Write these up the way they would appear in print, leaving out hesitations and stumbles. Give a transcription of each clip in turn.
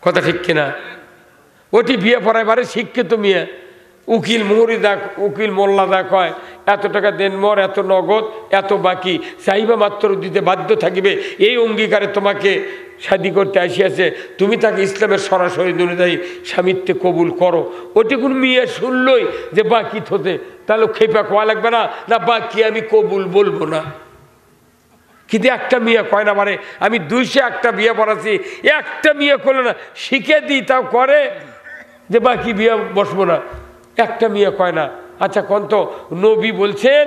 কথা ঠিক কিনা? ওটি বিয়ে পড়াইবারে শিক্ষিত মেয়ে, উকিল মোহরি দেখ, উকিল মোল্লা দেখ হয় এত টাকা দেন মর, এত নগদ, এত বাকি, চাইবা মাত্র দিতে বাধ্য থাকিবে, এই অঙ্গীকারে তোমাকে শাদী করতে আসিয়াছে, তুমি তাকে ইসলামের সরাসরি অনুযায়ী স্বামিত্বে কবুল করো। ওটি কোন মেয়ে শুনলই যে বাকি থতে, তাহলে খেপা কোয়া লাগবে না, না বাকি আমি কবুল বলবো না। কিন্তু একটা মেয়ে কয় না, মানে আমি 201টা বিয়ে পড়াচ্ছি, একটা মেয়ে করলো না, শিখে দিই তাও করে যে বাকি বিয়ে বসবো না, একটা মেয়ে কয় না। আচ্ছা কন্ত নবী বলছেন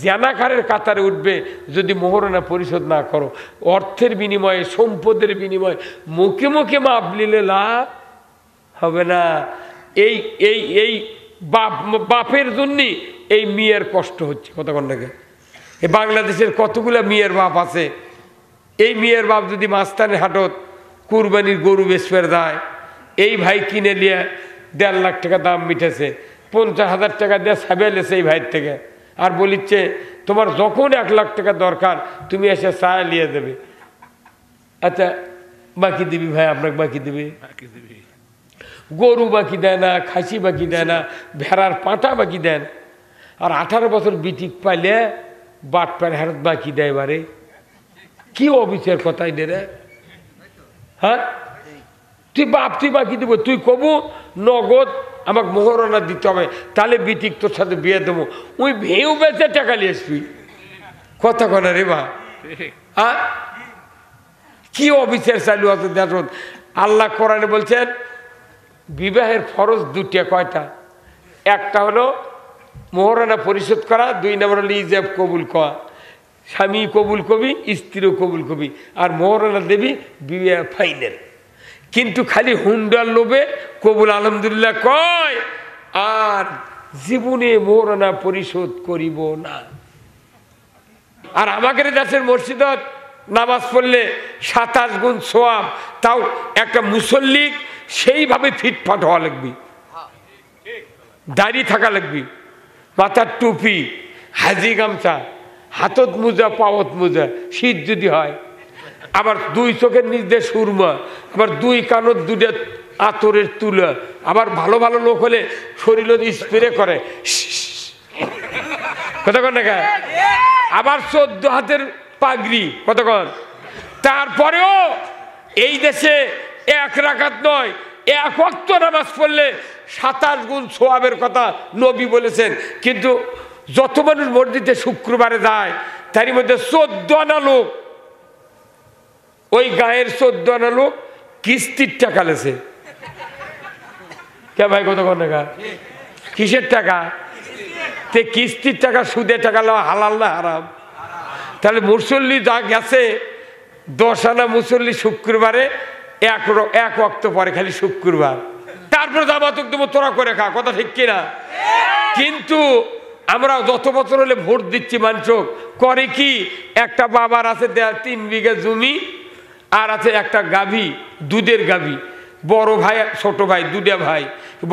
জানাকারের কাতারে উঠবে যদি মোহরানা পরিশোধ না করো। অর্থের বিনিময়ে, সম্পদের বিনিময়ে মুখে মুখে মাপ নিলে লাভ হবে না। এই এই এই বাপের জন্যই এই মেয়ের কষ্ট হচ্ছে। কতক্ষণ থেকে এই বাংলাদেশের কতগুলো মেয়ের বাপ আছে, এই মেয়ের বাপ যদি মাস্তানের হাটত কুরবানির গরু বেচফের দেয়, এই ভাই কিনে নিয়ে 1.5 লাখ টাকা দাম মিটেছে, 50,000 টাকা দিয়ে সাবেলেছে এই ভাইয়ের থেকে, আর বলিচ্ছে তোমার যখন 1 লাখ টাকা দরকার তুমি এসে চায় নিয়ে দেবে। আচ্ছা বাকি দিবি ভাই, আপনাকে বাকি দিবি, গরু বাকি দেয় না, খাসি বাকি দেয় না, ভেড়ার পাটা বাকি দেন, আর 18 বছর বিটিক পাইলে বাট পার হারত বাকি দেয়। বারে কি অবিচার কথাই দে রে, হ্যাঁ তুই বাপ তুই বাকি দিব, তুই কবু নগদ আমাকে মোহরানা দিতে হবে, তাহলে বিটিক তোর সাথে বিয়ে দেবো, ওই ভেউ বেচে টাকা নিয়ে আসবি। কথা কনা রে বা, হ্যাঁ কি অবিচার চালু আছে দেখুন। আল্লাহ কোরআনে বলছেন বিবাহের ফরজ 2টা। কয়টা? একটা হলো মোহরানা পরিশোধ করা, 2 নম্বর হলো ইজাব কবুল করা, স্বামী কবুল কবি, স্ত্রীও কবুল কবি, আর মোহরানা দেবী বিয়ে ফাইনাল। কিন্তু খালি হুন্ডার লোভে কবুল আলহামদুলিল্লাহ কয় আর জীবনে মোহরানা পরিশোধ করিব না। আর আমাদের দেশের মসজিদত নামাজ পড়লে 27 গুণ সোয়াব, তাও একটা মুসল্লি সেইভাবে ফিটফাট হওয়া লাগবে, দাড়ি থাকা লাগবে, মাথার টুপি, হাজি গামছা, হাতত মোজা, পাওয়াত মোজা, শীত যদি হয়, আবার 2 চোখের নিচ দিয়ে সুরমা, আবার 2 কানত 2টা আতরের তুলা, আবার ভালো ভালো লোক হলে শরীর স্প্রে করে, কতক্ষণ দেখা, আবার 14 হাতের পাগড়ি, কতক্ষণ। তারপরেও এই দেশে 1 রাকাত নয় 1 ওয়াক্ত নামাজ পড়লে 27 গুণ সোয়াবের কথা নবী বলেছেন। কিন্তু যত মানুষ মসজিদে শুক্রবারে যায় তারই মধ্যে 14 আনা লোক, ওই গায়ের 14 আনা লোক কিস্তির টাকা লেছে। কে ভাই কতক্ষণ টাকা? কিসের টাকা? তে কিস্তির টাকা, সুদের টাকা লওয়া হালাল না হারাম? তাহলে মুসল্লি যা গেছে 10 আনা মুসল্লি শুক্রবারে 1 ওয়াক্ত পরে, খালি শুক্রবার, তারপরে জামাত দেবো তোরা করে খা। কথা ঠিক কিনা? কিন্তু আমরা যত বছর হলে ভোট দিচ্ছি মানুষ করে কি, একটা বাবার আছে 3 বিঘা জমি, আর আছে একটা গাভী, দুধের গাভী, বড় ভাই ছোট ভাই, 2টা ভাই,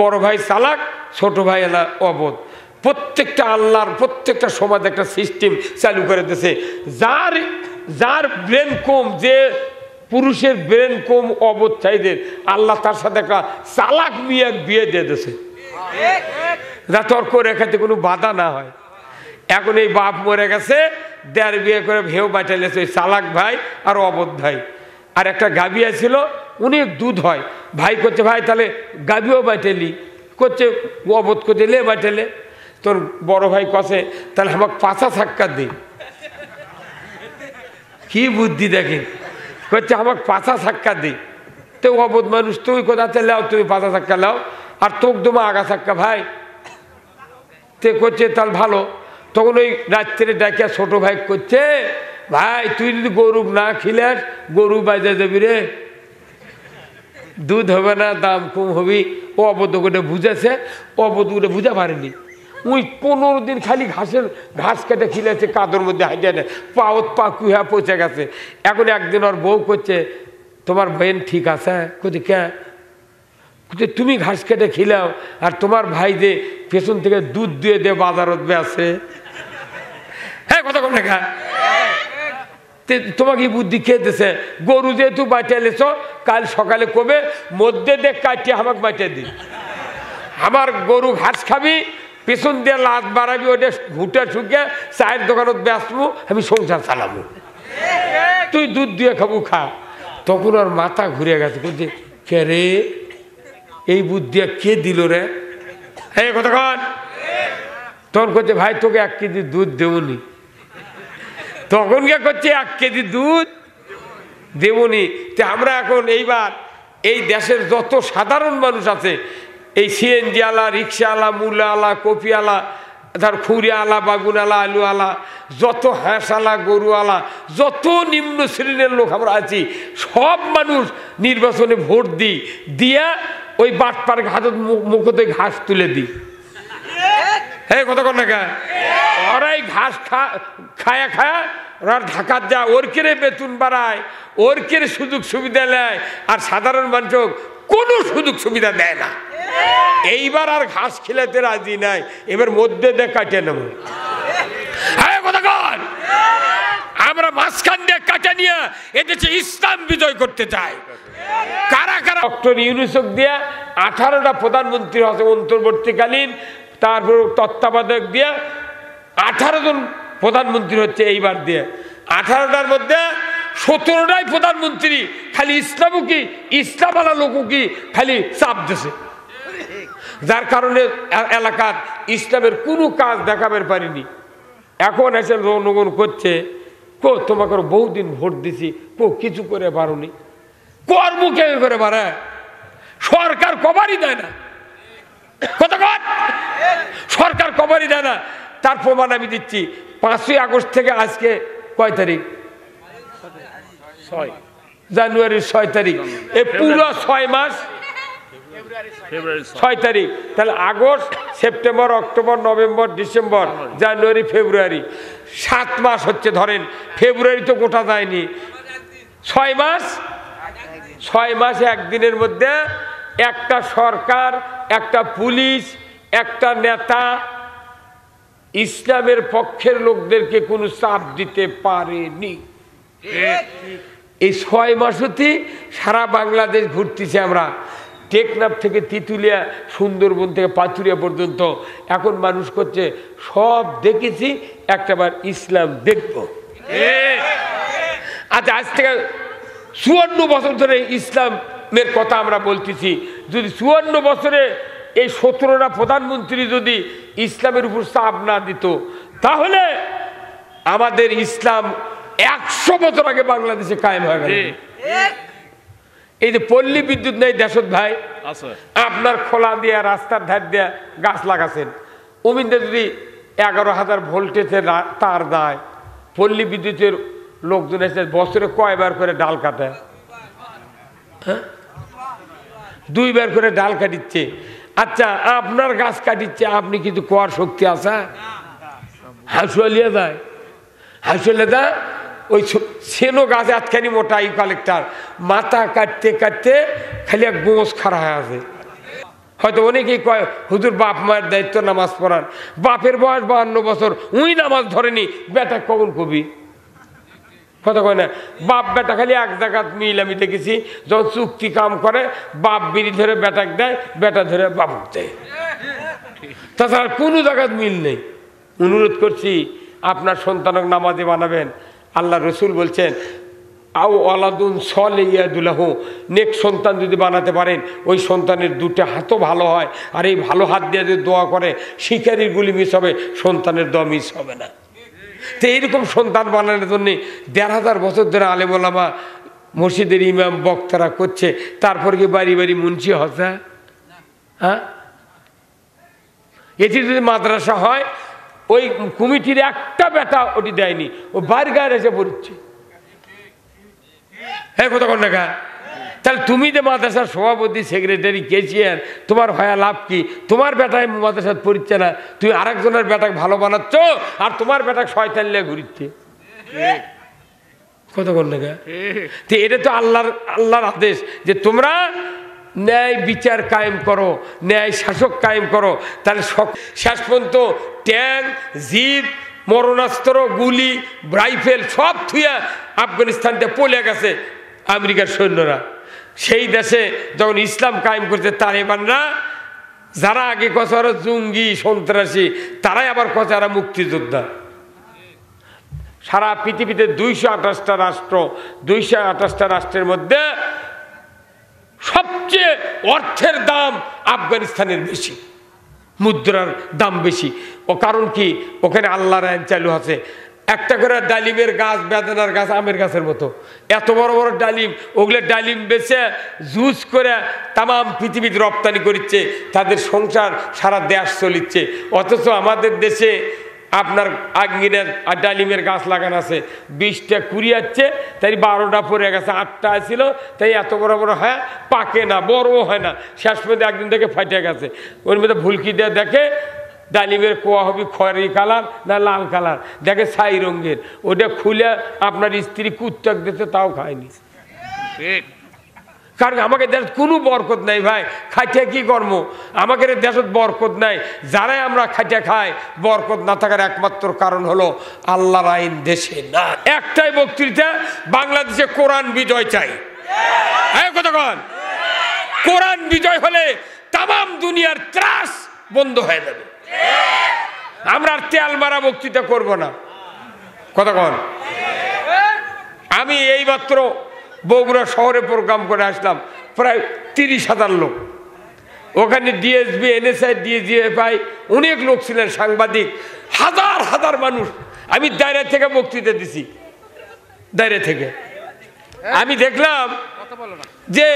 বড় ভাই চালাক, ছোট ভাই এলা অবোধ। প্রত্যেকটা আল্লাহর প্রত্যেকটা সমাজ একটা সিস্টেম চালু করে দিয়েছে, যার ব্রেন কম, যে পুরুষের ব্রেন কম অবোধ চাইদের, আল্লাহ তার সাথে একটা চালাক মেয়ের বিয়ে দিয়ে দিয়েছে, যা তর্ক রেখাতে কোনো বাধা না হয়। এখন এই বাপ মরে গেছে, 1.5 বিয়ে করে ভেউ বাঁচাইলেছে ওই চালাক ভাই আর অবোধ ভাই। আর একটা গাভী ছিল, অনেক দুধ হয়, ভাই করছে ভাই তাহলে গাভীও বাঁচালি, করছে অবোধ করছে লে বাঁচালে, তোর বড় ভাই কষে তাহলে আমাকে 5 সাক্ষাৎ দিই। কি বুদ্ধি দেখেন, করছে আমাকে 5 সাক্ষাৎ দিই। তো অবোধ মানুষ, তুমি কোথাতে লাও, তুমি 5 সাক্ষাৎ লাও, আর তোক তোমার আগা সাক্ষা ভাই। তে করছে তাহলে ভালো। তখন ওই রাত্রে ডাকিয়া ছোট ভাই করছে, ভাই তুই যদি গরু না খিলাস গরু বাজে যাবি রে, দুধ হবে না, দাম কম হবি। ও অবদ্ধ করে বুঝেছে, অবদ্ধ করে বুঝা পারেনি। ওই 15 দিন খালি ঘাস কেটে খিলেছে, কাদর মধ্যে হাইটে পাওত পা কুহা পচে গেছে। এখন একদিন ওর বউ করছে, তোমার বোন ঠিক আছে? করছে কে? তুমি ঘাস কেটে খিলাও, আর তোমার ভাই যে পেছন থেকে দুধ দিয়ে বাজারত বেছে। হ্যাঁ কথা কম দেখা। তোমাকে বুদ্ধি খেয়ে দিছে গরু যেহেতু বাঁচাইলেছ কাল সকালে কবে মধ্যে দেখ কাটিয়ে আমাকে বাঁচিয়ে দিই আমার গরু ঘাস খাবি পেছন দিয়ে লাত বাড়াবি ওটা ঘুটে শুকে চায়ের দোকানত বেসবো আমি সংসার চালাবো তুই দুধ দিয়ে খাবো খা তখন ওর মাথা ঘুরে গেছে বলছে কে রে এই বুদ্ধি কে দিল রে হ্যাঁ কতক্ষণ তখন করছে ভাই তোকে 1 কেজি দুধ দেবনি তখন কে করছে 1 কেজি দুধ দেবনি তো আমরা এখন এইবার এই দেশের যত সাধারণ মানুষ আছে এই সিএনজি আলা রিক্সাওয়ালা মূলাওয়ালা কপিওয়ালা ধর খুঁড়িওয়ালা বাগুনওয়ালা আলুওয়ালা যত হাঁসওয়ালা গরুওয়ালা যত নিম্ন শ্রেণীর লোক আমরা আছি সব মানুষ নির্বাচনে ভোট দিই দিয়া ওই বাটপার হাতত মুখতে ঘাস তুলে দিই হ্যাঁ কতক্ষণ না খা ওরাই ঘাস খায়া খায়া ওরা ঢাকার যা ওর কেড়ে বেতন বাড়ায় ওর কেড়ে সুযোগ সুবিধা নেয় আর সাধারণ মানুষ কোনো সুযোগ সুবিধা দেয় না এইবার আর ঘাস খেলাতে রাজি নাই এবার মধ্যে দিয়ে কাটিয়ে নেব আমরা মাঝখান দিয়ে কাটা নিয়ে এদেশে ইসলাম বিজয় করতে চাই কারা কারা ডক্টর ইউনুসকে দিয়ে 18টা প্রধানমন্ত্রী আছে অন্তর্বর্তীকালীন তারপর তত্ত্বাবধায়ক দিয়ে 18 জন প্রধানমন্ত্রী হচ্ছে এইবার দিয়ে 18টার মধ্যে 17টাই প্রধানমন্ত্রী খালি ইসলামুখী ইসলামওয়ালা লোককে খালি চাপ দিছে যার কারণে এলাকার ইসলামের কোনো কাজ দেখাবার পারিনি এখন এসে জনগণ করছে কো তোমাকে বহুদিন ভোট দিছি কো কিছু করে পারোনি কর্ম কে করে পারে সরকার কভারই দেয় না কতক্ষণ সরকার কভারই দেয় না তার প্রমাণ আমি দিচ্ছি 5ই আগস্ট থেকে আজকে কয় তারিখ 6 জানুয়ারির 6 তারিখ এই পুরো 6 মাস 6 তারিখ তাহলে August September October November December January February 7 মাস হচ্ছে ধরেন ফেব্রুয়ারি তো গোটা যায়নি 6 মাস একদিনের মধ্যে একটা সরকার একটা পুলিশ একটা নেতা ইসলামের পক্ষের লোকদেরকে কোনো চাপ দিতে পারেনি এই 6 মাসেই সারা বাংলাদেশ ঘুরতেছি আমরা টেকনাফ থেকে তিতুলিয়া সুন্দরবন থেকে পাথুরিয়া পর্যন্ত এখন মানুষ করছে সব দেখেছি একটাবার ইসলাম দেখব আচ্ছা আজ থেকে 54 বছর ধরে ইসলামের কথা আমরা বলতেছি যদি 54 বছরে এই 17টা প্রধানমন্ত্রী যদি ইসলামের উপর চাপ না দিত তাহলে আমাদের ইসলাম 100 বছর আগে বাংলাদেশে কায়েম হয়ে গেল এই যে পল্লী বিদ্যুৎ নেই দেশত ভাই আপনার খোলা দিয়া রাস্তার ধার দিয়া গাছ লাগাছেন অমিনতে যদি 11,000 ভোল্টেজের তার দেয় পল্লী বিদ্যুতের লোকজন এসে বছরে কয়বার করে ডাল কাটে হ্যাঁ 2 বার করে ডাল কাটিচ্ছে আচ্ছা আপনার গাছ কাটিচ্ছে আপনি কিন্তু কোয়ার শক্তি আছে হাঁসুয়ালিয়া যায় হাঁসুয়ালিয়া যায় ওই সেনো গাছ এতখানি মোটা কালেক্টার মাথা কাটতে কাটতে খালি এক গোঁস খাড়া হয়ে আছে হয়তো অনেকেই কয় হুজুর বাপ মায়ের দায়িত্ব নামাজ পড়ান বাপের বয়স 52 বছর উই নামাজ ধরেনি বেটা কখন কবি কথা কয় না বাপ বেটা খালি এক জায়গা মিল আমি দেখেছি যখন চুক্তি কাম করে বাপ বিড়ি ধরে বেটাক দেয় বেটা ধরে বাপক দেয় তাছাড়া কোনো জায়গায় মিল নেই অনুরোধ করছি আপনার সন্তানক নামাজে বানাবেন আল্লাহ রসুল বলছেন আও আলাদুন সলিয়াদুল্লাহ নেক সন্তান যদি বানাতে পারেন ওই সন্তানের 2টা হাতও ভালো হয় আর এই ভালো হাত দিয়ে যদি দোয়া করে শিকারির গুলি মিস হবে সন্তানের দোয়া মিস হবে না তো এইরকম সন্তান বানানোর জন্য 1,500 বছর ধরে আলেম ওলামা মসজিদের ইমাম বক্তারা করছে তারপর কি বাড়ি বাড়ি মুন্সি হসা হ্যাঁ এটি যদি মাদ্রাসা হয় ওই কমিটির একটা বেটা ওটি দেয়নি ও বাইরে গায়ে এসে পড়ছে হ্যাঁ কতক্ষণ দেখা তাহলে তুমি যে মাদ্রাসার সভাপতি সেক্রেটারি কেসিয়ার তোমার হয়া লাভ কি তোমার বেটায় মাদ্রাসার পড়ছে না তুমি আরেকজনের বেটাকে ভালো বানাচ্ছ আর তোমার বেটাকে শয়তান লিয়ে ঘুরিচ্ছে কতক্ষণ দেখা তো এটা তো আল্লাহর আদেশ যে তোমরা ন্যায় বিচার কায়েম করো ন্যায় শাসক কায়েম করো তাহলে শেষ পর্যন্ত ট্যাঙ্ক জিপ মরণাস্ত্র, গুলি, রাইফেল সব থুয়া আফগানিস্তানতে পলে গেছে আমেরিকার সৈন্যরা। সেই দেশে যখন ইসলাম কায়েম করছে তালেবানরা, যারা আগে কচারা জঙ্গি সন্ত্রাসী, তারাই আবার কচারা মুক্তিযোদ্ধা। সারা পৃথিবীতে 228টা রাষ্ট্র, 228টা রাষ্ট্রের মধ্যে সবচেয়ে অর্থের দাম আফগানিস্তানের বেশি, মুদ্রার দাম বেশি। ও কারণ কি? ওখানে আল্লাহর আইন চালু আছে। একটা করে ডালিমের গাছ, বেদানার গাছ, আমের গাছের মতো এত বড় বড় ডালিম, ওগুলো ডালিম বেচে জুস করে তাম পৃথিবীতে রপ্তানি করছে, তাদের সংসার সারা দেশ চলিচ্ছে। অথচ আমাদের দেশে আপনার আঙ্গিনের আর ডালিমের গাছ লাগানো আছে, 20টা কুড়ি যাচ্ছে, তাই 12টা পরে গেছে, 8টা ছিল, তাই এত বড় বড় হয়, পাকে না, বড়ও হয় না, শেষ পর্যন্ত একদিন থেকে ফাটে গেছে। ওর মধ্যে ভুলকি দিয়ে দেখে ডালিমের কোয়া হবে খয়েরি কালার না লাল কালার, দেখে ছাই রঙের, ওটা খুলে আপনার স্ত্রী কুত্তাক দিতে, তাও খায়নি। কারণ আমাকে দেশ কোনো বরকত নাই ভাই, খাইতে কি কর্ম, আমাদের দেশত বরকত নাই। যারাই আমরা খাইতে খাই, বরকত না থাকার একমাত্র কারণ হলো আল্লাহর আইন দেশে না। একটাই বক্তৃতা, বাংলাদেশে কোরআন বিজয় চাই। কতক্ষণ কোরআন বিজয় হলে তাম দুনিয়ার ত্রাস বন্ধ হয়ে যাবে। আমরা আর তেল মারা বক্তৃতা করব না। কতক্ষণ আমি এইমাত্র বগুড়া শহরে প্রোগ্রাম করে আসলাম, প্রায় 30,000 লোক। ওখানে ডিএসবি, এনএসআই, ডিজিএফআই অনেক লোক ছিলেন, সাংবাদিক, হাজার হাজার মানুষ। আমি দায়রা থেকে বক্তৃতা দিছি, দায়রা থেকে। আমি দেখলাম যে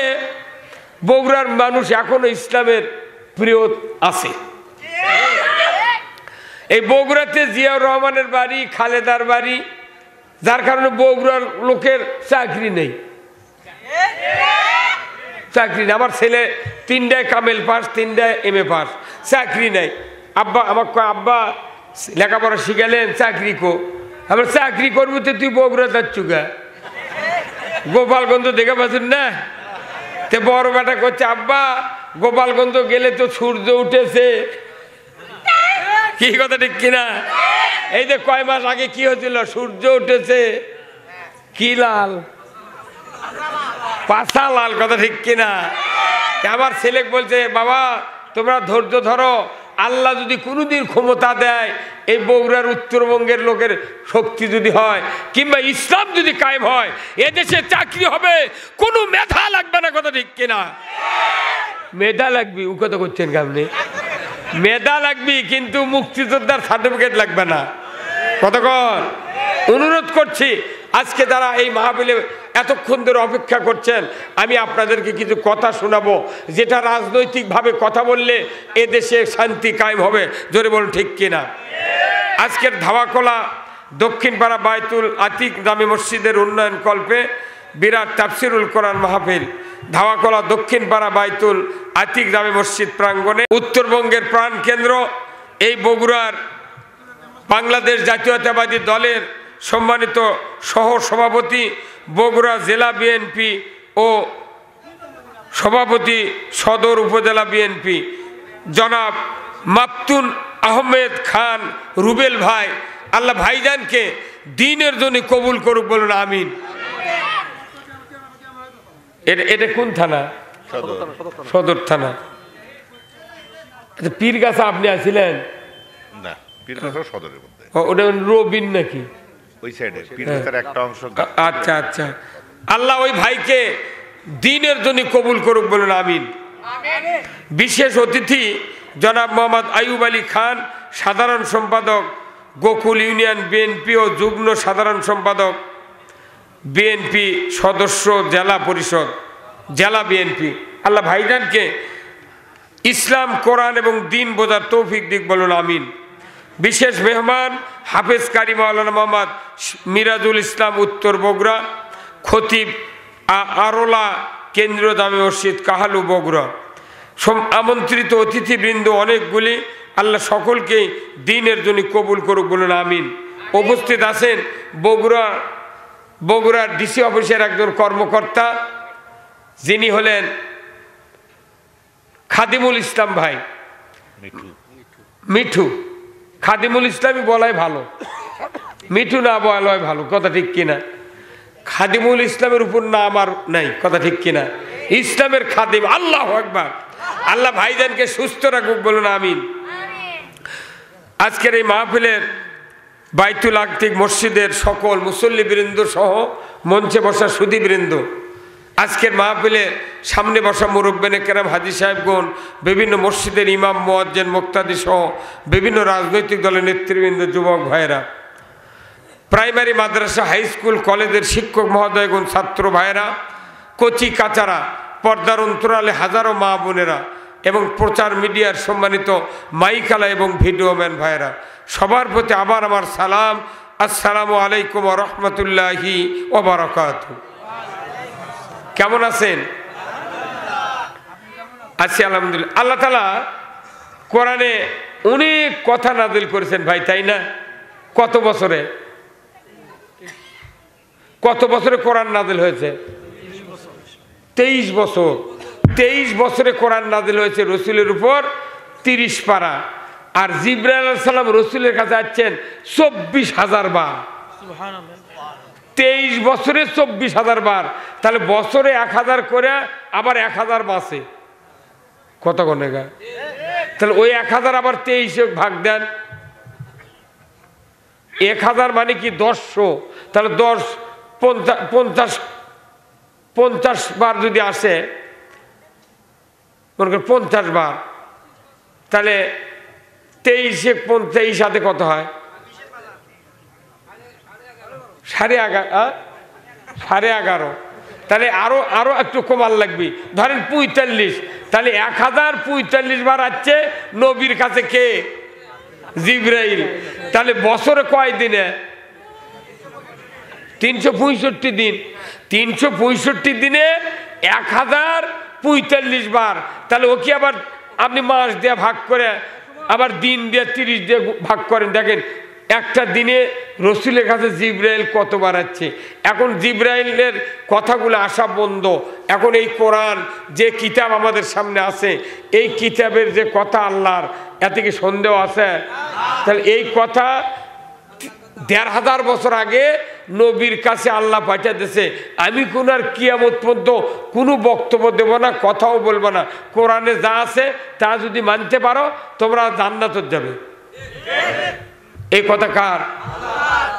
বগুড়ার মানুষ এখনো ইসলামের প্রিয় আছে। এই বগুড়াতে জিয়াউর রহমানের বাড়ি, খালেদার বাড়ি, যার কারণে বগুড়ার লোকের চাকরি নেই, চাকরি নেই। আমার ছেলে 3টায় কামেল পাস, 3টায় MA পাস, চাকরি নেই। আব্বা আমাকে কয়, আব্বা লেখাপড়া শিখালেন, চাকরি কো? আমার চাকরি করবো তো তুই বগুড়া যাচ্ছু গা, গোপালগঞ্জ দেখে পাচ্ছেন না? তে বড় বেটা করছে, আব্বা গোপালগঞ্জ গেলে তো সূর্য উঠেছে। কি কথা ঠিক কিনা? এই যে কয় মাস আগে কি হয়েছিল, সূর্য উঠেছে, কি লাল, পাশা লাল, কথা ঠিক কিনা? আমার ছেলে বলছে, বাবা তোমরা ধৈর্য ধরো, আল্লাহ যদি কোনোদিন ক্ষমতা দেয়, এই বগুড়ার উত্তরবঙ্গের লোকের শক্তি যদি হয়, কিংবা ইসলাম যদি কায়েম হয়, এদেশে চাকরি হবে, কোনো মেধা লাগবে না, কথা ঠিক কিনা? মেধা লাগবে, ও কথা করছেন আপনি? মেধা লাগবে, কিন্তু মুক্তিযোদ্ধার সার্টিফিকেট লাগবে না। কতক্ষণ অনুরোধ করছি, আজকে যারা এই মাহফিলে এতক্ষণ ধরে অপেক্ষা করছেন, আমি আপনাদেরকে কিছু কথা শোনাবো, যেটা রাজনৈতিকভাবে কথা বললে এদেশে শান্তি কায়েম হবে। জোরে বলুন ঠিক কিনা? আজকের ধাওয়াকলা দক্ষিণপাড়া বায়তুল আতিক জামে মসজিদের উন্নয়ন কল্পে বিরাট তাফসিরুল কোরআন মাহফিল ধাওয়াকলা দক্ষিণপাড়া বায়তুল আতিক জামে মসজিদ প্রাঙ্গণে, উত্তরবঙ্গের প্রাণকেন্দ্র এই বগুড়ার বাংলাদেশ জাতীয়তাবাদী দলের সম্মানিত সহ সভাপতি, বগুড়া জেলা বিএনপি ও সভাপতি সদর উপজেলা বিএনপি জনাব মাপতুন আহমেদ খান রুবেল ভাই, আল্লাহ ভাইজানকে দ্বীনের জন্য কবুল করুক, বলুন আমিন। এটা কোন থানা? সদর থানা। পীরগাছা আপনি আছিলেন? না, পীরগাছা সদরের মধ্যে। ওটা রবিন নাকি? ওই সাইডে পীরগাছার একটা অংশ। আচ্ছা আচ্ছা, আল্লাহ ওই ভাইকে দ্বীনের জন্য কবুল করুক, বলুন আমিন। বিশেষ অতিথি জনাব মোহাম্মদ আইয়ুব আলী খান, সাধারণ সম্পাদক গোকুল ইউনিয়ন বিএনপি ও যুগ্ম সাধারণ সম্পাদক বিএনপি সদস্য জেলা পরিষদ জেলা বিএনপি। আল্লাহ ভাইজানকে ইসলাম, কোরআন এবং দ্বীন বোঝার তৌফিক দিক, বলুন আমিন। বিশেষ মেহমান হাফেজ কারি মাওলানা মোহাম্মদ মিরাজুল ইসলাম, উত্তর বগুড়া, খতিব আরোলা কেন্দ্রীয় জামে মসজিদ কাহালু বগুড়া। আমন্ত্রিত অতিথিবৃন্দ অনেকগুলি, আল্লাহ সকলকেই দ্বীনের জন্য কবুল করুক, বলুন আমিন। উপস্থিত আছেন বগুড়ার ডিসি অফিসের একজন কর্মকর্তা, যিনি হলেন খাদিমুল ইসলাম ভাই, মিঠু। খাদিমুল ইসলামই বলাই ভালো, মিঠু না বলয় ভালো, কথা ঠিক কিনা? খাদিমুল ইসলামের উপর নাম আর নাই, কথা ঠিক কিনা? ইসলামের খাদিম। আল্লাহু আকবার। আল্লাহ ভাইজানকে সুস্থ রাখুক, বলুন আমিন। আজকের এই মাহফিলের বাইতুল আতিক মসজিদের সকল মুসল্লিবৃন্দ সহ মঞ্চে বসা সুধীবৃন্দ, আজকের মাহফিলে সামনে বসা মুরব্বিনে কেরাম, হাজী সাহেবগণ, বিভিন্ন মসজিদের ইমাম, মুয়াজ্জিন, মুক্তাদি সহ বিভিন্ন রাজনৈতিক দলের নেতৃবৃন্দ, যুবক ভাইয়েরা, প্রাইমারি, মাদ্রাসা, হাই স্কুল, কলেজের শিক্ষক মহোদয়গণ, ছাত্র ভাইয়েরা, কচি কাচারা, পর্দার অন্তরালে হাজারো মা বোনেরা এবং প্রচার মিডিয়ার সম্মানিত মাইকালা এবং ভিডিওম্যান ভাইয়েরা, সবার প্রতি আবার আমার সালাম। আসসালামু আলাইকুম ওয়া রাহমাতুল্লাহি ওয়া বারাকাতুহু। কেমন আছেন? আছি আলহামদুলিল্লাহ। আল্লাহ তাআলা কোরআনে অনেক কথা নাযিল করেছেন ভাই, তাই না? কত বছরে কোরআন নাযিল হয়েছে? 23 বছর। 23 বছরে কোরআন নাযিল হয়েছে রসুলের উপর 30 পারা। আর জিবরাইল আলাইহিস সালাম রসুলের কাছে আসছেন 24,000 বার। 23 বছরে 24,000 বার, তাহলে বছরে 1000 করে, আবার 1000 বাসে কত গনে গা? তাহলে ওই 1000 আবার 23 ভাগ দেন। 1000 মানে কি 100, তাহলে 10 50 বার যদি আসে, মনে করেন 50 বার, তাহলে 23 সাথে কত হয়? 11.5। তাহলে আরো একটু কমার লাগবে, ধরেন 45। তাহলে 1045 বার আসছে নবীর কাছে কে? জিবরাইল। তাহলে বছরে কয় দিনে? 365 দিন। 365 দিনে 1045 বার। তাহলে ওকে আবার আপনি মাস দিয়ে ভাগ করে, আবার দিন দিয়ে 30 দিয়ে ভাগ করেন, দেখেন একটা দিনে রসুলের কাছে জিবরাইল কতবার আসছে। এখন জিবরাইলের কথাগুলো আসা বন্ধ। এখন এই কোরআন যে কিতাব আমাদের সামনে আছে, এই কিতাবের যে কথা আল্লাহর, এতে কি সন্দেহ আছে? তাহলে এই কথা 1500 বছর আগে নবীর কাছে আল্লাহ পাঠিয়ে দিয়েছে। আমি কোন আর কিয়ামত পর্যন্ত কোনো বক্তব্য দেব না, কথাও বলবো না। কোরআনে যা আছে তা যদি মানতে পারো তোমরা জান্নাতে যাবে। এই কথা কার?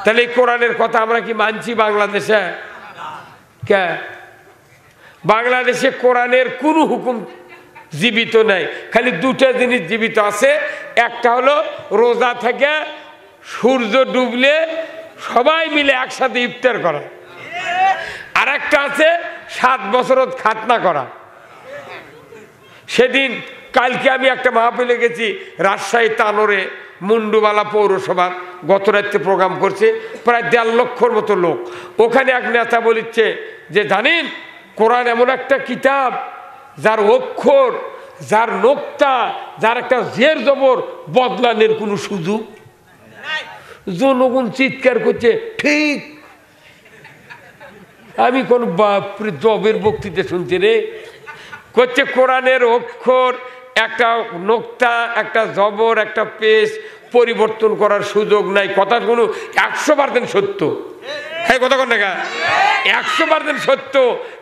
তাহলে এই কোরআনের কথা আমরা কি মানছি বাংলাদেশে? কে? বাংলাদেশে কোরআনের কোনো হুকুম জীবিত নাই, খালি দুটো জিনিস জীবিত আছে। একটা হলো রোজা থেকে সূর্য ডুবলে সবাই মিলে একসাথে ইফতার করা, আর একটা আছে 7 বছর খাতনা করা। সেদিন কালকে আমি একটা মাহফিলে গেছি রাজশাহী তানোরে, মুন্ডুবালা পৌরসভা, গত রাত্রে প্রোগ্রাম করছে, প্রায় 1.5 লক্ষর মতো লোক। ওখানে এক নেতা বলিচ্ছে যে জানেন কোরআন এমন একটা কিতাব যার অক্ষর, যার নোক্তা, যার একটা জের জবর বদলানোর কোনো সুযোগ। জনগণ চিৎকার করছে ঠিক। আমি কোন বাপরে জবের বক্তৃতা শুনছি রে, করছে কোরআনের অক্ষর, একটা নোক্তা, একটা জবর, একটা পেশ পরিবর্তন করার সুযোগ নাই। কথা কোনো 100% সত্য। হ্যাঁ, কথা কোন টাকা 100% সত্য।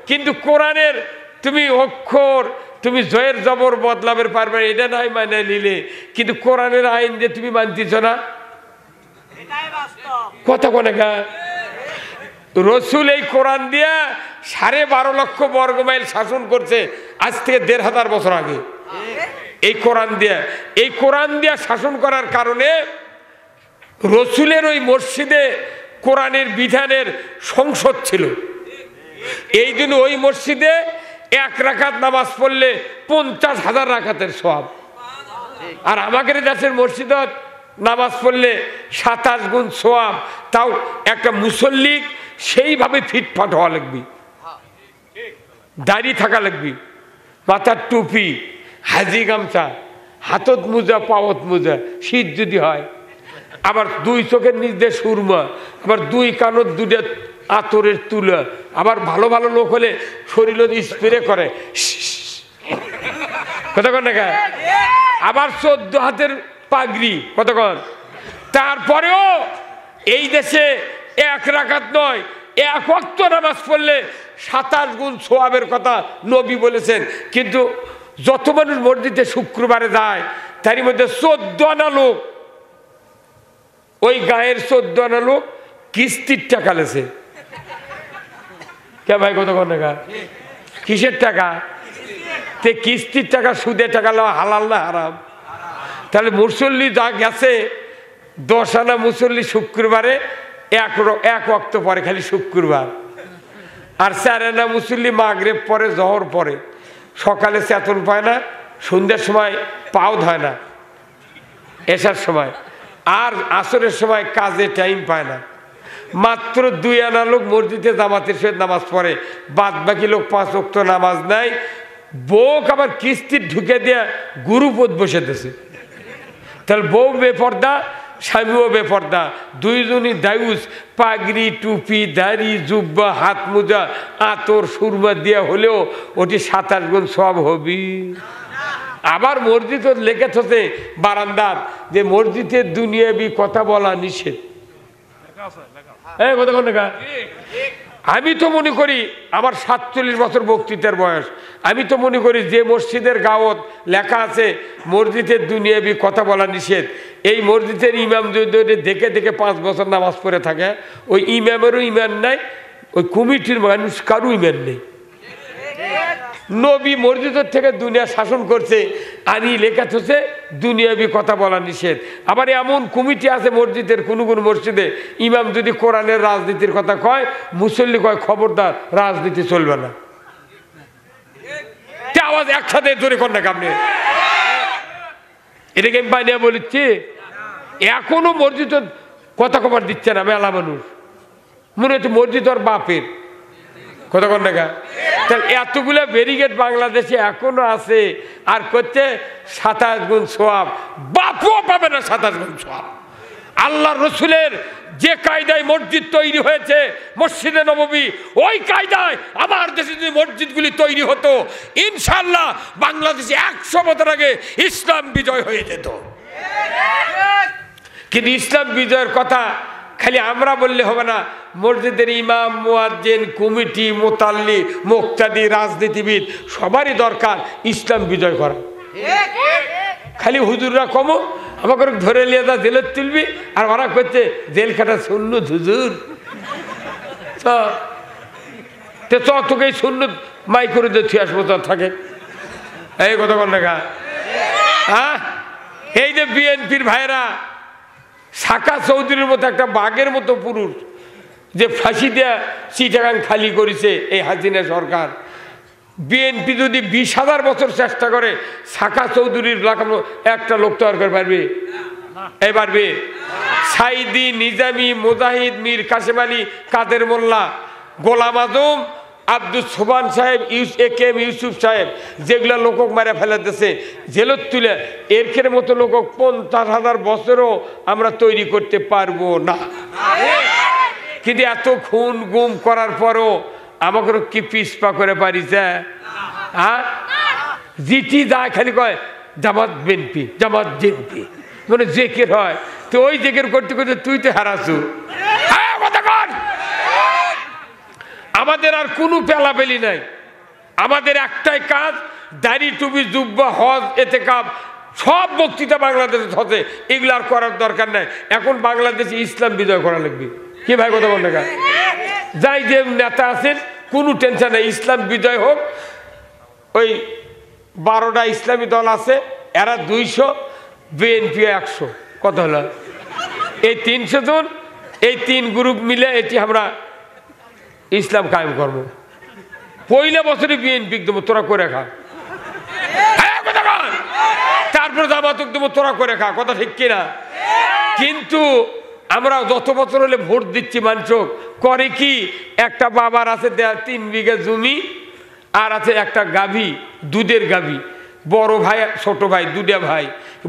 কিন্তু কোরআনের তুমি অক্ষর, তুমি জয়ের জবর বদলাবের পারবে, এটা নাই মানে নিলে, কিন্তু কোরআনের আইন যে তুমি মানতেছ না, কথা কোন টাকা। রসুল এই কোরআন দিয়া 12.5 লক্ষ বর্গমাইল শাসন করছে আজ থেকে 1500 বছর আগে। এই কোরআন দিয়া শাসন করার কারণে রসুলের ওই মসজিদে কোরআনের বিধানের সংসদ ছিল। এই জন্য ওই মসজিদে 1 রাকাত নামাজ পড়লে 50,000 রাকাতের সওয়াব। আর আমাদের দেশের মসজিদত নামাজ পড়লে 27 গুণ সওয়াব। তাও একটা মুসল্লি সেইভাবে ফিটফাট হওয়া লাগবে, দাড়ি থাকা লাগবে, মাথার টুপি, হাজি গামছা, হাতত মোজা, পাওয়াত মোজা, শীত যদি হয়, আবার 2 চোখের নিচ দিয়ে সুরমা, আবার 2 কানত 2টা আতরের তুলা, আবার ভালো ভালো লোক হলে শরীর স্প্রে করে, কতক্ষণ দেখা, আবার 14 হাতের পাগড়ি, কতক্ষণ। তারপরেও এই দেশে 1 রাকাত নয় 1 ওয়াক্ত নামাজ পড়লে 27 গুণ সওয়াবের কথা নবী বলেছেন। কিন্তু যত মানুষ মসজিদে শুক্রবারে যায় তারই মধ্যে 14 আনা লোক, ওই গায়ের 14 আনা লোক কিস্তির টাকা লেছে। কে ভাই কতক্ষণ টাকা? কিসের টাকা? তে কিস্তির টাকা, সুদের টাকা লওয়া হালাল না হারাম? তাহলে মুসল্লি যা গেছে 10 আনা মুসল্লি শুক্রবারে 1 ওয়াক্ত পরে, খালি শুক্রবার। আর 4 আনা মুসল্লি মাগরিব পরে, জহর পরে, সকালে চেতন পায় না, সন্ধ্যার সময় পাও ধয় না, এশার সময়, আর আসরের সময় কাজে টাইম পায় না। মাত্র 2 আনা লোক মসজিদে জামাতের সহিত নামাজ পড়ে, বাদ বাকি লোক 5 ওয়াক্ত নামাজ নাই। বউ আবার কিস্তির ঢুকে দিয়ে গুরুপদ বসে দিয়েছে। তাহলে বউ বেপর্দা, স্বামীও বেপর্দা, দুইজনই দায়ুস, পাগড়ি, টুপি, দাড়ি, জুব্বা, হাত মোজা, আতর, সুরমা দিয়া হলেও ওটি 27 গুণ সওয়াব হবে। আবার মসজিদ লেখে থাকে বারান্দার যে মসজিদে দুনিয়াবি কথা বলা নিষেধ। আমি তো মনে করি আমার 47 বছর বক্তৃতার বয়স, আমি তো মনে করি যে মসজিদের গাওয়াত লেখা আছে মসজিদের দুনিয়াবি কথা বলা নিষেধ, এই মসজিদের ইমাম যদি দেখে দেখে 5 বছর নামাজ পড়ে থাকে, ওই ইমামেরও ইমান নাই, ওই কমিটির মানুষ কারো ইমান নেই। নবী মসজিদের থেকে দুনিয়া শাসন করছে, আনি লেখা হচ্ছে দুনিয়াবি কথা বলা নিষেধ। আবার এমন কমিটি আছে মসজিদের, কোন কোন মসজিদে ইমাম যদি কোরআনের রাজনীতির কথা কয়, মুসল্লি কয় খবরদার রাজনীতি চলবে না। আওয়াজ একসাথে ধরে কর না আপনি, এটাকে আমি বাইরে বলেছি। এখনো মসজিদ কথা কবার দিচ্ছে না মেলা মানুষ, মনে হচ্ছে মসজিদ ওর বাপের কথা কর না। তাহলে এতগুলা ব্যারিকেড বাংলাদেশে এখনো আছে, আর করছে 27 গুণ সওয়াব। বাপও পাবে না 27 গুণ সওয়াব। আল্লাহ রসুলের যে কায়দায় মসজিদ তৈরি হয়েছে মসজিদে নববী, ওই কায়দায় আমার দেশে যদি মসজিদগুলি তৈরি হতো, ইনশাআল্লাহ বাংলাদেশে 100 বছর আগে ইসলাম বিজয় হয়ে যেত। কিন্তু ইসলাম বিজয়ের কথা খালি আমরা বললে হবে না, মসজিদের ইমাম, মুয়াজ্জিন, কমিটি, মুতাল্লি, মুক্তাদি, রাজনীতিবিদ সবারই দরকার ইসলাম বিজয় করা। খালি হুজুররা কমো, আমাকে ধরে নিয়ে যা জেলে তুলবি, আর ওরা করছে জেল খাটা সুন্নত হুজুর, তোকে শূন্য মাই করে দিয়ে আসবো তোর থাকে। এই কথা বল না। হ্যাঁ, এই যে বিএনপির ভাইরা সাকা চৌধুরীর মতো একটা বাঘের মতো পুরুষ যে ফাঁসি দেয়া চিটাগাং খালি করেছে এই হাসিনা সরকার, বিএনপি যদি 20,000 বছর চেষ্টা করে সাকা চৌধুরীর একটা লোক তৈরি করে পারবে? এই পারবে? সাইদি, নিজামি, মুজাহিদ, মীর কাসেম আলী, কাদের মোল্লা, গোলাম আজম, আব্দুল সোবান সাহেব, একেএম ইউসুফ সাহেব, যেগুলা লোকক মারা ফেলে দিয়েছে জেলত তুলে, এর মতো লোক 50,000 বছরও আমরা তৈরি করতে পারবো না। কিন্তু এত খুন গুম করার পরও আমাকে কি পিছপা করে পারিছে? হ্যাঁ, জিটি যায় খালি কয় জামাত বিএনপি, জামাত বিএনপি, মানে জেকের হয়। তো ওই জেকের করতে করতে তুই তো হারাছু। আমাদের আর কোনো পেলাপেলি নাই, আমাদের একটাই কাজ, দাড়ি, টুপি, জুব্বা, হজ, এতেকাব, সব বক্তৃতা বাংলাদেশে হচ্ছে, এগুলো আর করার দরকার নাই। এখন বাংলাদেশে ইসলাম বিজয় করা লাগবে। কি ভাই কথা বল না? যাই যে নেতা আছেন কোনো টেনশন নেই, ইসলাম বিজয় হোক। ওই 12টা ইসলামী দল আছে, এরা 200, বিএনপি 100, কত হলো? এই 300 জন, এই 3 গ্রুপ মিলে এটি আমরা ইসলাম কায়েম করবো। পয়লা বছরে বিএনপি দেবো, তোরা করে খা। তারপরে জামাতক দেবো, তোরা করে খা। কথা ঠিক কিনা? কিন্তু আমরা যত বছর হলে ভোট দিচ্ছি, মানুষ করে কি, একটা বাবার আছে 3 বিঘা জমি, আর আছে একটা গাভী, দুধের গাভী। বড় ভাই ছোট ভাই, 2টা ভাই,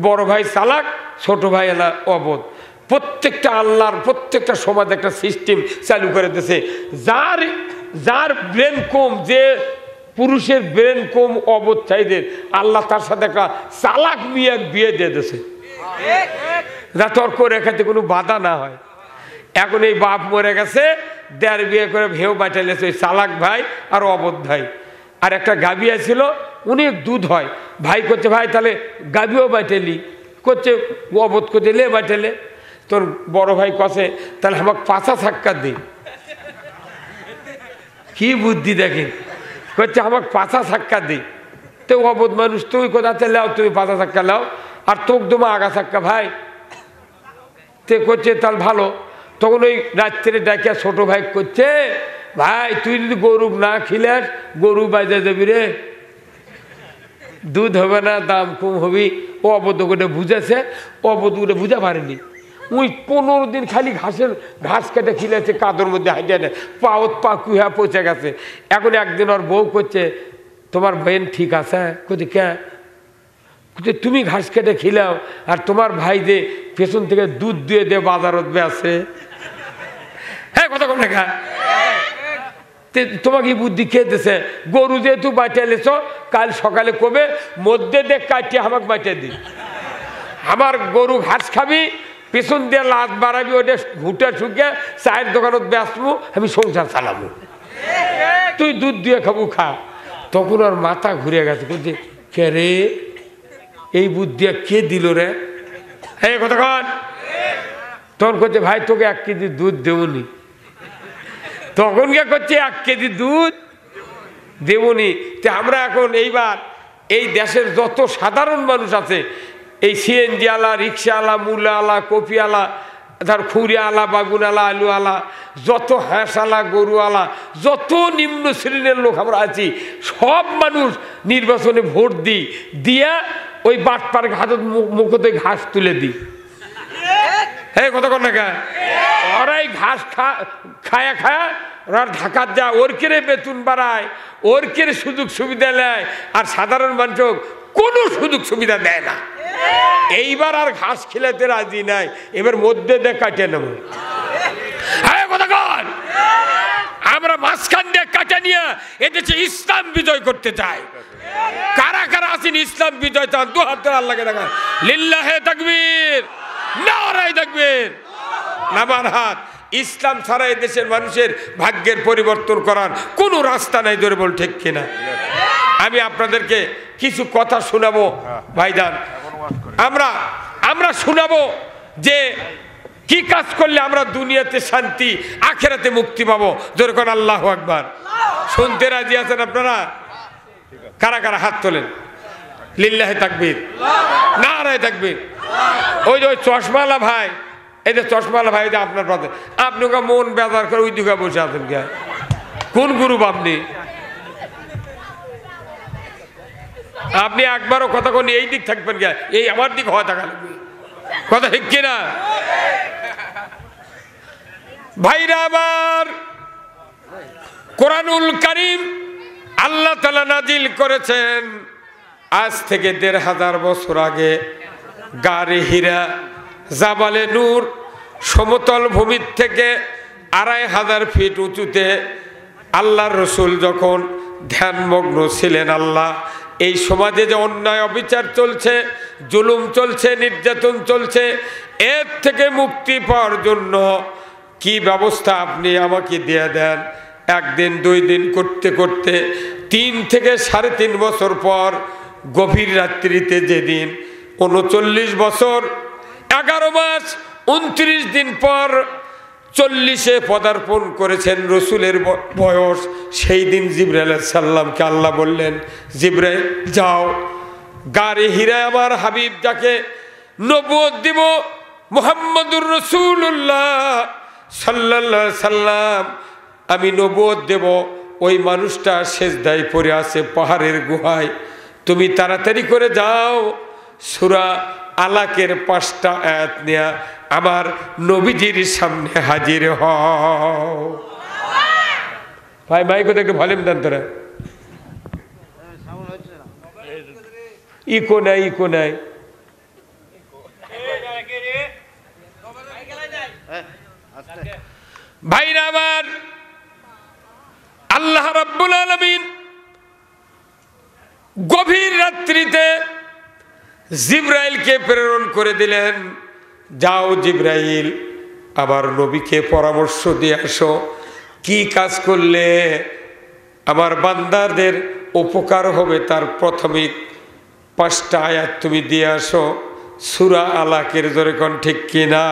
বড় ভাই চালাক, ছোট ভাই এলা অবধ। প্রত্যেকটা আল্লাহর প্রত্যেকটা সমাজ একটা সিস্টেম চালু করে দিয়েছে। যার ব্রেন কম, যে পুরুষের ব্রেন কম অবধ চাইদের, আল্লাহ তার সাথে একটা চালাক বিয়ে দিয়ে দিয়েছে, যা তর্ক রেখাতে কোনো বাধা না হয়। এখন এই বাপ মরে গেছে, দেড় বিয়ে করে ভেউ বাঁচাইলেছে ওই চালাক ভাই আর অবধ ভাই। আর একটা গাভী ছিল, অনেক দুধ হয়। ভাই করছে ভাই তাহলে গাভীও বাঁচালি, করছে অবধ করছে লে বাঁচালে। তোর বড় ভাই কষে তাহলে আমাকে 5 সাক্ষাৎ দিই। কি বুদ্ধি দেখেন, করছে আমাকে 5 সাক্ষাৎ দিই। তো অবধ মানুষ তুমি কোথাতে লাও, তুমি 5 সাক্ষাৎ লাও, আর তোক তোমার আগা সাক্ষা ভাই। তে করছে তাহলে ভালো। তখন ওই রাত্রে ডাকে ছোট ভাই করছে, ভাই তুই যদি গরু না খিলাস গরু বাজে যাবি রে, দুধ হবে না, দাম কম হবি। ও অবধ করে বুঝেছে, অবধ করে বুঝা পারেনি। ওই 15 দিন খালি ঘাস কেটে খিলেছে, কাদর মধ্যে হাইটে পাওত পা কুহা পচে গেছে। এখন একদিন ওর বউ করছে, তোমার বোন ঠিক আছে? কোথায় কে? তুমি ঘাস কেটে খিলাও, আর তোমার ভাই যে পেছন থেকে দুধ দিয়ে দিয়ে বাজারত বেছে। হ্যাঁ কথা কম দেখা, তোমাকে বুদ্ধি কে দিছে? গরু যেহেতু বাঁচাইলেছ, কাল সকালে কবে মধ্যে দেখ কাটিয়ে আমাকে বাঁচিয়ে দিই। আমার গরু ঘাস খাবি, পেছন দিয়ে লাত বাড়াবি, ওটা ঘুটে শুকে চায়ের দোকানত বেচবো, আমি সংসার চালাবো, তুই দুধ দিয়ে খাবো খা। তখন ওর মাথা ঘুরে গেছে, বলছে কে রে, এই বুদ্ধি কে দিল রে? হ্যাঁ কতক্ষণ? তখন করছে ভাই তোকে 1 কেজি দুধ দেবনি। তখন কে করছে 1 কেজি দুধ দেবনি। তো আমরা এখন এইবার এই দেশের যত সাধারণ মানুষ আছে, এই সিএনজি আলা, রিক্সাওয়ালা, মূলাওয়ালা, কপিওয়ালা, ধর খুঁড়িওয়ালা, বাগুনওয়ালা, আলুওয়ালা, যত হাঁসওয়ালা, গরুওয়ালা, যত নিম্ন শ্রেণীর লোক আমরা আছি, সব মানুষ নির্বাচনে ভোট দিই, দিয়া ওই বাটপার হাতত মুখতে ঘাস তুলে দিই। হ্যাঁ কতক্ষণ না কে ওরাই ঘাস খায়া খায়া ওরা ঢাকার যা ওর কেড়ে বেতন বাড়ায়, ওর কেড়ে সুযোগ সুবিধা নেয়, আর সাধারণ মানুষ কোনো সুযোগ সুবিধা দেয় না। এইবার আর ঘাস খেলাতে রাজি নাই, এবার মধ্যে দিয়ে কাটিয়ে নেব। হ্যাঁ কতক্ষণ? আমরা মাঝখান দিয়ে কাটা নিয়ে এদেশে ইসলাম বিজয় করতে চাই। কারা কারা আছেন ইসলাম বিজয় চান? 2 হাত ধরে আল্লাহকে দেখা, লিল্লাহে তাকবীর, নারায়ে তাকবীর, নামার হাত। ইসলাম ছাড়া এই দেশের মানুষের ভাগ্যের পরিবর্তন করার কোনো রাস্তা নাই, ধরে বল ঠিক কিনা? আমি আপনাদেরকে কিছু কথা শোনাবো ভাইজান, আমরা শোনাবো যে কি কাজ করলে আমরা দুনিয়াতে শান্তি, আখেরাতে মুক্তি পাবো। যেরকম আল্লাহু আকবার। শুনতে রাজি আছেন আপনারা? কারা কারা হাত তোলেন? লিল্লাহে তাকবীর, নারায়ে তাকবীর। ওই যে ওই চশমালা ভাই, এই যে চশমালা ভাই, যে আপনার পাশে, আপনাকে মন বেজার করে ওই দিকে বসে আছেন কে? কোন গ্রুপ আপনি? আপনি একবারও কথা কোন এই দিক থাকবেন কে? এই আমার দিক হওয়া থাকা লাগবে, কথা ঠিক কিনা? ভাইরা আমার, কোরআনুল কারীম আল্লাহ তাআলা নাজিল করেছেন আজ থেকে 1500 বছর আগে। গারে হীরা, জাবালে নূর, সমতল ভূমির থেকে 2500 ফিট উঁচুতে আল্লাহর রসুল যখন ধ্যানমগ্ন ছিলেন, আল্লাহ এই সমাজে যে অন্যায় অবিচার চলছে, জুলুম চলছে, নির্যাতন চলছে, এর থেকে মুক্তি পাওয়ার জন্য কি ব্যবস্থা আপনি আমাকে দিয়ে দেন। 1 দিন 2 দিন করতে করতে 3 থেকে 3.5 বছর পর গভীর রাত্রিতে, যেদিন 39 বছর 11 মাস 29 দিন পর 40-এ পদার্পণ করেছেন রসুলের বয়স, সেই দিন জিবরাইল আলাইহিস সালামকে আল্লাহ বললেন, জিবরাইল যাও, গারে হীরায় আমার হাবিব যাকে নবুয়ত দিব, মুহাম্মদুর রাসূলুল্লাহ সাল্লাল্লাহু আলাইহি সাল্লাম, আমি নবুয়ত দেব, ওই মানুষটা সেজদায় পড়ে আছে পাহাড়ের গুহায়। তুমি তাড়াতাড়ি করে যাও, সূরা আলাকের 5টা আয়াত নিয়ে আমার নবীজির সামনে হাজির হও। ভাই মাইক একটু ভলিউম দেন তোরা। ইকো নাই, ইকো নাই। ভাইরা আমার, আল্লাহ রাব্বুল আলামিন গভীর রাত্রিতে জিবরাইলকে প্রেরণ করে দিলেন, যাও জিবরাইল, আমার নবীকে পরামর্শ দিয়ে আসো, কি কাজ করলে আমার বান্দাদের উপকার হবে তার প্রাথমিক 5টা আয়াত তুমি দিয়ে আসো। সূরা আলাকের জোরে কোন ঠিক কিনা?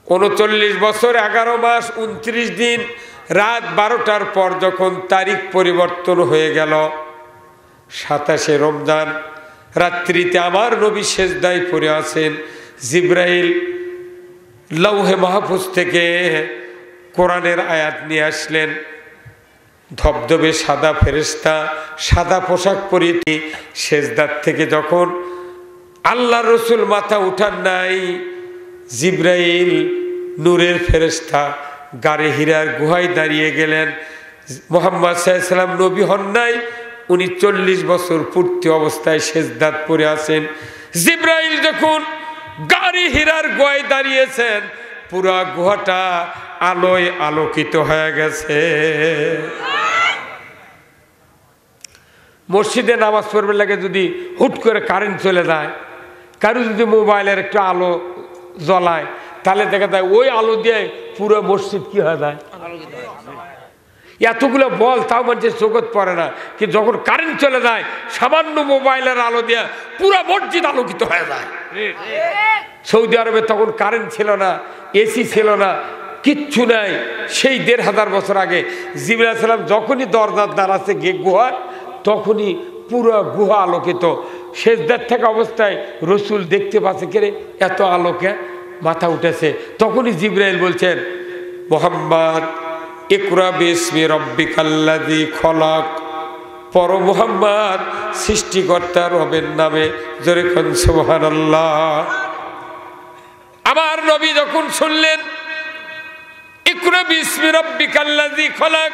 39 বছর 11 মাস 29 দিন রাত 12টার পর যখন তারিখ পরিবর্তন হয়ে গেল, 27শে রমজান রাত্রিতে আমার নবী সেজদায় পড়ে আছেন। জিবরাইল লৌহে মাহফুজ থেকে কোরআনের আয়াত নিয়ে আসলেন। ধবধবে সাদা ফেরেশতা, সাদা পোশাক পরিয়ে সেজদার থেকে যখন আল্লাহ রসুল মাথা উঠান নাই, জিবরাইল নূরের ফেরেশতা গারে হীরার গুহায় দাঁড়িয়ে গেলেন। মুহাম্মদ সাল্লাল্লাহু আলাইহি ওয়াসাল্লাম নবী হন নাই, উনি 40 বছর পূর্তি অবস্থায় সেজদাত পড়ে আছেন। জিবরাইল যখন গারে হীরার গুহায় দাঁড়িয়েছেন, পুরা গুহাটা আলোয় আলোকিত হয়ে গেছে। মসজিদে নামাজ পড়বে লাগে যদি হুট করে কারেন্ট চলে যায়, কারো যদি মোবাইলের একটু আলো জ্বলায়, তাহলে দেখা যায় ওই আলো দিয়ে পুরো মসজিদ কি হয়ে যায়, এতগুলো বল তাও মানুষের চোখত পড়ে না, কিন্তু যখন কারেন্ট চলে যায় সামান্য মোবাইলের আলো দিয়ে পুরো মসজিদ আলোকিত হয়ে যায়। সৌদি আরবে তখন কারেন্ট ছিল না, এসি ছিল না, কিচ্ছু নাই। সেই 1500 বছর আগে জিবরাইল আলাইহিস সালাম যখনই দরজার দাঁড়াচ্ছে গুহার, তখনই পুরো গুহা আলোকিত। সেজদার থাকা অবস্থায় রসুল দেখতে পাচ্ছে কে এত আলোকে মাথা উঠেছে। তখনই জিবরাইল বলছেন, মুহাম্মদ ইকরা বিসমি রাব্বিকাল্লাযী খলাক, পর মুহাম্মদ সৃষ্টিকর্তা রবের নামে, জোরে কোন সুবহানাল্লাহ। আমার নবী যখন শুনলেন ইকরা বিসমি রাব্বিকাল্লাযী খলাক,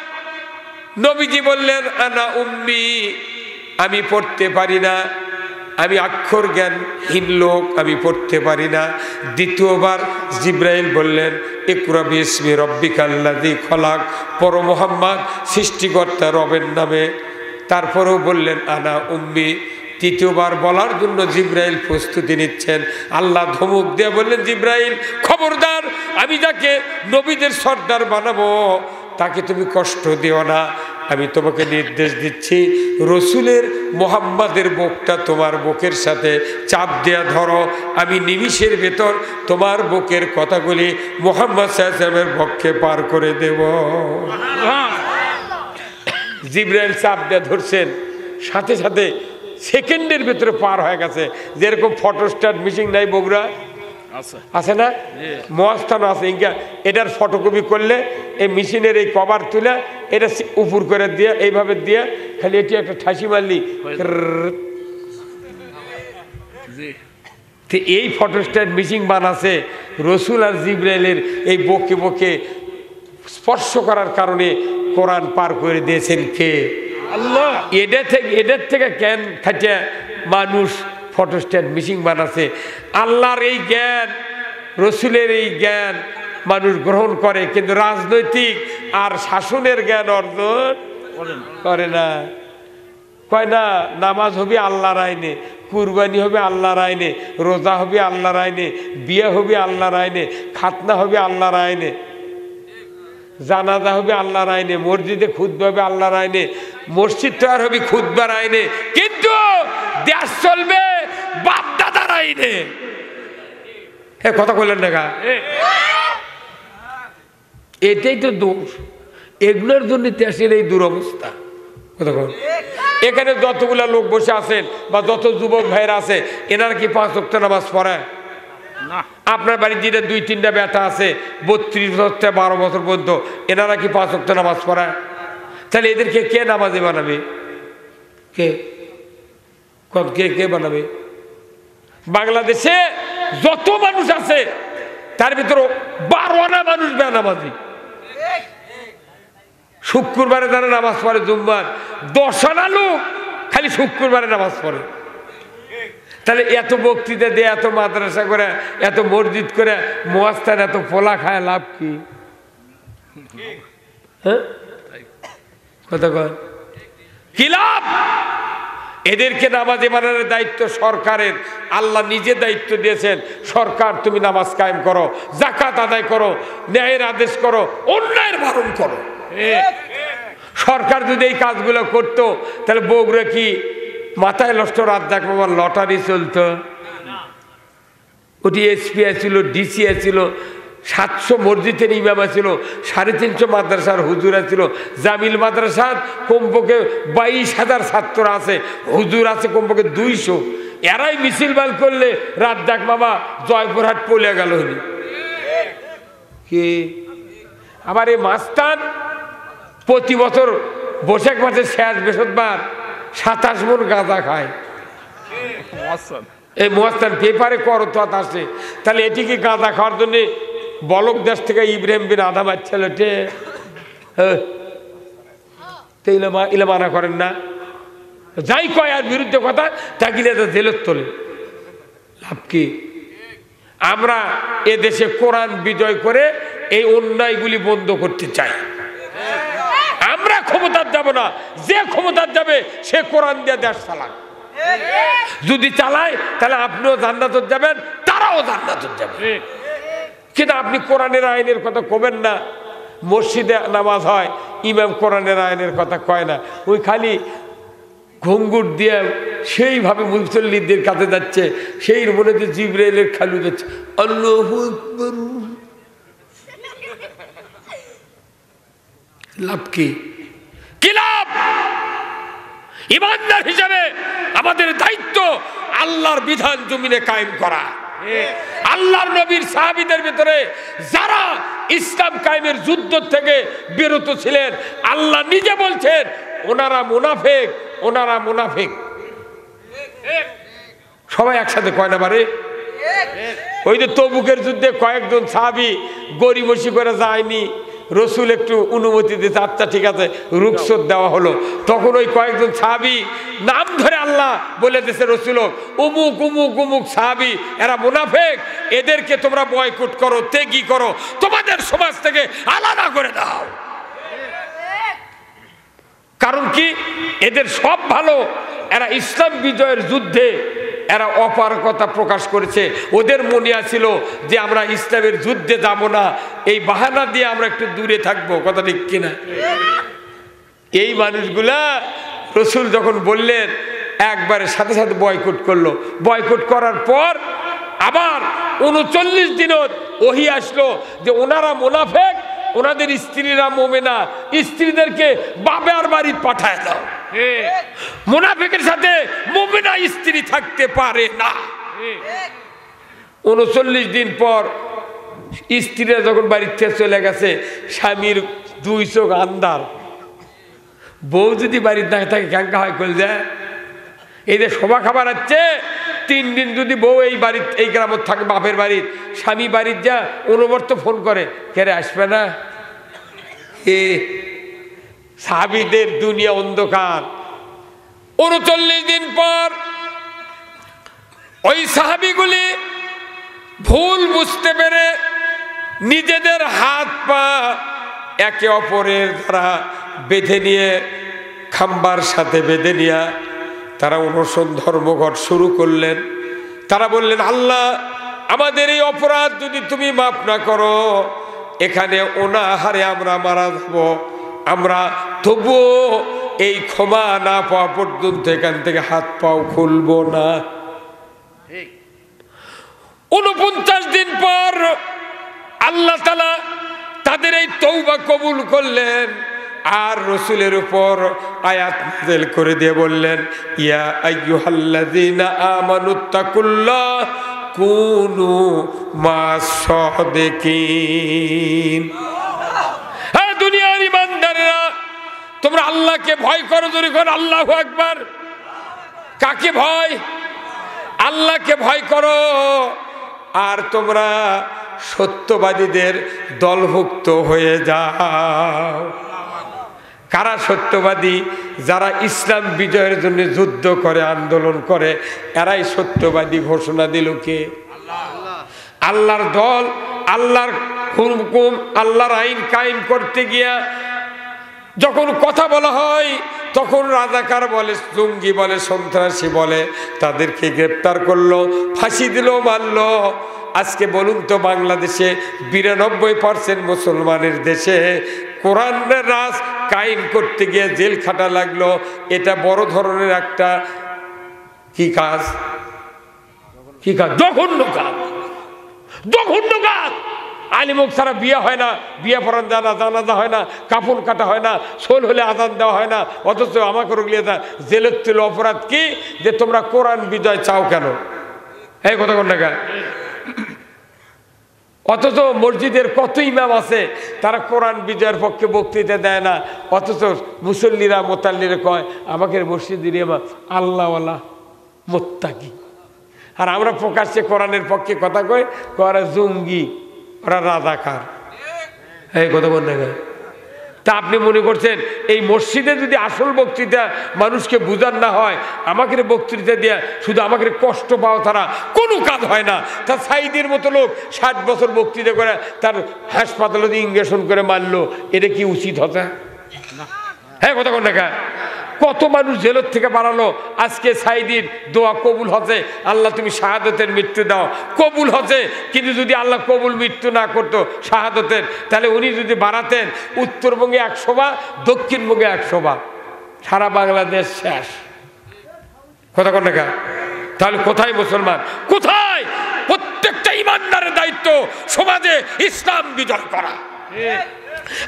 নবীজি বললেন আনা উম্মি, আমি পড়তে পারি না, আমি অক্ষর জ্ঞানহীন লোক, আমি পড়তে পারি না। দ্বিতীয়বার জিবরাইল বললেন ইকরা বিসমি রাব্বিকাল্লাযী খলাক, পর মুহাম্মদ সৃষ্টিকর্তা রবের নামে। তারপরেও বললেন আনা উম্মি। তৃতীয়বার বলার জন্য জিবরাইল প্রস্তুতি নিচ্ছেন। আল্লাহ ধমক দিয়ে বললেন, জিবরাইল খবরদার, আমি যাকে নবীদের সর্দার বানাবো তাকে তুমি কষ্ট দিও না। আমি তোমাকে নির্দেশ দিচ্ছি, রসুলের মুহাম্মাদের বুকটা তোমার বুকের সাথে চাপ দেয়া ধরো, আমি নিমিষের ভেতর তোমার বুকের কথাগুলি মুহাম্মদ সাল্লাল্লাহু আলাইহি ওয়াসাল্লামের পক্ষে পার করে দেব। জিবরাইল চাপ দিয়ে ধরছেন, সাথে সাথে সেকেন্ডের ভেতরে পার হয়ে গেছে। যেরকম ফটোস্টাট মিশিং নাই বগুড়া আছে না, মহাস্থান আছে, ইনকা এটার ফটোকপি করলে এই মেশিনের এই কভার তুলে এটা উপর করে দিয়ে এইভাবে দিয়ে খালি এটি একটা ঠাসি মারলি, এই ফটোস্টাট মিশিং বানাছে। রসুল আর জিবরাইলের এই বকে বকে স্পর্শ করার কারণে কোরআন পার করে দিয়েছেন কে? আল্লাহ। এদের থেকে জ্ঞান খাটিয়ে মানুষ ফটোস্ট্যাট মিশিং বানাচ্ছে। আল্লাহর এই জ্ঞান, রসুলের এই জ্ঞান মানুষ গ্রহণ করে, কিন্তু রাজনৈতিক আর শাসনের জ্ঞান অর্জন করে না। কয় না, নামাজ হবে আল্লাহর আইনে, কুরবানি হবে আল্লাহর আইনে, রোজা হবে আল্লাহর আইনে, বিয়ে হবে আল্লাহর আইনে, খাতনা হবে আল্লাহর আইনে, জানাজা হবে আল্লাহর আইনে, মসজিদে খুতবা হবে আল্লাহর আইনে, মসজিদ তৈরি হবে খুতবার আইনে, কিন্তু দেশ চলবে বাপ দাদার আইনে। হ্যাঁ, কথা বললেন না? এটাই তো দোষ, এগুলোর জন্য দেশের এই দুরবস্থা। কথা বল, এখানে যতগুলা লোক বসে আছেন বা যত যুবক ভাইরা আছে, এনারা কি 5 ওয়াক্ত নামাজ পড়ে? আপনার বাড়ির যেটা 2-3টা বেটা আছে 32 বছর থেকে 12 বছর পর্যন্ত, এনারা কি 5 ওয়াক্ত নামাজ পড়ে? তাহলে এদেরকে কে নামাজে বানাবে? কে কে কে বানাবে? বাংলাদেশে যত মানুষ আছে তার ভিতরে 12 আনা মানুষ বেনামাজি। শুক্রবারে যারা নামাজ পড়ে জুম্মার, 10 আনা লোক খালি শুক্রবারে নামাজ পড়ে। তাহলে এত বক্তৃতা দিয়ে, এত মাদ্রাসা করে, এত মসজিদ করে, মুয়াজ্জিন এত পোলা খায়, লাভ কি? হ্যাঁ, কথা কয় কি লাভ? এদেরকে নামাজে মানানোর দায়িত্ব সরকারের। আল্লাহ নিজে দায়িত্ব দিয়েছেন, সরকার তুমি নামাজ কায়েম করো, যাকাত আদায় করো, ন্যায়ের আদেশ করো, অন্যায়ের বারণ করো। সরকার যদি এই কাজগুলো করতো তাহলে বগুড়া কি মাথায় নষ্ট রাত দেখবো লটারি চলতো? ওটি এসপি ছিল, ডিসি ছিল, 700 মসজিদের ইমাম ছিল, 350 মাদ্রাসার হুজুর ছিল। জামিল মাদ্রাসার কমপক্ষে 22,000 ছাত্র আছে, হুজুর আছে কমপক্ষে 200। এরাই মিছিল বাল করলে রাত দেখ বাবা জয়পুরহাট পলে গেল কি। আবার এই মাস্তান প্রতি বছর বৈশাখ মাসের শেষ বৃহস্পতিবার 27 মণ গাঁজা খায়। এই মহাস্তান পেপারে করত আসে, তাহলে এটি কি গাঁজা খাওয়ার জন্য বলক দেশ থেকে ইব্রাহিম বিন আদম আসছিল? ইলে মানা করেন না, যাই কয় আর বিরুদ্ধে কথা তাকে জেলের তোলে, লাভ কি? আমরা এদেশে কোরআন বিজয় করে এই অন্যায়গুলি বন্ধ করতে চাই। আমরা ক্ষমতার যাব না, যে ক্ষমতার যাবে সে কোরআন দিয়ে দেশ চালাক। যদি চালায় তাহলে আপনিও জান্নাতে যাবেন, তারাও জান্নাতে যাবে। কিন্তু আপনি কোরআনের আইনের কথা কবেন না। মসজিদে নামাজ হয়, ইমাম কোরআনের আইনের কথা কয় না, ওই খালি ঘুঙ্গুর দিয়ে সেইভাবে মুসল্লিদের কাছে যাচ্ছে, সেই মনে যে জিবরাইলের খালু যাচ্ছে, আল্লাহু আকবার। লাভ কি? কি লাভ? ইমানদার হিসাবে আমাদের দায়িত্ব আল্লাহর বিধান জমিনে কায়েম করা। আল্লাহর নবীর সাহাবীদের ভিতরে যারা ইসলাম কায়েমের যুদ্ধ থেকে বিরত ছিলেন, আল্লাহ নিজে বলছেন ওনারা মুনাফিক, ওনারা মুনাফিক। সবাই একসাথে কয় না বারে? ওই যে তবুকের যুদ্ধে কয়েকজন সাহাবী গরিবসি করে যায়নি, রসুল একটু অনুমতি দিতে, আচ্ছা ঠিক আছে রুখসত দেওয়া হলো। তখন ওই কয়েকজন সাহাবী নাম ধরে আল্লাহ বলে দিয়েছে রসুল, উমুক উমুক উমুক সাহাবী, এরা মুনাফিক, এদেরকে তোমরা বয়কট করো, ত্যাগী করো, তোমাদের সমাজ থেকে আলাদা করে দাও। কারণ কি? এদের সব ভালো, এরা ইসলাম বিজয়ের যুদ্ধে এরা অপারগতা প্রকাশ করেছে। ওদের মনে আছিল যে আমরা ইসলামের যুদ্ধে যাব না, এই বাহানা দিয়ে আমরা একটু দূরে থাকবো। কথা ঠিক কিনা? এই মানুষগুলা রসুল যখন বললেন একবারে সাথে সাথে বয়কট করলো। বয়কট করার পর আবার 39 দিনও ওহী আসলো যে ওনারা মুনাফিক, ওনাদের স্ত্রীরা মুমিনা, স্ত্রীদেরকে বাবার বাড়ি পাঠায় দাও। মুনাফিকের সাথে মুমিনা স্ত্রী থাকতে পারে না। 39 দিন পর স্ত্রীরা যখন বাড়িতে চলে গেছে, স্বামীর 2 চোখ আন্ধার, বউ যদি বাড়িতে না থাকে ক্যাঙ্কা হয় কল যায়। এই যে শোভা খাবার হচ্ছে 3 দিন যদি বউ এই বাড়ির এই গ্রামত থাকে বাপের বাড়ির, স্বামী বাড়ির যা অনবরত ফোন করে, কেরে আসবে না? সাহাবীদের দুনিয়া অন্ধকার। 39 দিন পর ওই সাহাবীগুলি ভুল বুঝতে পেরে নিজেদের হাত পা একে অপরের দ্বারা বেঁধে নিয়ে, খাম্বার সাথে বেঁধে নিয়ে তারা অনশন ধর্মঘট শুরু করলেন। তারা বললেন, আল্লাহ আমাদের এই অপরাধ যদি তুমি মাফ না করো, এখানে অনাহারে আমরা মারা যাব, আমরা তবুও এই ক্ষমা না পাওয়া পর্যন্ত এখান থেকে হাত পাও খুলবো না। 49 দিন পর আল্লাহ তাআলা তাদের এই তওবা কবুল করলেন, আর রসুলের উপর আয়াত নাযিল করে দিয়ে বললেন, ইয়া আইয়ুহাল্লাযীনা আমানুত্তাকুল্লাহ কুনু মাস-সাদিকিন। হ্যাঁ দুনিয়ার ইমানদাররা, তোমরা আল্লাহকে ভয় করো। জোরে করো আল্লাহু আকবার। কাকে ভয়? আল্লাহকে ভয় করো। আর তোমরা সত্যবাদীদের দলভুক্ত হয়ে যাও। কারা সত্যবাদী? যারা ইসলাম বিজয়ের জন্য যুদ্ধ করে, আন্দোলন করে, এরাই সত্যবাদী ঘোষণা দিল কে? আল্লাহর দল। আল্লাহর হুকুম, আল্লাহর আইন কায়েম করতে গিয়া যখন কথা বলা হয় তখন রাজাকার বলে, জঙ্গি বলে, সন্ত্রাসী বলে, তাদেরকে গ্রেপ্তার করলো, ফাঁসি দিল, মারলো। আজকে বলুন তো, বাংলাদেশে 92% মুসলমানের দেশে কোরআনের রাজ কায়েম করতে গিয়ে জেল খাটা লাগলো। এটা বড় ধরনের একটা কি কাজ? কি কাজ? জঘন্য কাজ, জঘন্য কাজ। আলিমুখ ছাড়া বিয়ে হয় না, বিয়ে পড়ান যায় না, জানাজা হয় না, কাফন কাটা হয় না, শোল হলে আজান দেওয়া হয় না, অথচ আমাকে রুগলিয়ে দেয়। জেলের তুল অপরাধ কি যে তোমরা কোরআন বিজয় চাও কেন? এই কথা কোন টাকা? অথচ মসজিদের কত ইমাম আছে তারা কোরআন বিজয়ের পক্ষে বক্তৃতা দেয় না, অথচ মুসল্লিরা মোতাল্লিরা কয় আমাকে মসজিদের ইমাম আল্লাহওয়ালা মোত্তাকি। আর আমরা প্রকাশ্যে কোরআনের পক্ষে কথা কই, ওরা জঙ্গি, ওরা রাজাকার। এই কথা বল না। তা আপনি মনে করছেন এই মসজিদে যদি আসল বক্তৃতা মানুষকে বুঝার না হয়, আমাকে বক্তৃতা দেয়া শুধু আমাকে কষ্ট পাওয়া ছাড়া কোনো কাজ হয় না। তা সাইদের মতো লোক 60 বছর বক্তৃতা করে তার হাসপাতালে ইঞ্জেকশন করে মারলো, এটা কি উচিত হতে? হ্যাঁ কথা কোন দেখা? কত মানুষ জেলের থেকে বাড়ালো, আজকে সাইদির দোয়া কবুল হচ্ছে, আল্লাহ তুমি শাহাদতের মৃত্যু দাও, কবুল হচ্ছে। কিন্তু যদি আল্লাহ কবুল মৃত্যু না করতো শাহাদতের, তাহলে উনি যদি বাড়াতেন উত্তরবঙ্গে 100 বার, দক্ষিণবঙ্গে 100 বার, সারা বাংলাদেশ শেষ। কথা কোন দেখা? তাহলে কোথায় মুসলমান, কোথায়? প্রত্যেকটা ইমানদারের দায়িত্ব সমাজে ইসলাম বিজয় করা।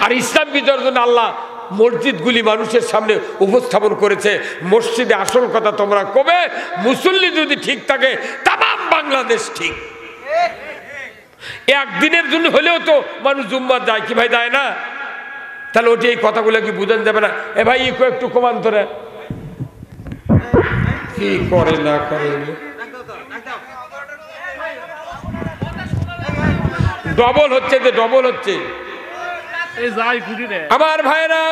আর ইসলাম বিজয়ের জন্য আল্লাহ মসজিদগুলি মানুষের সামনে উপস্থাপন করেছে। মসজিদে আসল কথা তোমরা কবে, মুসল্লি যদি ঠিক থাকে তামাম বাংলাদেশ ঠিক। একদিনের জন্য হলেও তো মানুষ জুম্মার যায় কি ভাই, যায় না? তাহলে ওটি এই কথাগুলো কি বুঝানো যাবে না? এ ভাই একটু কমান তোরা কি করে না করে, ডবল হচ্ছে, যে ডবল হচ্ছে। আমার ভাইরা,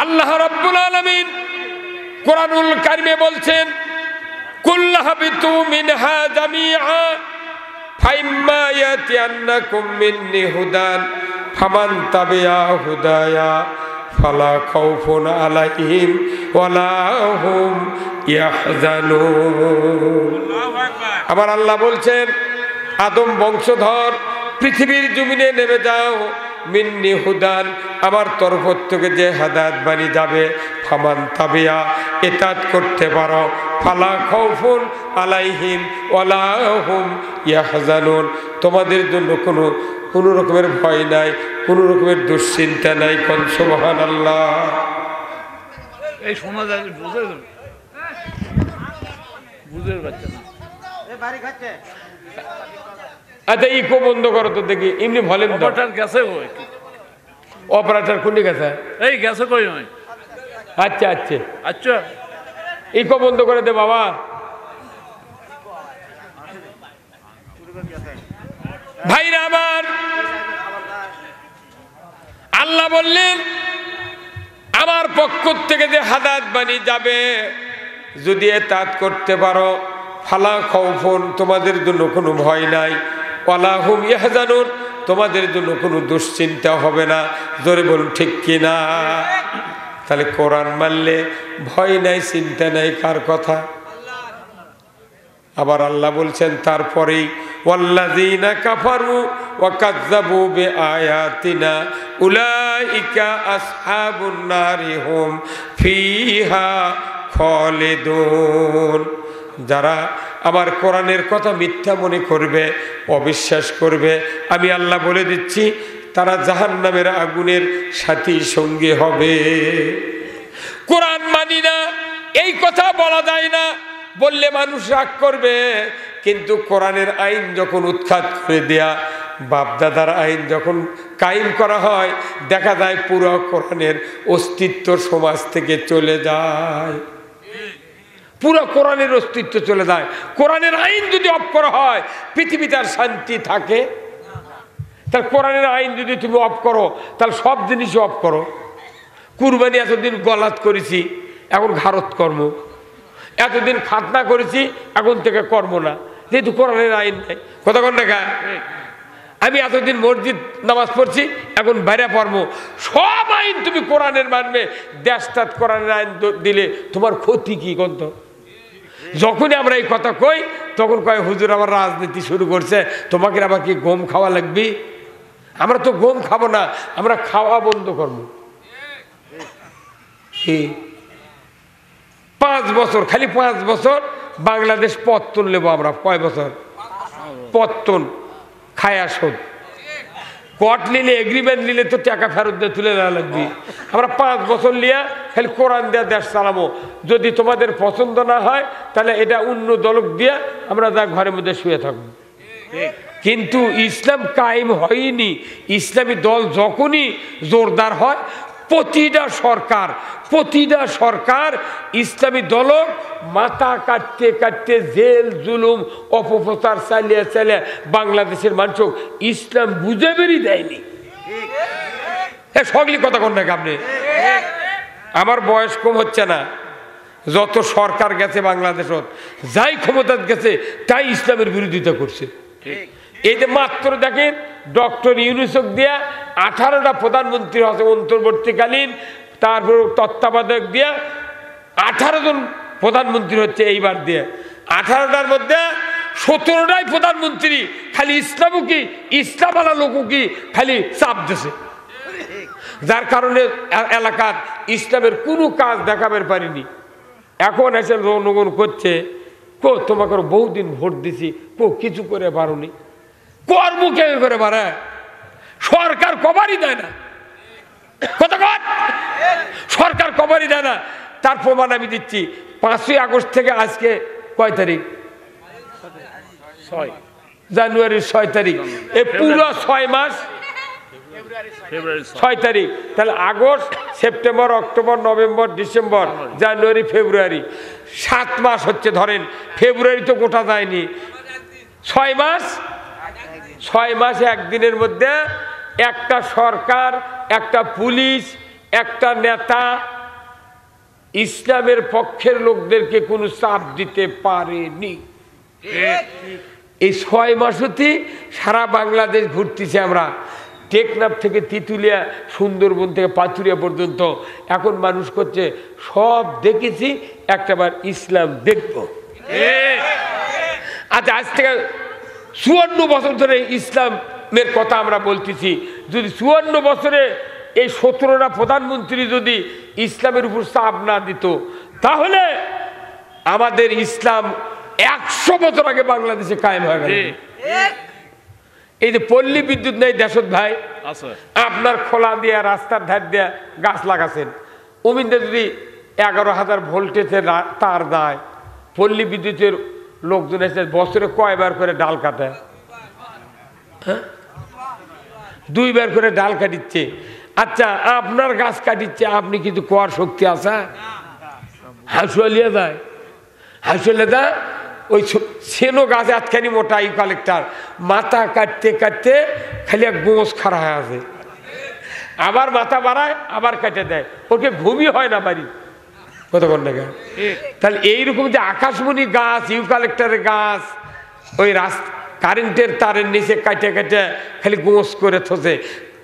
আল্লাহ রাব্বুল আলামিন কোরআনুল কারিমে বলছেন কুল্লু হাবিতু মিনহা জামিআ ফাইম্মা ইয়াতিয়ান্নাকুম মিন্নি হুদান ফামান তাবিআ হুদায়া ফালা খাউফুন আলাইহিম ওয়ালা হুম ইয়াহজানুন। আমার আল্লাহ বলছেন, আদম বংশধর পৃথিবীর জমিনে নেমে যাও, মিন্নি হুদান, আমার তরফ থেকে যে হাদায়াত বাণী যাবে, ফামান তাবিয়া, এতাত করতে পারো, ফালা খাউফুন আলাইহিম ওয়ালা হুম ইয়াহজানুন, তোমাদের জন্য কোনো রকমের ভয় নাই, কোনো রকমের দুশ্চিন্তা নাই। কোন সুবহানাল্লাহ। এই শোনা যায়, বুঝে পাচ্ছে না। আচ্ছা ইকো বন্ধ করো তো দেখি, এমনি ভলিউম দাও। অপারেটর গেছে কই? অপারেটর কোনটি গেছে? এই গেছে কই? আচ্ছা আচ্ছা আচ্ছা, ইকো বন্ধ করে দে বাবা। ভাইরা আমার, আল্লাহ বললেন আমার পক্ষ থেকে যে হাদায়াত বাণী যাবে, যদি এতাত করতে পারো, ফালা খাউফুন, তোমাদের জন্য কোনো ভয় নাই, ওয়ালা হুম ইয়াহজানুন, তোমাদের জন্য কোনো দুশ্চিন্তা হবে না। জোরে বলুন ঠিক কিনা? তাহলে কোরআন মানলে ভয় নাই, চিন্তা নাই, কার কথা? আবার আল্লাহ বলছেন তারপরেই, ওয়াল্লাযীনা কাফারু ওয়া কাযযাবু বিআয়াতিনা উলাইকা আসহাবুন নারি হুম ফিহা খালিদুন। যারা আমার কোরআনের কথা মিথ্যা মনে করবে, অবিশ্বাস করবে, আমি আল্লাহ বলে দিচ্ছি তারা জাহান্নামের আগুনের সাথী সঙ্গী হবে। কোরআন মানি না এই কথা বলা যায় না, বললে মানুষ রাগ করবে, কিন্তু কোরআনের আইন যখন উৎখাত করে দেয়া, বাপদাদার আইন যখন কায়েম করা হয়, দেখা যায় পুরো কোরআনের অস্তিত্ব সমাজ থেকে চলে যায়, পুরো কোরআনের অস্তিত্ব চলে যায়। কোরআনের আইন যদি অফ করা হয়, পৃথিবীতে আর শান্তি থাকে? তাহলে কোরআনের আইন যদি তুমি অফ করো, তাহলে সব জিনিসই অফ করো। কুরবানি এতদিন গলাত করেছি, এখন ঘারত কর্ম, এতদিন খাতনা করেছি, এখন থেকে কর্ম না, যেহেতু কোরআনের আইন নেই। কথা কোন দেখা? আমি এতদিন মসজিদ নামাজ পড়ছি, এখন বাইরে পড়বো, সব আইন তুমি কোরআনের মানবে, দেশটাত কোরআনের আইন দিলে তোমার ক্ষতি কি কত? যখনই আমরা এই কথা কই তখন কয় হুজুর আবার রাজনীতি শুরু করছে, তোমাকে আবার কি গম খাওয়া লাগবে? আমরা তো গম খাবো না, আমরা খাওয়া বন্ধ করবো। 5 বছর, খালি 5 বছর বাংলাদেশ পত্তন নেব আমরা। কয় বছর পত্তন? খায়া শোধ কট নিলে, এগ্রিমেন্ট নিলে তো টাকা ফেরত দিয়ে তুলে দেওয়া লাগবে। আমরা 5 বছর নিয়ে খালি কোরআন দেওয়া দেশ চালাবো। যদি তোমাদের পছন্দ না হয় তাহলে এটা অন্য দলক দিয়ে আমরা যা ঘরের মধ্যে শুয়ে থাকবো। কিন্তু ইসলাম কায়েম হয়নি। ইসলামী দল যখনই জোরদার হয়, প্রতিটা সরকার ইসলামী দলক মাথা কাটতে কাটতে জেল জুলুম অপপ্রচার চালিয়ে বাংলাদেশের মানুষ ইসলাম বুঝে বেরিয়ে দেয়নি। সকলি কথা কন নাকি আপনি? আমার বয়স কম হচ্ছে না, যত সরকার গেছে বাংলাদেশত, যাই ক্ষমতা গেছে তাই ইসলামের বিরোধিতা করছে। এই যে মাত্র দেখেন ডক্টর ইউনূসকে দিয়া 18টা প্রধানমন্ত্রী আছে অন্তর্বর্তীকালীন, তারপর তত্ত্বাবধায়ক দিয়া 18 জন প্রধানমন্ত্রী হচ্ছে এইবার দিয়ে। 18টার মধ্যে 17টাই প্রধানমন্ত্রী খালি ইসলামুখী, ইসলামওয়ালা লোককে খালি চাপ দিছে, যার কারণে এলাকার ইসলামের কোনো কাজ দেখাবার পারিনি। এখন এসে জনগণ করছে, কো তোমাকে বহুদিন ভোট দিছি, কো কিছু করে পারোনি, কর্ম কে করে পারে? সরকার কভারই দেয় না। কতক্ষণ সরকার কভারই দেয় না। তার প্রমাণ আমি দিচ্ছি। 5ই আগস্ট থেকে আজকে কয় তারিখ? 6 জানুয়ারির 6 তারিখ। এই পুরো 6 মাস, 6 তারিখ, তাহলে August, September, October, November, December, January, February, 7 মাস হচ্ছে। ধরেন ফেব্রুয়ারি তো গোটা যায়নি, 6 মাস। 6 মাসে একদিনের মধ্যে একটা সরকার, একটা পুলিশ, একটা নেতা ইসলামের পক্ষের লোকদেরকে কোনো চাপ দিতে পারেনি। এই 6 মাসেতে সারা বাংলাদেশ ঘুরতেছি আমরা, টেকনাফ থেকে তিতুলিয়া, সুন্দরবন থেকে পাথুরিয়া পর্যন্ত। এখন মানুষ করছে সব দেখেছি, একটাবার ইসলাম দেখব। আচ্ছা, আজ থেকে 54 বছর ধরে ইসলামের কথা আমরা বলতেছি। যদি 54 বছরে এই 17টা প্রধানমন্ত্রী যদি ইসলামের উপর চাপ না দিত, তাহলে আমাদের ইসলাম 100 বছর আগে বাংলাদেশে কায়েম হয়ে গেল। এই যে পল্লী বিদ্যুৎ নেই দেশত ভাই, আপনার খোলা দিয়া রাস্তার ধার দিয়া গাছ লাগাছেন, অমিনদের যদি 11,000 ভোল্টেজের তার দেয়, পল্লী বিদ্যুতের লোকজন এসে বছরে কয়বার করে ডাল কাটে? 2 বার করে ডাল কাটিচ্ছে। আচ্ছা, আপনার গাছ কাটিচ্ছে, আপনি কিন্তু কোয়ার শক্তি আছে? হাঁসুয়ালিয়া যায়, হাঁসুয়ালিয়া যায়। ওই সেনো গাছ এতখানি মোটা কালেক্টার, মাথা কাটতে কাটতে খালি এক গোঁস খাড়া হয়ে আছে, আবার মাথা বাড়ায়, আবার কেটে দেয়, ওকে ঘুমই হয় না বাড়ি। কতক্ষণ টাকা? তাহলে এইরকম যে আকাশমণি গাছ, ইউকালেক্টারের গাছ, ওই কারেন্টের তারের নিচে কাটে কাটে খালি গোঁস করে থসে।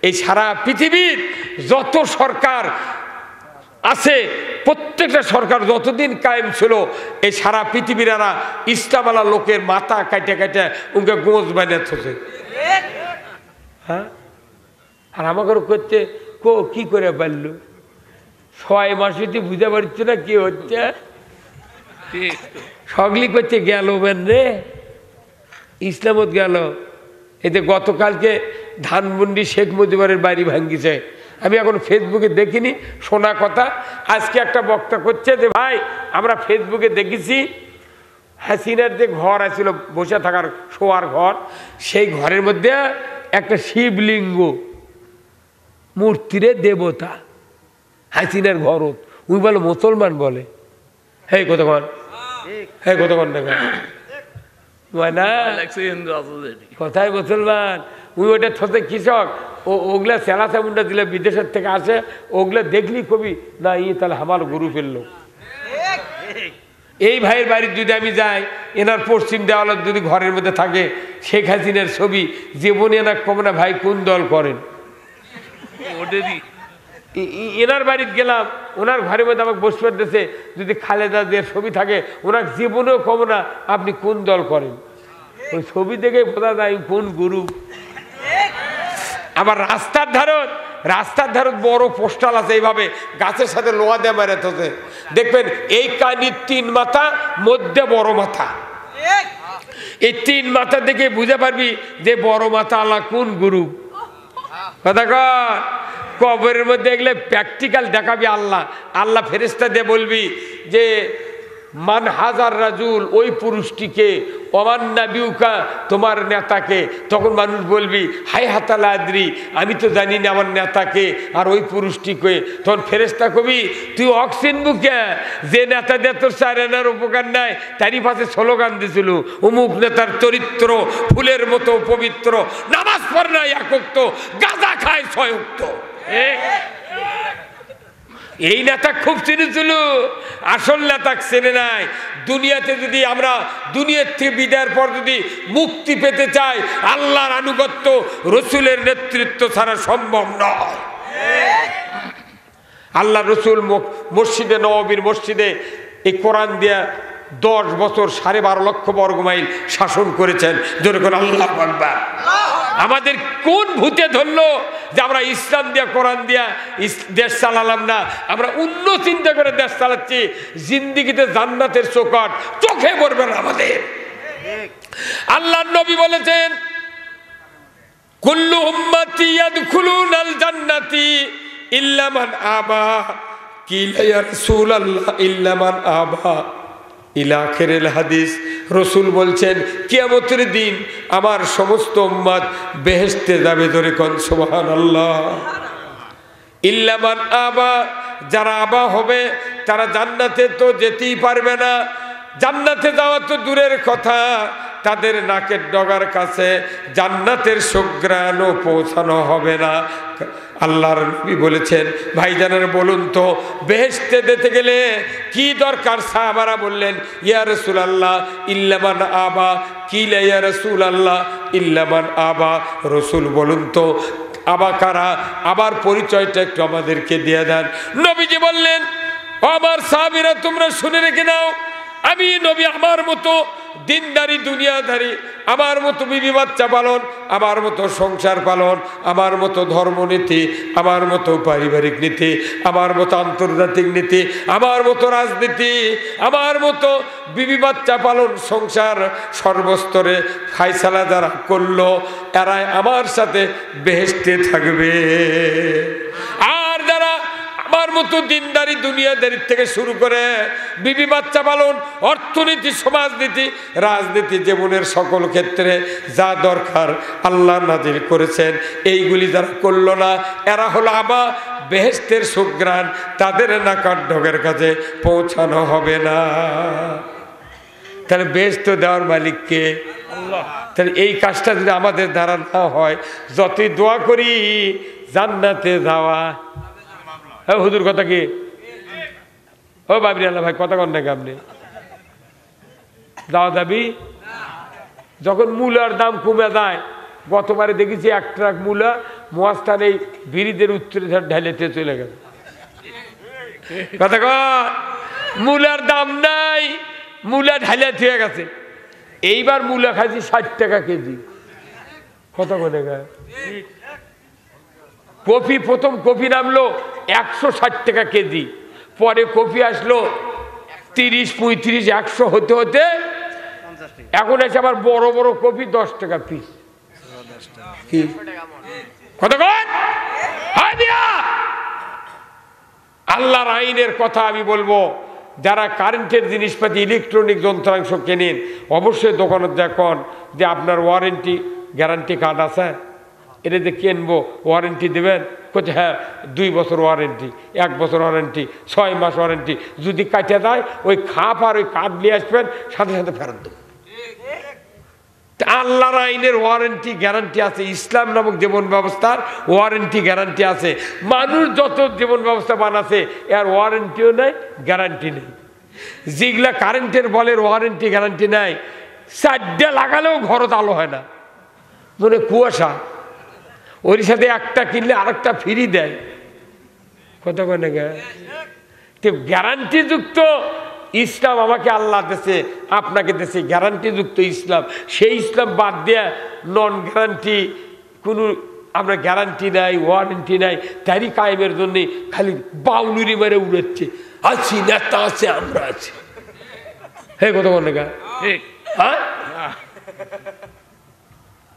এই সারা পৃথিবীর যত সরকার আছে, প্রত্যেকটা সরকার যতদিন কায়েম ছিল, এই সারা পৃথিবীর ইসলামওয়ালা লোকের মাথা কাটে কাটে উনকে গোঁজ বানিয়ে থসে। হ্যাঁ, আর আমাকে করছে কি করে পারল? 6 মাসে বুঝতে পারছে না কি হচ্ছে। সকলি করছে গেল বেন রে, ইসলামত গেল। এতে গতকালকে ধানমন্ডি শেখ মুজিবের বাড়ি ভাঙ্গিছে, আমি এখন ফেসবুকে দেখিনি, শোনা কথা। আজকে একটা বক্তা করছে যে ভাই, আমরা ফেসবুকে দেখেছি হাসিনার যে ঘর আছিল বসে থাকার শোয়ার ঘর, সেই ঘরের মধ্যে একটা শিবলিঙ্গ মূর্তিরে দেবতা, হাসিনার ঘর। উনি বলে মুসলমান বলে, হ্যাঁ কতক্ষণ, হ্যাঁ কতক্ষণ দেখা কোথায় মুসলমান? উনি ওইটা থতে কৃষক, ওগুলা সেলা চামুন্ডা দিলে বিদেশের থেকে আসে, ওগুলা দেখলি কবি না, তাহলে আমার গরু ফেললো। এই ভাইয়ের বাড়ির যদি আমি যাই, এনার পশ্চিম দেওয়ালের যদি ঘরের মধ্যে থাকে শেখ হাসিনার ছবি, জীবনে এনার কবে না ভাই কোন দল করেন। ওদেরই এনার বাড়িতে গেলাম, ওনার ঘরের মধ্যে আমাকে বসে দিয়েছে, যদি খালেদা জিয়ার ছবি থাকে ওনার জীবনেও কব না আপনি কোন দল করেন। ওই ছবি দেখে বোঝা যায় কোন গুরু। আবার রাস্তার ধারত বড় পোস্টাল আছে, এইভাবে গাছের সাথে লোহা দিয়ে মেরেছে, দেখবেন এই কানির 3 মাথা, মধ্যে বড় মাথা। এই 3 মাথা দেখে বুঝে পারবি যে বড় মাথা আল্লাহ কোন গুরু। কথা কর, কবরের মধ্যে এগুলো প্র্যাকটিক্যাল দেখাবি। আল্লাহ ফেরেশতা দিয়ে বলবি যে মান হাজার রাজুল, ওই পুরুষটিকে, ওমান নাবিউকা, তোমার নেতাকে। তখন মানুষ বলবি হাই হাতালা আদ্রি, আমি তো জানি না আমার নেতাকে আর ওই পুরুষটিকে। তখন ফেরেশতা কবি তুই অক্সিন বুকে, যে নেতা দিয়ে তোর চারেনার উপকার নাই তারই পাশে স্লোগান দিছিল, অমুক নেতার চরিত্র ফুলের মতো পবিত্র, নামাজ পড়ে না একক্ত, গাঁজা খায় 6 উক্ত। এই নেতা খুব চিনেছিল, আসল নেতা চেনে নাই। দুনিয়াতে যদি আমরা দুনিয়ার থেকে বিদায়ের পর যদি মুক্তি পেতে চাই, আল্লাহর আনুগত্য, রসুলের নেতৃত্ব ছাড়া সম্ভব নয়। আল্লাহ রসুল মসজিদে নববীর মসজিদে এই কোরআন দিয়া 10 বছর 12.5 লক্ষ বর্গমাইল শাসন করেছেন। জোরে করে আল্লাহু আকবার। আমাদের কোন ভূতে ধরলো যে আমরা ইসলাম দিয়া কোরআন দিয়া দেশ চালালাম না, আমরা অন্য চিন্তা করে দেশ চালাচ্ছি। জিন্দিগিতে জান্নাতের চৌকাঠ চোখে পড়বে না আমাদের। আল্লাহর নবী বলেছেন কুল্লু উম্মতি ইয়াদখুলুনাল জান্নাতি ইল্লা মান আবা, কিলা ইয়া রাসূলুল্লাহ ইল্লা মান আবা ইলা আখিরিল হাদিস। রসুল বলছেন কিয়ামতের দিন আমার সমস্ত উম্মত বেহেশতে যাবে। ধরে কোন সুবহানাল্লাহ। ইল্লা মান আবা, যারা আবা হবে তারা জান্নাতে তো যেতেই পারবে না। জান্নাতে যাওয়া তো দূরের কথা, তাদের নাকের ডগার কাছে জান্নাতের সুঘ্রাণও পৌঁছানো হবে না। আল্লাহর নবী বলেছেন ভাইজানের বলুন তো বেহেশতে যেতে গেলে কি দরকার? সাহাবারা বললেন ইয়া রাসূলুল্লাহ ইল্লা মান আবা, কিলা ইয়া রাসূলুল্লাহ ইল্লা মান আবা। রসুল বলুন তো আবা কারা? আবার পরিচয়টা একটু আমাদেরকে দিয়ে দেন। নবীজি বললেন আমার সাহাবীরা তোমরা শুনে রেখে নাও, আমি নবী আমার মতো দিনদারি দুনিয়াদারি, আমার মতো বিবি বাচ্চা পালন, আমার মতো সংসার পালন, আমার মতো ধর্মনীতি, আমার মতো পারিবারিক নীতি, আমার মতো আন্তর্জাতিক নীতি, আমার মতো রাজনীতি, আমার মতো বিবি বাচ্চা পালন সংসার সর্বস্তরে ফায়সালা যারা করলো এরাই আমার সাথে বেহেশতে থাকবে। আর যারা আমার মতো দিনদারি দুনিয়াদারি থেকে শুরু করে বিবি বাচ্চা পালন, অর্থনীতি, সমাজনীতি, রাজনীতি, জীবনের সকল ক্ষেত্রে যা দরকার আল্লাহ নাজিল করেছেন এইগুলি যারা করলো না এরা হলো আবা, বেহেশতের সুঘ্রাণ তাদের নাকার ঢোকের কাছে পৌঁছানো হবে না। তাহলে বেহেশত দেওয়ার মালিককে আল্লাহ। তাহলে এই কাজটা যদি আমাদের দ্বারা না হয়, যতই দোয়া করি জান্নাতে যাওয়া। হ্যাঁ হুজুর কথা কি? ও বাবরি আল্লাহ ভাই কথা কন নাকি আপনি? যাওয়া যাবি? যখন মূলার দাম কমে যায়, গতবারে দেখেছি 1 ট্রাক মূলা মহাস্থান এই বিড়িদের উত্তরে ঢালেতে চলে গেল। কথা কন, মূলার দাম নাই, মূলা ঢালে হয়ে গেছে। এইবার মূলা খাইছি 60 টাকা কেজি। কথা কনে গায়ে কফি, প্রথম কফি নামলো 160 টাকা কেজি, পরে কফি আসলো 30, 35, 100 হতে হতে এখন আছে আবার বড় বড় কফি 10 টাকা পিস। আল্লাহর আইনের কথা আমি বলবো, যারা কারেন্টের জিনিসপাতি ইলেকট্রনিক যন্ত্রাংশ কেনেন অবশ্যই দোকানের দেখুন যে আপনার ওয়ারেন্টি গ্যারান্টি কার্ড আছে। এটা যে কিনবো ওয়ারেন্টি দেবেন? কোথায়? হ্যাঁ 2 বছর ওয়ারেন্টি, 1 বছর ওয়ারেন্টি, 6 মাস ওয়ারেন্টি। যদি কাটে যায় ওই খাপ আর ওই কার্ড নিয়ে আসবেন, সাথে সাথে ফেরত দেবেন। আল্লাহর আইনের ওয়ারেন্টি গ্যারান্টি আছে, ইসলাম নামক জীবন ব্যবস্থার ওয়ারেন্টি গ্যারান্টি আছে। মানুষ যত জীবন ব্যবস্থা বানাচ্ছে এর ওয়ারেন্টিও নেই, গ্যারান্টি নেই। যেগুলা কারেন্টের বলের ওয়ারেন্টি গ্যারান্টি নাই, 4টে লাগালেও ঘরত আলো হয় না, মনে কুয়াশা। ওর সাথে একটা কিনলে আরেকটা ফ্রি দেয়, কথা বলে গ্যারান্টি যুক্ত ইসলাম আমাকে আল্লাহ দেশে, আপনাকে দেশে গ্যারান্টি যুক্ত ইসলাম। সেই ইসলাম বাদ দেয়া নন গ্যারান্টি, কোনো আমরা গ্যারান্টি নাই, ওয়ারেন্টি নাই, তারই কায়েমের জন্য খালি বাউলুরি মেরে উড়েছে, আছি নেতা আছে, আমরা আছি। হে কথা বলে হ্যাঁ,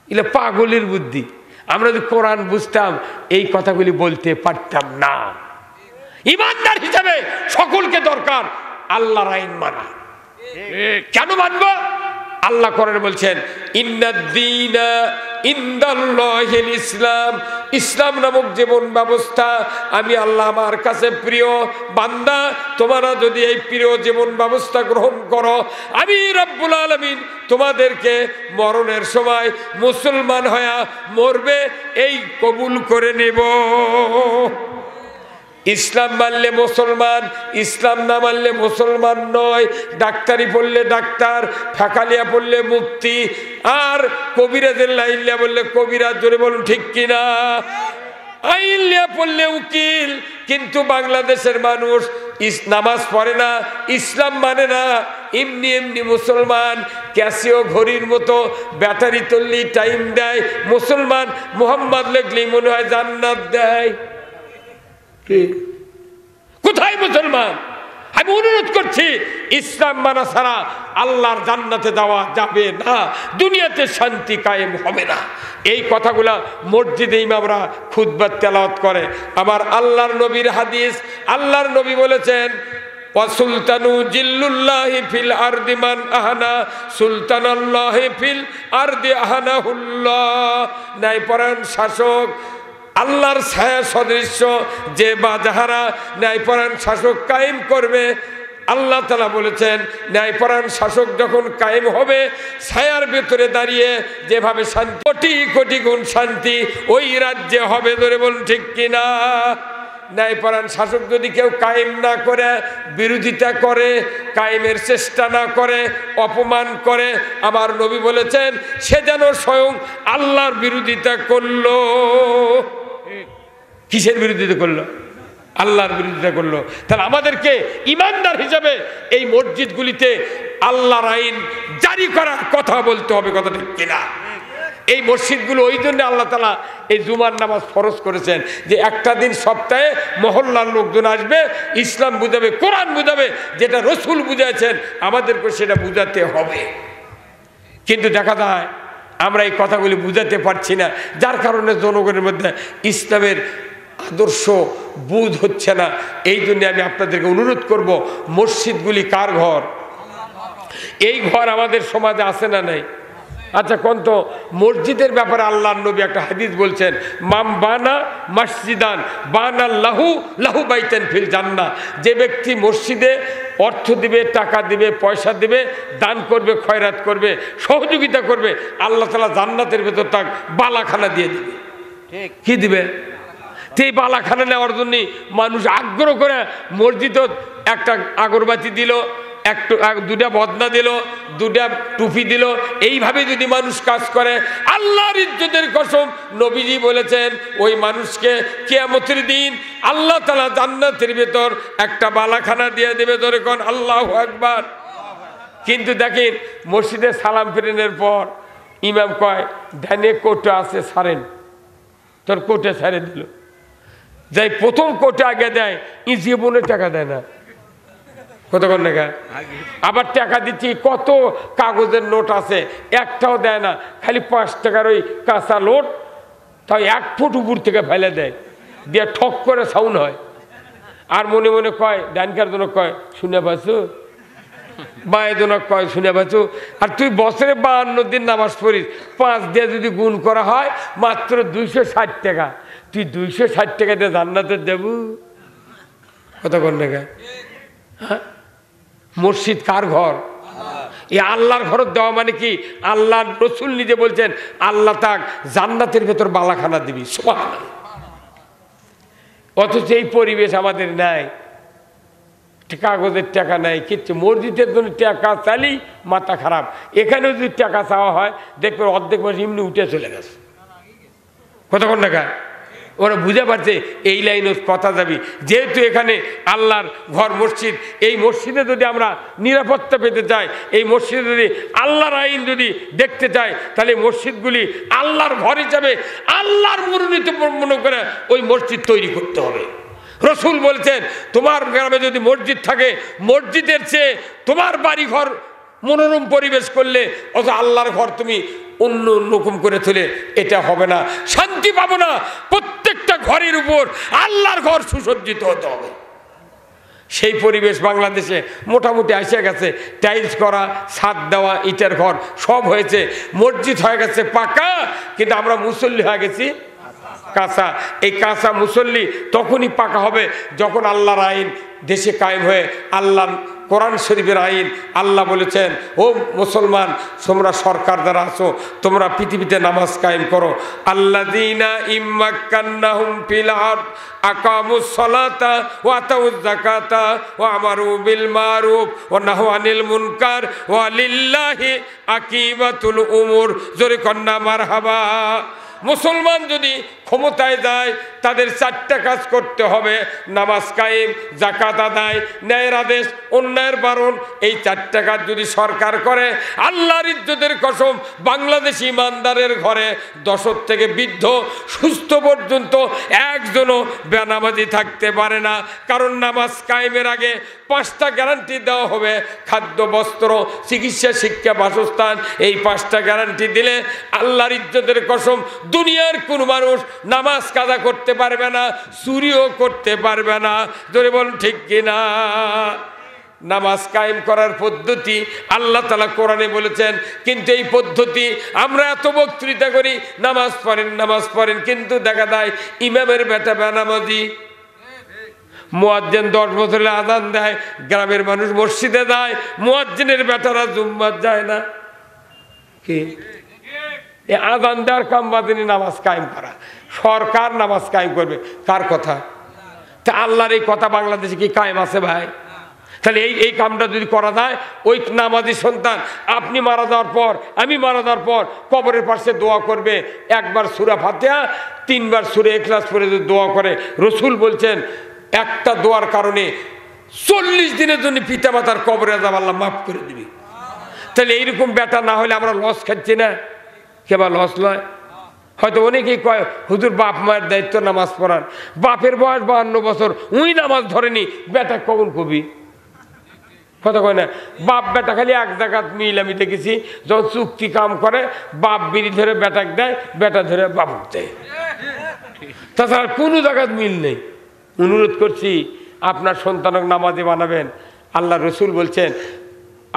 এগুলো পাগলের বুদ্ধি। আমরা যদি কোরআন বুঝতাম এই কথাগুলি বলতে পারতাম না। ইমানদার হিসাবে সকলকে দরকার আল্লাহর আইন মানা। কেন মানব? আল্লাহ কোরআনে বলছেন ইন্নাদ-দীনা ইনদাল্লাহিল ইসলাম, ইসলাম নামক জীবন ব্যবস্থা আমি আল্লাহ আমার কাছে প্রিয়। বান্দা, তোমরা যদি এই প্রিয় জীবন ব্যবস্থা গ্রহণ করো, আমি রব্বুল আলামিন তোমাদেরকে মরণের সময় মুসলমান হয়ে মরবে এই কবুল করে নেব। ইসলাম মানলে মুসলমান, ইসলাম না মানলে মুসলমান নয়। ডাক্তারি পড়লে ডাক্তার, ফাঁকালিয়া পড়লে মুফতি, আর কবিরাজের লাইলিয়া বললে কবিরাজ। জোরে বলুন ঠিক কিনা? আইলিয়া পড়লে উকিল। কিন্তু বাংলাদেশের মানুষ নামাজ পড়ে না, ইসলাম মানে না, এমনি এমনি মুসলমান। ক্যাসিও ঘড়ির মতো ব্যাটারি তুললি টাইম দেয় মুসলমান, মোহাম্মদ লেখলেই মনে হয় জান্নাত দেয়। কোথায় মুসলমান? আমি অনুরোধ করছি, ইসলাম মানা ছাড়া আল্লাহর জান্নাতে যাওয়া যাবে না, দুনিয়াতে শান্তি কায়েম হবে না। এই কথাগুলা মসজিদে ইমামরা খুতবা তেলাওয়াত করে। আমার আল্লাহর নবীর হাদিস, আল্লাহর নবী বলেছেন ওয়াসুলতানু জিল্লুল্লাহি ফিল আরদি মান আহানা সুলতানাল্লাহি ফিল আরদি আহানাহুল্লাহ। ন্যায়পরায়ণ শাসক, আল্লাহর ছায়া সদৃশ্য যে বা যাহারা ন্যায়পরায়ণ শাসক কায়েম করবে, আল্লাহ তাআলা বলেছেন ন্যায়পরায়ণ শাসক যখন কায়েম হবে, ছায়ার ভেতরে দাঁড়িয়ে যেভাবে শান্তি, কোটি কোটি গুণ শান্তি ওই রাজ্যে হবে। ধরে বলুন ঠিক কিনা? ন্যায়পরায়ণ শাসক যদি কেউ কায়েম না করে, বিরোধিতা করে, কায়েমের চেষ্টা না করে, অপমান করে, আমার নবী বলেছেন সে যেন স্বয়ং আল্লাহর বিরোধিতা করলো। কিসের বিরোধিতা করলো? আল্লাহর বিরোধিতা করলো। তাহলে আমাদেরকে ইমানদার হিসাবে এই মসজিদগুলিতে আল্লাহর আইন জারি করার কথা বলতে হবে, কথা ঠিক কিনা? এই মসজিদগুলো ওই জন্য আল্লাহ তাআলা এই জুমার নামাজ ফরজ করেছেন যে একটা দিন সপ্তাহে মহল্লার লোকজন আসবে, ইসলাম বুঝাবে, কোরআন বুঝাবে, যেটা রসুল বুঝাইছেন আমাদেরকে সেটা বুঝাতে হবে। কিন্তু দেখা যায় আমরা এই কথাগুলি বুঝাতে পারছি না, যার কারণে জনগণের মধ্যে ইসলামের আদর্শ বোধ হচ্ছে না। এই জন্য আমি আপনাদেরকে অনুরোধ করব, মসজিদগুলি কার ঘর? এই ঘর আমাদের সমাজে আছে না নাই? আচ্ছা কোন তো মসজিদের ব্যাপারে আল্লাহর নবী একটা হাদিস বলছেন, মাম বানা মসজিদান বানা লাহু লাহু বাইতান ফিল জান্নাহ। যে ব্যক্তি মসজিদে অর্থ দিবে, টাকা দিবে, পয়সা দিবে, দান করবে, খয়রাত করবে, সহযোগিতা করবে, আল্লাহ তাআলা জান্নাতের ভেতর তাক বালাখানা দিয়ে দিবে। কি দিবে? সেই বালাখানা নেওয়ার জন্য মানুষ আগ্রহ করে মসজিদে একটা আগরবাতি দিল, দুটা বদনা দিল, দুটা টুপি দিল। এইভাবে যদি মানুষ কাজ করে, আল্লাহর ইজ্জতের কসম নবীজি বলেছেন ওই মানুষকে কিয়ামতের দিন আল্লাহ তাআলা জান্নাতের ভেতর একটা বালাখানা দিয়ে দেবে। ধরে কোন আল্লাহু আকবার। কিন্তু দেখেন মসজিদে সালাম ফিরানোর পর ইমাম কয় ধ্যানে কোটে আছে ছাড়েন, তোর কোটে ছাড়ে দিল। যাই প্রথম কোটে আগে দেয়, ই জীবনে টাকা দেয় না, কতক্ষণ টাকা। আবার টাকা দিচ্ছি, কত কাগজের নোট আছে, একটাও দেয় না, খালি 5 টাকার ওই কাঁচা নোট, তাই 1 ফুট উপর থেকে ফেলে দেয়, দিয়ে ঠক করে সাউন্ড হয়। আর মনে মনে কয়, ডানকার জন্য কয় শুনে পাচ্ছো, বায়ের জন্য কয় শুনে পাচ্ছো। আর তুই বছরে 52 দিন নামাজ পড়িস, 5 দিয়ে যদি গুণ করা হয় মাত্র 260 টাকা। তুই 260 টাকা দিয়ে জান্নাতে দেবু, কতক্ষণ টাকা? হ্যাঁ, মসজিদ কার ঘর? এই আল্লাহর ঘর দেওয়া মানে কি? আল্লাহ রসুল নিজে বলছেন আল্লাহ তাক জান্নাতের ভেতর বালাখানা দিবি। সুবহানাল্লাহ। অথচ এই পরিবেশ আমাদের নাই। কাগজের টাকা নেয় কিচ্ছু, মসজিদের জন্য টাকা চালি মাথা খারাপ। এখানেও যদি টাকা চাওয়া হয় দেখবেন অর্ধেক মাস এমনি উঠে চলে গেছে। কতক্ষণ টাকা ওরা বুঝে পারছে এই লাইনে কথা যাবি, যেহেতু এখানে আল্লাহর ঘর মসজিদ, এই মসজিদে যদি আমরা নিরাপত্তা পেতে চাই, এই মসজিদে যদি আল্লাহর আইন যদি দেখতে চাই, তাহলে মসজিদগুলি আল্লাহর ঘর হিসাবে আল্লাহর মনোনীত মনে করে ওই মসজিদ তৈরি করতে হবে। রসুল বলছেন তোমার গ্রামে যদি মসজিদ থাকে, মসজিদের চেয়ে তোমার বাড়ি ঘর মনোরম পরিবেশ করলে অথচ আল্লাহর ঘর তুমি অন্য রকম করে তোলে, এটা হবে না, শান্তি পাবো না। প্রত্যেকটা ঘরের উপর আল্লাহর ঘর সুসজ্জিত হতে হবে। সেই পরিবেশ বাংলাদেশে মোটামুটি এসে গেছে, টাইলস করা, ছাদ দেওয়া, ইটের ঘর সব হয়েছে, মসজিদ হয়ে গেছে পাকা, কিন্তু আমরা মুসল্লি হয়ে গেছি কাঁচা। এই কাঁচা মুসল্লি তখনই পাকা হবে যখন আল্লাহর আইন দেশে কায়েম হয়ে আল্লাহর কোরআন শরীফের আইন, আল্লাহ বলেছেন ও মুসলমান তোমরা সরকার দ্বারা আছো, তোমরা পৃথিবীতে নামাজ কায়েম করো। আল্লাযীনা ইম্মাক্কান্নাহুম ফিল আরদ আকামুস সালাতা ওয়া আতাউয যাকাতা ওয়া আমারু বিল মারুফ ওয়া নাহু আনিল মুনকার ওয়া লিল্লাহি আকিবাতুল উমুর। জোরে কন্না মারহাবা। মুসলমান যদি ক্ষমতায় যায় তাদের চারটা কাজ করতে হবে: নামাজ কায়েম, যাকাত আদায়, ন্যায়ের আদেশ, অন্যায়ের বারণ। এই চারটা কাজ যদি সরকার করে, আল্লাহর ইজ্জতের কসম বাংলাদেশি ইমানদারের ঘরে দশক থেকে বৃদ্ধ সুস্থ পর্যন্ত একজনও বেনামাজি থাকতে পারে না। কারণ নামাজ কায়েমের আগে 5টা গ্যারান্টি দেওয়া হবে: খাদ্য, বস্ত্র, চিকিৎসা, শিক্ষা, বাসস্থান। এই 5টা গ্যারান্টি দিলে আল্লাহর ইজ্জতের কসম দুনিয়ার কোন মানুষ নামাজ কাজা করতে পারবে না, চুরিও করতে পারবে না। জোরে বল ঠিক কিনা? নামাজ কায়েম করার পদ্ধতি আল্লাহ তাআলা কোরআনে বলেছেন, কিন্তু এই পদ্ধতি আমরা এত বক্তৃতা করি নামাজ পড়েন নামাজ পড়েন, কিন্তু দেখা যায় ইমামের বেটা বেনামাজি। মুয়াজ্জিন 10 বছরে আযান দেয়, গ্রামের মানুষ মসজিদে যায়, মুয়াজ্জিনের বেটারা জুম্মাত যায় না। কি এই আযান দেওয়ার কাম বাদিনী নামাজ কায়েম করা? সরকার নামাজ কায়েম করবে, কার কথা? তা আল্লাহর এই কথা বাংলাদেশে কি কায়েম আছে ভাই? তাহলে এই কামটা যদি করা যায়, ওই নামাজি সন্তান আপনি মারা যাওয়ার পর, আমি মারা যাওয়ার পর কবরের পাশে দোয়া করবে, একবার সূরা ফাতিহা, 3বার সূরা ইখলাস পড়ে যদি দোয়া করে, রসুল বলছেন একটা দোয়ার কারণে 40 দিনের জন্য পিতা মাতার কবরে আযাব আল্লাহ মাফ করে দিবি। তাহলে এইরকম বেটা না হলে আমরা লস খাচ্ছি না? কেবা লস নয়। হয়তো অনেকেই কয় হুজুর বাপ মায়ের দায়িত্ব নামাজ পড়ান, বাপের বয়স 52 বছর, উই নামাজ ধরেনি, বেটা কখন কবি? কথা কয় না? বাপ বেটা খালি এক জায়গাত মিল আমি দেখেছি, যখন চুক্তি কাম করে বাপ বিড়ি ধরে বেটাক দেয়, বেটা ধরে বাপক দেয়, তাছাড়া কোনো জায়গাত মিল নেই। অনুরোধ করছি আপনার সন্তানক নামাজে বানাবেন। আল্লাহ রসুল বলছেন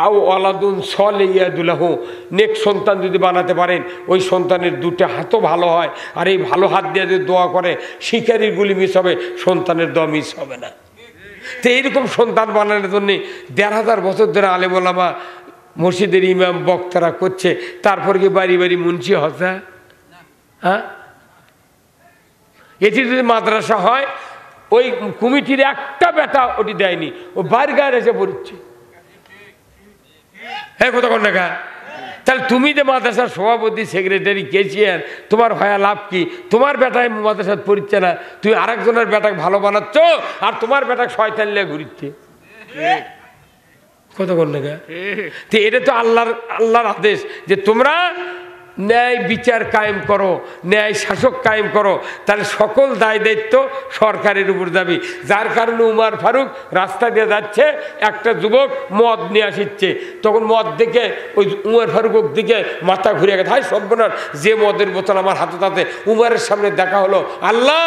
আও ওয়ালাদুন সলিয়াদুল্লাহ, নেক সন্তান যদি বানাতে পারেন, ওই সন্তানের 2টা হাতও ভালো হয়, আর এই ভালো হাত দিয়ে যদি দোয়া করে শিকারির গুলি মিস হবে, সন্তানের দোয়া মিস হবে না। তো এইরকম সন্তান বানানোর জন্যে 1,500 বছর ধরে আলেম ওলামা মসজিদের ইমাম বক্তারা করছে, তারপর কি বাড়ি বাড়ি মুন্সি হসা? হ্যাঁ, এটি যদি মাদ্রাসা হয়, ওই কমিটির একটা বেটা ওটি দেয়নি, ও বাইর গায়ে এসে পড়ছে। হ্যাঁ, কত কোন টাকা? তাহলে তুমি যে মাদ্রাসার সভাপতি, সেক্রেটারি, কেশিয়ার, তোমার হয়া লাভ কি? তোমার বেটায় মাদ্রাসার পড়ছে না, তুমি আরেকজনের বেটাকে ভালো বানাচ্ছ, আর তোমার বেটাকে শয়তান লিয়ে ঘুরিচ্ছে। কত কোন টাকা? তো এটা তো আল্লাহর আদেশ যে তোমরা ন্যায় বিচার কায়েম করো, ন্যায় শাসক কায়েম করো, তাহলে সকল দায় দায়িত্ব সরকারের উপর যাবে। যার কারণে উমর ফারুক রাস্তা দিয়ে যাচ্ছে, একটা যুবক মদ নিয়ে আসছে, তখন মদ দেখে ওই উমর ফারুক দিকে মাথা ঘুরে গেছে, হাই সর্বনাশ, যে মদের বোতল আমার হাতে তাতে। উমরের সামনে দেখা হলো, আল্লাহ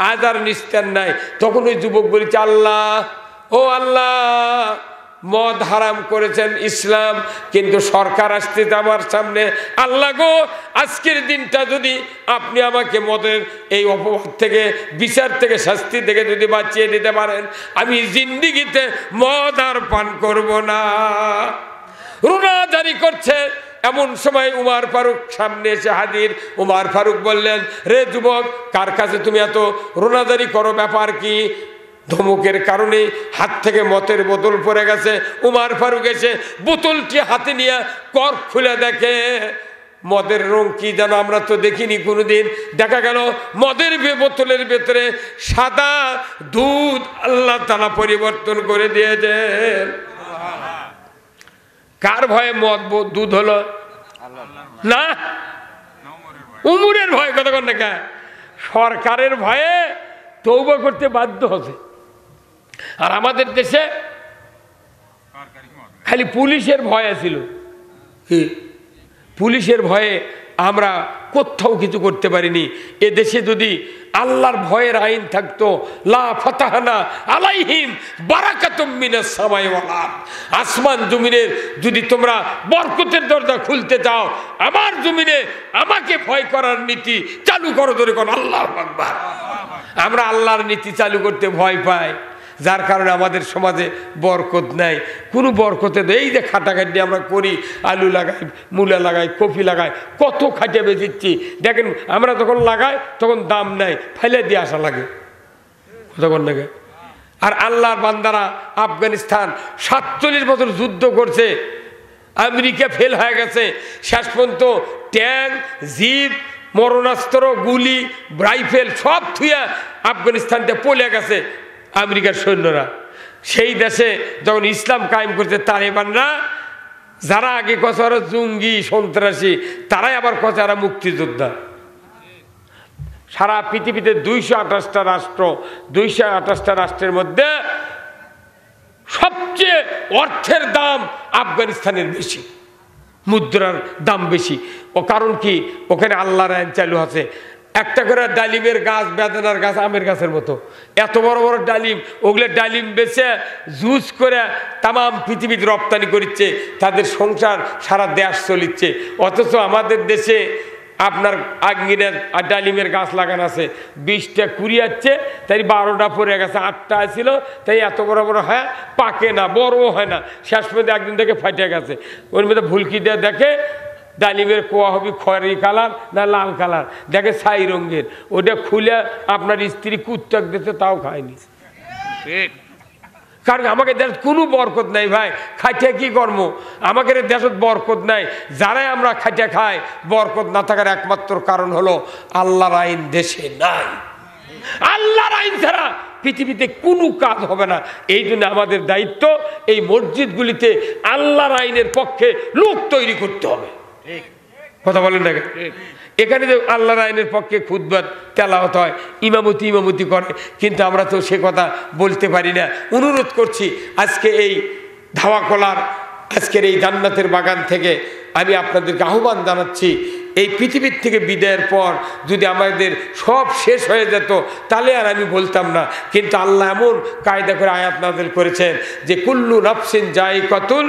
আজ আর নিস্তার নাই। তখন ওই যুবক বলেছে, আল্লাহ, ও আল্লাহ, মদ হারাম করেছেন ইসলাম, কিন্তু সরকার আসছে আমার সামনে। আল্লাহ গো, আজকের দিনটা যদি আপনি আমাকে মদের এই অপবাদ থেকে, বিচার থেকে, শাস্তি থেকে যদি বাঁচিয়ে দিতে পারেন, আমি জিন্দিগিতে মদ আর পান করব না। রুনা জারি করছে, এমন সময় উমর ফারুক সামনে এসে হাজির। উমর ফারুক বললেন, রে যুবক, কার কাছে তুমি এত রোনাজারি করো, ব্যাপার কি? ধমকের কারণে হাত থেকে মতের বোতল পড়ে গেছে। উমার ফারুক এসে বোতলটি হাতে নিয়ে কর্ক খুলে দেখে মদের রং কি যেন আমরা তো দেখিনি কোনোদিন। দেখা গেল মদের বোতলের ভেতরে সাদা দুধ আল্লাহ তাআলা পরিবর্তন করে দিয়েছেন। কার ভয়ে মদ দুধ হলো? না, উমরের ভয়। কতক্ষণ দেখা সরকারের ভয়ে তওবা করতে বাধ্য হচ্ছে। আর আমাদের দেশে খালি পুলিশের ভয় ছিল। কি পুলিশের ভয়ে আমরা কোথাও কিছু করতে পারিনি। এ দেশে যদি আল্লাহর ভয়ের আইন থাকতো, লা ফাতাহনা আলাইহিম বারাকাতুম মিনাস সামাই ওয়াল আরদ, আসমান জমিনের যদি তোমরা বরকতের দরজা খুলতে চাও, আমার জমিনে আমাকে ভয় করার নীতি চালু করো। ধরে কোন আল্লাহু আকবার। আমরা আল্লাহর নীতি চালু করতে ভয় পাই, যার কারণে আমাদের সমাজে বরকত নাই, কোনো বরকতে। এই যে খাটাখাটি আমরা করি, আলু লাগাই, মূলা লাগাই, কফি লাগাই, কত খাটিয়ে বেঁচেছি। দেখেন আমরা যখন লাগাই তখন দাম নাই, ফেলে দিয়ে আসা লাগে। তখন লাগে। আর আল্লাহর বান্দারা আফগানিস্তান 47 বছর যুদ্ধ করছে, আমেরিকা ফেল হয়ে গেছে, শেষ পর্যন্ত ট্যাঙ্ক, জিপ, মরণাস্ত্র, গুলি, রাইফেল সব থুয়া আফগানিস্তানতে পলে গেছে আমেরিকার সৈন্যরা। সেই দেশে যখন ইসলাম কায়েম করছে তালেবানরা, যারা আগে কচারা জঙ্গি সন্ত্রাসী, তারাই আবার কচারা মুক্তিযোদ্ধা। সারা পৃথিবীতে 228টা রাষ্ট্র, 228টা রাষ্ট্রের মধ্যে সবচেয়ে অর্থের দাম আফগানিস্তানের বেশি, মুদ্রার দাম বেশি। ও কারণ কি? ওখানে আল্লাহর আইন চালু আছে। একটা করে ডালিমের গাছ, বেদানার গাছ, আমের গাছের মতো এত বড় বড় ডালিম, ওগুলো ডালিম বেচে জুস করে তাম পৃথিবীতে রপ্তানি করছে, তাদের সংসার সারা দেশ চলিচ্ছে। অথচ আমাদের দেশে আপনার আঙ্গিনের আর ডালিমের গাছ লাগানো আছে, 20টা কুড়িয়াচ্ছে, তাই 12টা পড়ে গেছে, 8টা ছিল, তাই এত বড় বড় হয়, পাকে না, বড়ও হয় না। শেষ পর্যন্ত একদিন থেকে ফাটে গেছে। ওর মধ্যে ভুলকি দিয়ে দেখে ডালিমের কোয়া হবে খয়েরি কালার না লাল কালার, দেখে ছাই রঙের। ওটা খুলে আপনার স্ত্রী কুত্তাক দিতে, তাও খায়নি। কারণ আমাকে দেশ কোনো বরকত নাই ভাই, খাইতে কি কর্ম? আমাদের দেশত বরকত নাই। যারাই আমরা খাইতে খাই, বরকত না থাকার একমাত্র কারণ হলো আল্লাহর আইন দেশে নাই। আল্লাহর আইন ছাড়া পৃথিবীতে কোনো কাজ হবে না। এই জন্য আমাদের দায়িত্ব এই মসজিদগুলিতে আল্লাহর আইনের পক্ষে লোক তৈরি করতে হবে। কথা বলেন না? এখানে যে আল্লাহর আইনের পক্ষে খুতবা তেলাওয়াত হয়, ইমামতি করে, কিন্তু আমরা তো সে কথা বলতে পারি না। অনুরোধ করছি, আজকে এই ধাওয়াকলার, আজকের এই জান্নাতের বাগান থেকে আমি আপনাদেরকে আহ্বান জানাচ্ছি, এই পৃথিবীর থেকে বিদায়ের পর যদি আমাদের সব শেষ হয়ে যেত, তাহলে আর আমি বলতাম না। কিন্তু আল্লাহ এমন কায়দা করে আয়াত নাযিল করেছেন যে কুল্লু নাফসিন যায়িকাতুল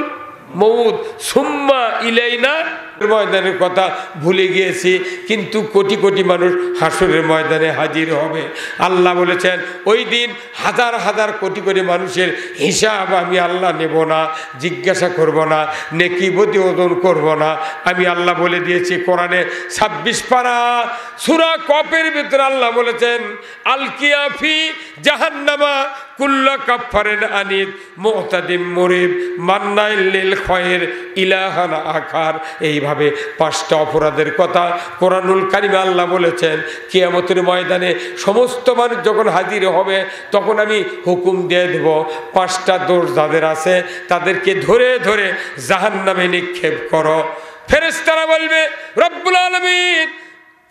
মউত সুম্মা ইলাইনা। ময়দানের কথা ভুলে গিয়েছি, কিন্তু কোটি কোটি মানুষ হাসরের ময়দানে হাজির হবে। আল্লাহ বলেছেন ওই দিন হাজার হাজার কোটি কোটি মানুষের হিসাব আমি আল্লাহ নেব না, জিজ্ঞাসা করব না, নেকি প্রতিবেদন করব না। আমি আল্লাহ বলে দিয়েছি কোরআনে 26 পারা সূরা কফের ভিতরে আল্লাহ বলেছেন আলকিয়া ফি জাহান্নামা কুল্লা কাফারিন আনিদ মুতাদিম মুরিব মান্নাইল লিল খায়র ইলাহান আখার। এইভাবে 5টা অপরাধের কথা কোরআনুল কারিমে আল্লাহ বলেছেন। কিয়ামতের ময়দানে সমস্ত মানুষ যখন হাজির হবে, তখন আমি হুকুম দিয়ে দেব, 5টা দোষ যাদের আছে তাদেরকে ধরে ধরে জাহান্নামে নিক্ষেপ করো। ফেরেশতারা বলবে রব্বুল আলামিন,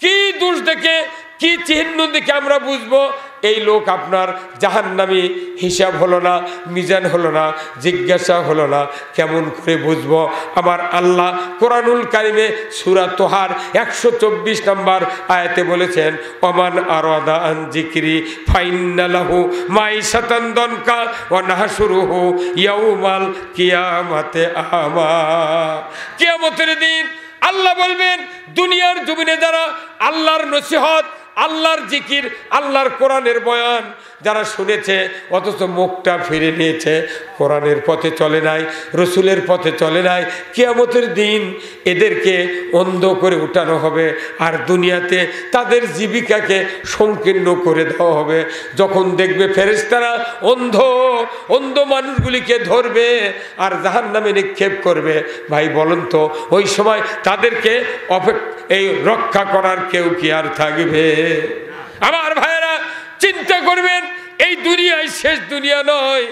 কি দোষ দেখে, কি চিহ্ন দেখে আমরা বুঝবো এই লোক আপনার জাহান্নামী? হিসাব হলো না, মিজান হলো না, জিজ্ঞাসা হলো না, কেমন করে বুঝবো? আমার আল্লাহ কোরআনুল কারিমে সূরা তোহার 124 নম্বর আয়াতে বলেছেন ওমান আরাদা আন যিকরি ফাইন্না লাহু মাইশাতান দনকা ওয়া নাহশুরুহু ইয়াউমাল কিয়ামাতে আমা। কিয়ামতের দিন আল্লাহ বলবেন দুনিয়ার জমিনে যারা আল্লাহর নসিহত, আল্লাহর জিকির, আল্লাহর কোরআনের বয়ান যারা শুনেছে অথচ মুখটা ফিরে নিয়েছে, কোরআনের পথে চলে নাই, রসুলের পথে চলে নাই, কিয়ামতের দিন এদেরকে অন্ধ করে উঠানো হবে আর দুনিয়াতে তাদের জীবিকাকে সংকীর্ণ করে দেওয়া হবে। যখন দেখবে ফেরেশতারা অন্ধ অন্ধ মানুষগুলিকে ধরবে আর জাহান্নামে নিক্ষেপ করবে, ভাই বলুন তো ওই সময় তাদেরকে এই রক্ষা করার কেউ কি আর থাকবে? আমার ভাইয়েরা চিন্তা করবেন, এই দুনিয়ায় শেষ দুনিয়া নয়,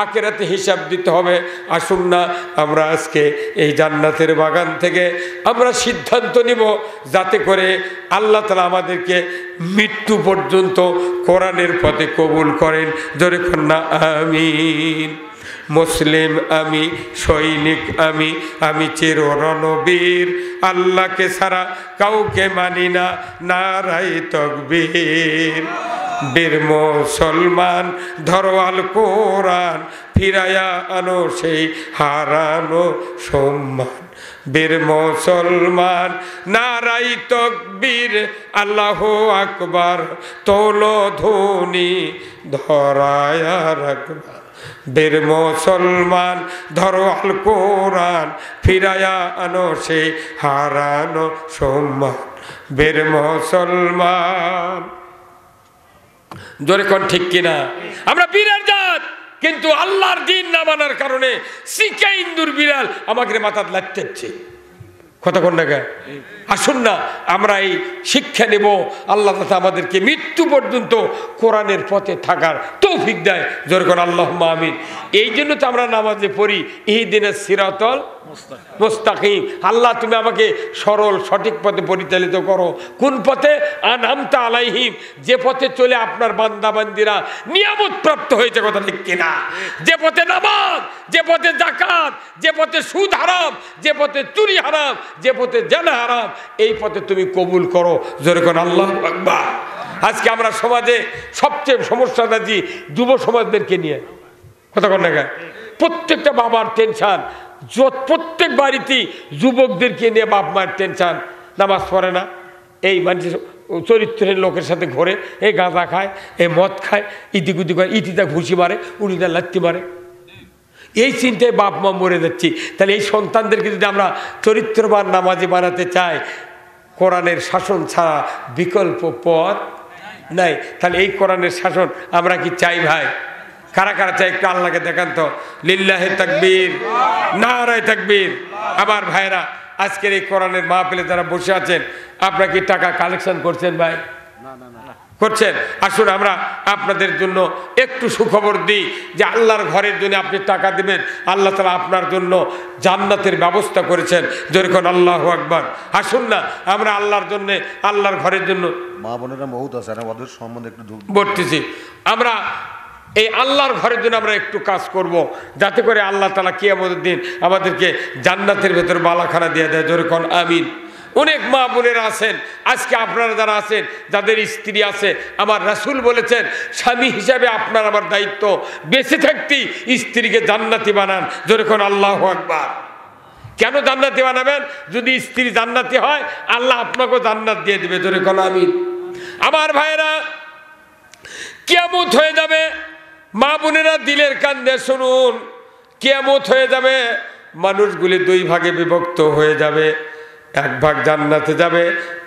আখিরাতে হিসাব দিতে হবে। আসুন না আমরা আজকে এই জান্নাতের বাগান থেকে আমরা সিদ্ধান্ত নিব যাতে করে আল্লাহ তাআলা আমাদেরকে মৃত্যু পর্যন্ত কোরআনের পথে কবুল করেন। জোরে কন্যা আমিন। মুসলিম আমি, সৈনিক আমি, আমি চির রণবীর, আল্লাহকে ছাড়া কাউকে মানি না, নারায়ে তাকবীর। বীর মুসলমান ধরো আল কোরআন, ফিরায়া আনো সেই হারানো সম্মান। বীর মুসলমান নারায়ে তাকবীর, আল্লাহু আকবার, তোলো ধ্বনি ধরায়া রাখবা। বীর মুসলমান ধরো আল কোরআন, ফিরায়া আনো সেই হারানো সম্মান। বীর মুসলমান, জোরে কোন ঠিক কিনা? আমরা বীরের জাত, কিন্তু আল্লাহর দিন না মানার কারণে শিখে ইন্দুর বিড়াল আমাকে মাথা লাগতেছে। কথা কোন না? আসুন না আমরা এই শিক্ষা নেব, আল্লাহ তাআলা আমাদেরকে মৃত্যু পর্যন্ত কোরআনের পথে থাকার তৌফিক দেয়। জোরে কোন আল্লাহুম্মা আমিন। এই জন্য তো আমরা নামাজে পড়ি ইহদিনাস সিরাতাল মুস্তাকিম, আল্লাহ তুমি আমাকে সরল সঠিক পথে পরিচালিত করো। কোন পথে? আনআমতা আলাইহিম, যে পথে চলে আপনার বান্দা বান্দিরা নিয়ামত প্রাপ্ত হয়েছে। কথা ঠিক কিনা? যে পথে নামাজ, যে পথে যাকাত, যে পথে সুদ হারাম, যে পথে চুরি হারাম, যে পথে জানা হারাম, এই পথে তুমি কবুল করো। জোরে কোন আল্লাহু আকবার। আজকে আমরা সমাজে সবচেয়ে সমস্যাটা যে যুব সমাজদেরকে নিয়ে। কথা কোন না? প্রত্যেকটা বাবার টেনশন, প্রত্যেক বাড়িতেই যুবকদেরকে নিয়ে বাপ মায়ের টেনশন। নামাজ পড়ে না, এই মানুষ চরিত্রের লোকের সাথে ঘোরে, এই গাঁজা খায়, এই মদ খায়, ইতি কুতি করে, ইতিটা ঘুষি মারে, উনিটা লাত্তি মারে। এই চিন্তায় বাপ মা মরে যাচ্ছি। তাহলে এই সন্তানদেরকে যদি আমরা চরিত্রবান নামাজি বানাতে চাই, কোরআনের শাসন ছাড়া বিকল্প পথ নাই। তাহলে এই কোরআনের শাসন আমরা কি চাই ভাই? কারা কারা চাই একটু আল্লাহকে দেখান তো। লিল্লাহি তাকবীর, নারায়ে তাকবীর। আমার ভাইরা আজকের এই কোরআনের মাহফিলে যারা বসে আছেন, আপনারা কি টাকা কালেকশন করছেন ভাই? করছেন? আসুন আমরা আপনাদের জন্য একটু সুখবর দিই যে আল্লাহর ঘরের জন্য আপনি টাকা দিবেন, আল্লাহ তাআলা আপনার জন্য জান্নাতের ব্যবস্থা করেছেন। যেরকম আল্লাহু আকবার। আসুন না আমরা আল্লাহর জন্য, আল্লাহর ঘরের জন্য, মা বোনেরা বহুত আছে না, ওদের সম্বন্ধে একটু বলতেছি, আমরা এই আল্লাহর ঘরের জন্য আমরা একটু কাজ করব, যাতে করে আল্লাহ তাআলা কিয়ামতের দিন আমাদেরকে জান্নাতের ভেতর বালাখানা দিয়ে দেয়। যেরকম আমিন। অনেক মা বোনেরা আছেন আজকে, আপনারা যারা আছেন যাদের স্ত্রী আছে, আমার রাসূল বলেছেন স্বামী হিসাবে আপনার আমার দায়িত্ব বেঁচে থাকতেই স্ত্রীকে জান্নাতি বানান। যেরকম আল্লাহু আকবার। কেন জান্নাতি বানাবেন? যদি স্ত্রী জান্নাতি হয় আল্লাহ আপনাকেও জান্নাত দিয়ে দিবে। যেরকম আমিন। আমার ভাইরা কিয়ামত হয়ে যাবে, মা বোনেরা দিলের কান দিয়ে শুনুন, কিয়ামত হয়ে যাবে, মানুষগুলি দুই ভাগে বিভক্ত হয়ে যাবে। এক ভাগ জান্নাতে যাবে,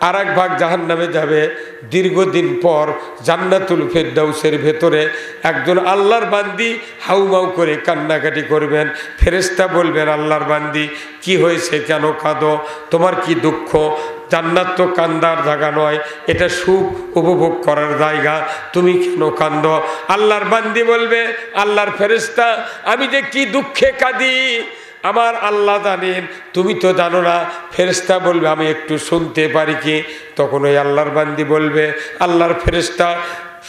আর এক ভাগ জাহান্নামে যাবে। দীর্ঘদিন পর জান্নাতুল ফেরদাউসের ভেতরে একজন আল্লাহর বান্দি হাউমাউ করে কান্নাকাটি করবেন। ফেরেশতা বলবেন, আল্লাহর বান্দি কি হয়েছে, কেন কাঁদো, তোমার কি দুঃখ? জান্নাত তো কান্দার জায়গা নয়, এটা সুখ উপভোগ করার জায়গা, তুমি কেন কান্দো? আল্লাহর বান্দি বলবে, আল্লাহর ফেরেশতা আমি যে কি দুঃখে কাঁদি আমার আল্লাহ জানেন, তুমি তো জানো না। ফেরেশতা বলবে, আমি একটু শুনতে পারি কি? তখন ওই আল্লাহর বান্দি বলবে, আল্লাহর ফেরেশতা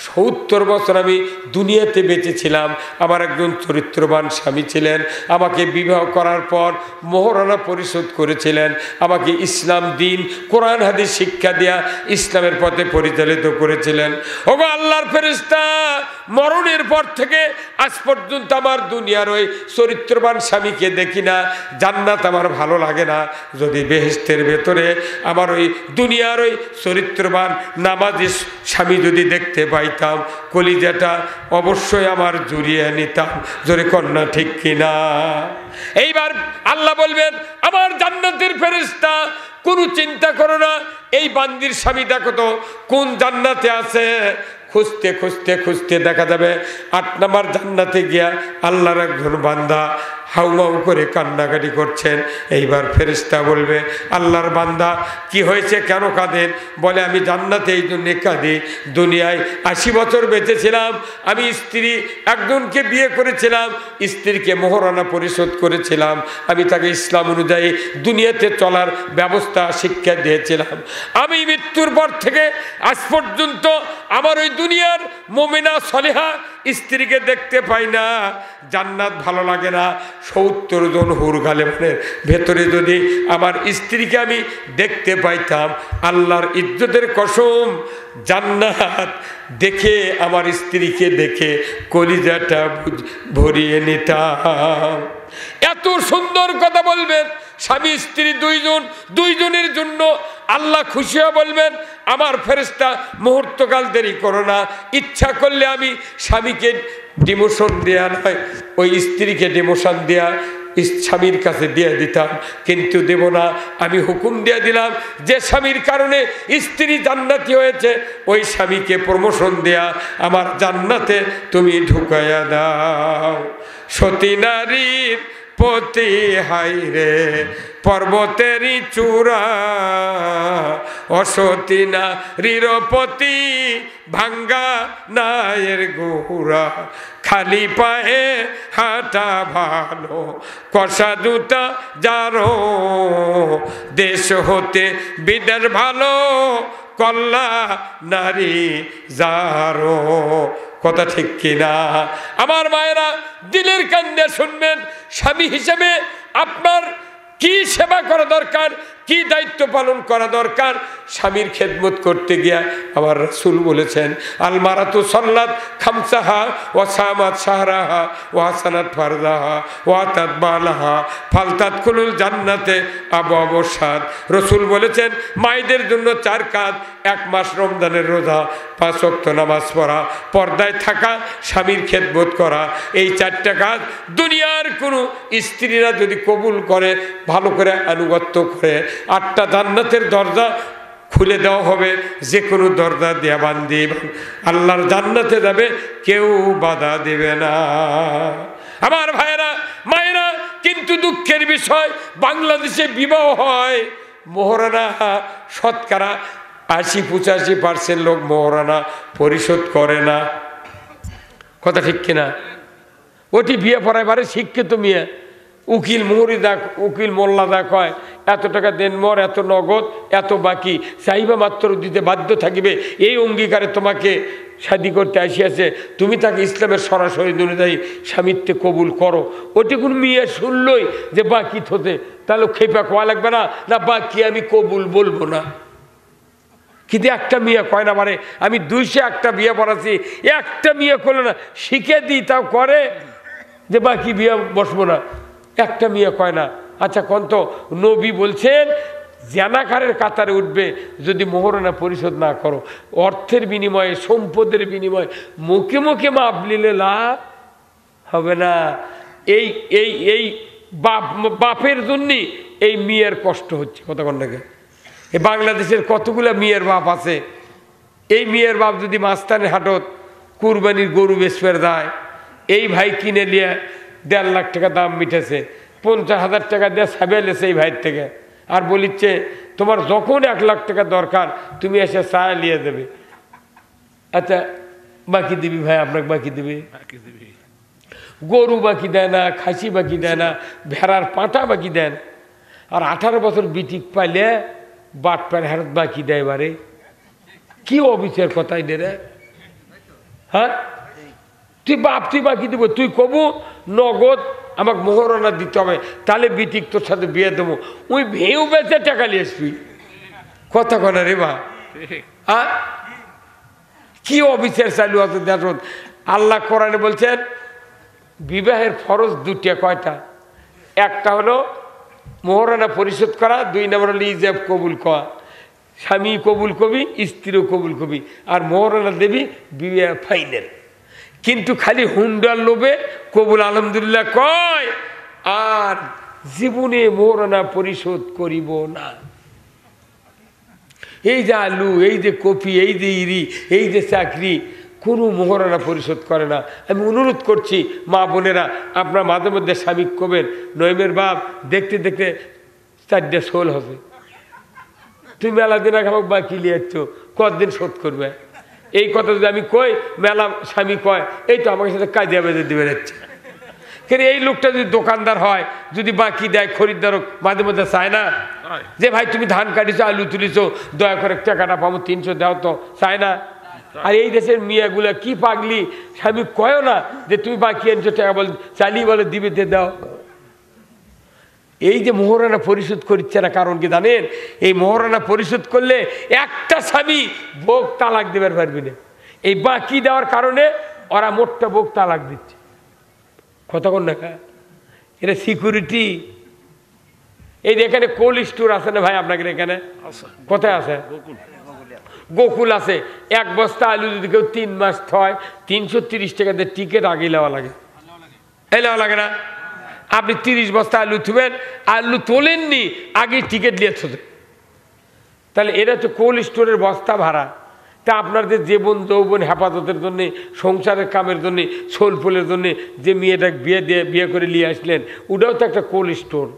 70 বছর আমি দুনিয়াতে বেঁচেছিলাম, আমার একজন চরিত্রবান স্বামী ছিলেন, আমাকে বিবাহ করার পর মোহরানা পরিশোধ করেছিলেন, আমাকে ইসলাম দিন কোরআন হাদিস শিক্ষা দেয়া ইসলামের পথে পরিচালিত করেছিলেন। ওগো আল্লাহর ফেরেশতা, মরণের পর থেকে আজ পর্যন্ত আমার দুনিয়ার ওই চরিত্রবান স্বামীকে দেখি না, জান্নাত আমার ভালো লাগে না। যদি বেহেশতের ভেতরে আমার ওই দুনিয়ার ওই চরিত্রবান নামাজি স্বামী যদি দেখতে পাইতাম, কলিজাটা অবশ্যই আমার জুড়িয়ে নিতাম। জোরে কন্যা ঠিক কিনা? এইবার আল্লাহ বলবেন, আমার জান্নাতের ফেরেশতা কোনো চিন্তা করো না, এই বান্দির স্বামী দেখো তো কোন জান্নাতে আছে। খুঁজতে খুঁজতে খুঁজতে দেখা যাবে 8 নম্বর জান্নাতে গিয়া আল্লাহর একজন বান্দা হাউমাউ করে কান্নাকাটি করছেন। এইবার ফেরেশতা বলবে, আল্লাহর বান্দা কি হয়েছে, কেন কাঁদেন? বলে, আমি জান্নাতে এই জন্যে কাঁদি, দুনিয়ায় 80 বছর বেঁচেছিলাম, আমি স্ত্রী একজনকে বিয়ে করেছিলাম, স্ত্রীকে মোহরানা পরিশোধ করেছিলাম, আমি তাকে ইসলাম অনুযায়ী দুনিয়াতে চলার ব্যবস্থা শিক্ষা দিয়েছিলাম। আমি মৃত্যুর পর থেকে আজ পর্যন্ত আমার ওই দুনিয়ার মুমিনা সলিহা স্ত্রীকে দেখতে পাই না, জান্নাত ভালো লাগে না। 70 জন হুর গালেবানের ভেতরে যদি আমার স্ত্রীকে আমি দেখতে পাইতাম, আল্লাহর ইজ্জতের কসম, জান্নাত দেখে আমার স্ত্রীকে দেখে কলিজাটা ভরিয়ে নিতাম। এত সুন্দর কথা বলবেন স্বামী স্ত্রী দুইজনের জন্য আল্লাহ খুশি হয়ে বলবেন, আমার ফেরেশতা মুহূর্তকাল দেরি করো না, ইচ্ছা করলে আমি স্বামীকে ডিমোশন দেয়া নয়, ওই স্ত্রীকে ডিমোশন দেয়া স্বামীর কাছে দিয়ে দিতাম, কিন্তু দেব না। আমি হুকুম দিয়ে দিলাম, যে স্বামীর কারণে স্ত্রী জান্নাতি হয়েছে, ওই স্বামীকে প্রমোশন দেয়া আমার জান্নাতে তুমি ঢুকাইয়া দাও। সতী নারীর পতি হাইরে পর্বতেরই চূড়া, অসতী নারীর পতি ভাঙ্গা নায়ের গোড়া, খালি পায়ে হাঁটা ভালো কষা জুতা যারো, দেশ হতে বিদের ভালো কল্লা নারী যারো। কথা ঠিক কিনা? আমার মায়েরা দিলের কান্দে শুনবেন, স্বামী হিসেবে আপনার কি সেবা করা দরকার, কি দায়িত্ব পালন করা দরকার। স্বামীর খেদমত করতে গিয়া আমার রাসূল বলেছেন, আল মারাতু সাল্লাত খামসাহা ওয়া সামাত শাহরাহা ওয়া হাসানাত ফারদাহা ওয়া আতাত বালাহা ফালতাদখুলুল জান্নাতে আবওয়াবুশ সাদ। রাসূল বলেছেন, মায়েদের জন্য 4 কাজ, 1 মাস রমজানের রোজা, 5 ওয়াক্ত নামাজ পড়া, পর্দায় থাকা, স্বামীর খেদমত করা। এই 4টা কাজ দুনিয়ার কোনো স্ত্রীরা যদি কবুল করে, ভালো করে আনুগত্য করে, 8টা জান্নাতের দরজা খুলে দেওয়া হবে। যে কোনো দরজা দেয়া বান্দি আল্লাহর জান্নাতে যাবে, কেউ বাধা দেবে না। আমার ভাইয়েরা মায়েরা, কিন্তু দুঃখের বিষয়, বাংলাদেশে বিবাহ হয়, মোহরানা শতকরা 80-85% লোক মোহরানা পরিশোধ করে না। কথা ঠিক কিনা? ওটি বিয়ে পড়াইবারে শিক্ষিত মেয়ে, উকিল মুহুরি দেখ, উকিল মোল্লা দেখ, হয় এত টাকা দেন মর, এত নগদ, এত বাকি, চাইবা মাত্র দিতে বাধ্য থাকিবে, এই অঙ্গীকারে তোমাকে শাদী করতে আসিয়াছে, তুমি তাকে ইসলামের সরাসরি অনুযায়ী স্বামীত্বে কবুল করো। ওটি কোন মেয়ে শুনলই যে বাকি থতে, তাহলে খেপা কোয়া লাগবে না, না বাকি আমি কবুল বলবো না। কিন্তু একটা মেয়ে কয় না, মানে আমি 201টা বিয়ে পড়াচ্ছি, একটা মেয়ে করলো না, শিখে দিই তাও করে যে বাকি বিয়ে বসবো না, একটা মেয়ে কয় না। আচ্ছা কন্ত নবী বলছেন জানাকারের কাতারে উঠবে যদি মোহরানা পরিশোধ না করো। অর্থের বিনিময়ে, সম্পদের বিনিময়ে মুখে মুখে মাপ নিলে লাভ হবে না। এই এই এই বাপের জন্যই এই মেয়ের কষ্ট হচ্ছে। কথা কন্যাকে এই বাংলাদেশের কতগুলো মেয়ের বাপ আছে, এই মেয়ের বাপ যদি মাস্তানের হাটত কুরবানির গরু বেচপের দেয়, এই ভাই কিনে নিয়ে 1.5 লাখ টাকা দাম মিটেছে, 50,000 টাকা দিয়ে সাবেলেছে এই ভাইয়ের থেকে, আর বলিচ্ছে তোমার যখন 1 লাখ টাকা দরকার তুমি এসে চা নিয়ে দেবে। আচ্ছা বাকি দিবি ভাই, আপনাকে বাকি দিবি, গরু বাকি দেয় না, খাসি বাকি দেয় না, ভেড়ার পাঁটা বাকি দেন, আর 18 বছর বিটিক পাইলে বাট পার হারত বাকি দেয়। বারে কি অবিচার কথাই দে রে, হ্যাঁ তুই বাপ তুই বাকি দেবো, তুই কবু নগদ আমাকে মোহরানা দিতে হবে, তাহলে বিটিক তোর সাথে বিয়ে দেবো, ওই ভেউ বেচে টাকা নিয়ে আসবি। কথা কনা রে বা, হ্যাঁ কি অবিচার চালু আছে দেখুন। আল্লাহ কোরআনে বলছেন বিবাহের ফরজ দুটিয়া, কয়টা? একটা হলো মোহরানা পরিশোধ করা, 2 নম্বর হলো ইজাব কবুল করা, স্বামী কবুল কবি, স্ত্রীও কবুল কবি, আর মোহরানা দেবী বিবাহ ফাইনাল। কিন্তু খালি হুন্ডার লোভে কবুল আলহামদুলিল্লাহ কয় আর জীবনে মোহরানা পরিশোধ করিব না। এই যে আলু, এই যে কপি, এই যে ইরি, এই যে চাকরি, কোনো মোহরানা পরিশোধ করে না। আমি অনুরোধ করছি মা বোনেরা, আপনার মাঝে মধ্যে স্বামী কবেন নইমের বাপ দেখতে দেখতে 4টে শোল হবে, তুমি মেলা দিন আগে আমাকে বাকি লিয়েছ, কতদিন শোধ করবে? এই কথা যদি আমি কই, মেলা স্বামী কয় এই তো আমাকে সাথে কাজে বেঁধে দেবে যাচ্ছে। কিন্তু এই লোকটা যদি দোকানদার হয়, যদি বাকি দেয়, খরিদ্দারক মাঝে মধ্যে চায় না যে ভাই তুমি ধান কাটিছো, আলু তুলিছো, দয়া করে টাকাটা পাবো 300 দাও, তো চায় না? আর এই দেশের মেয়েগুলো কি পাগলি, স্বামী কয়ও না যে তুমি বাকি আনছো টাকা, বল চালিয়ে বলে দিবে, দিয়ে দাও। এই যে মোহরানা পরিশোধ করছে না, কারণ কি জানেন? এই মোহরানা পরিশোধ করলে একটা স্বামী বউ তালাক দেবার পারবি না। এই বাকি দেওয়ার কারণে ওরা মোটটা বউ তালাক দিচ্ছে। কতক্ষণ না এটা সিকিউরিটি। এই যে এখানে কোল্ড স্টোর আছে না ভাই আপনাদের এখানে? কোথায় আছে? গোকুল আছে। 1 বস্তা আলু যদি কেউ 3 মাস হয়, 330 টাকা দিয়ে টিকিট আগে নেওয়া লাগে। এই নেওয়া লাগে না? আপনি 30 বস্তা আলু থুবেন, আলু তোলেননি, আগে টিকিট নিয়েছে। তাহলে এটা হচ্ছে কোল্ড স্টোরের বস্তা ভাড়া। তা আপনাদের জীবন যৌবন হেফাজতের জন্যে, সংসারের কামের জন্যে, সোল ফুলের জন্যে যে মেয়েটা বিয়ে করে নিয়ে আসলেন, ওটাও তো একটা কোল্ড স্টোর।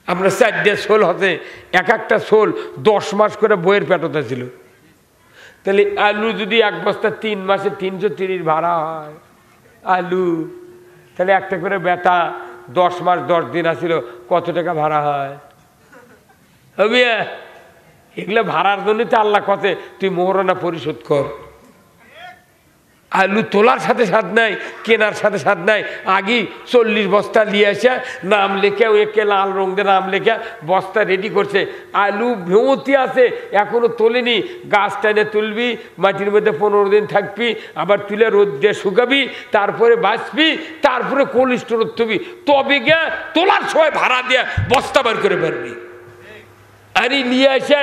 আপনার 4টে সোল হতে, এক একটা সোল 10 মাস করে বইয়ের পেটতে ছিল। তাহলে আলু যদি 1 বস্তা 3 মাসে 330 ভাড়া হয় আলু, তাহলে একটা করে বেটা 10 মাস 10 দিন আসছিল, কত টাকা ভাড়া হয়? এগুলো ভাড়ার জন্য তো আল্লাহ কথা তুই মোহরানা পরিশোধ কর। আলু তোলার সাথে সাথ নাই, কেনার সাথে সাথ নাই, আগেই 40 বস্তা নিয়ে আসে নাম লেখে, একে লাল রং দিয়ে নাম লেখে বস্তা রেডি করছে। আলু ভেমতি আছে, এখনো তোলেনি, গাছ টাইনে তুলবি, মাটির মধ্যে 15 দিন থাকবি, আবার তুলে রোদ দিয়ে শুকাবি, তারপরে বাঁচবি, তারপরে কোল্ড স্টোর থবি, তবে গিয়ে তোলার সময় ভাড়া দিয়ে বস্তা বার করে পারবি। আর এই নিয়ে আসে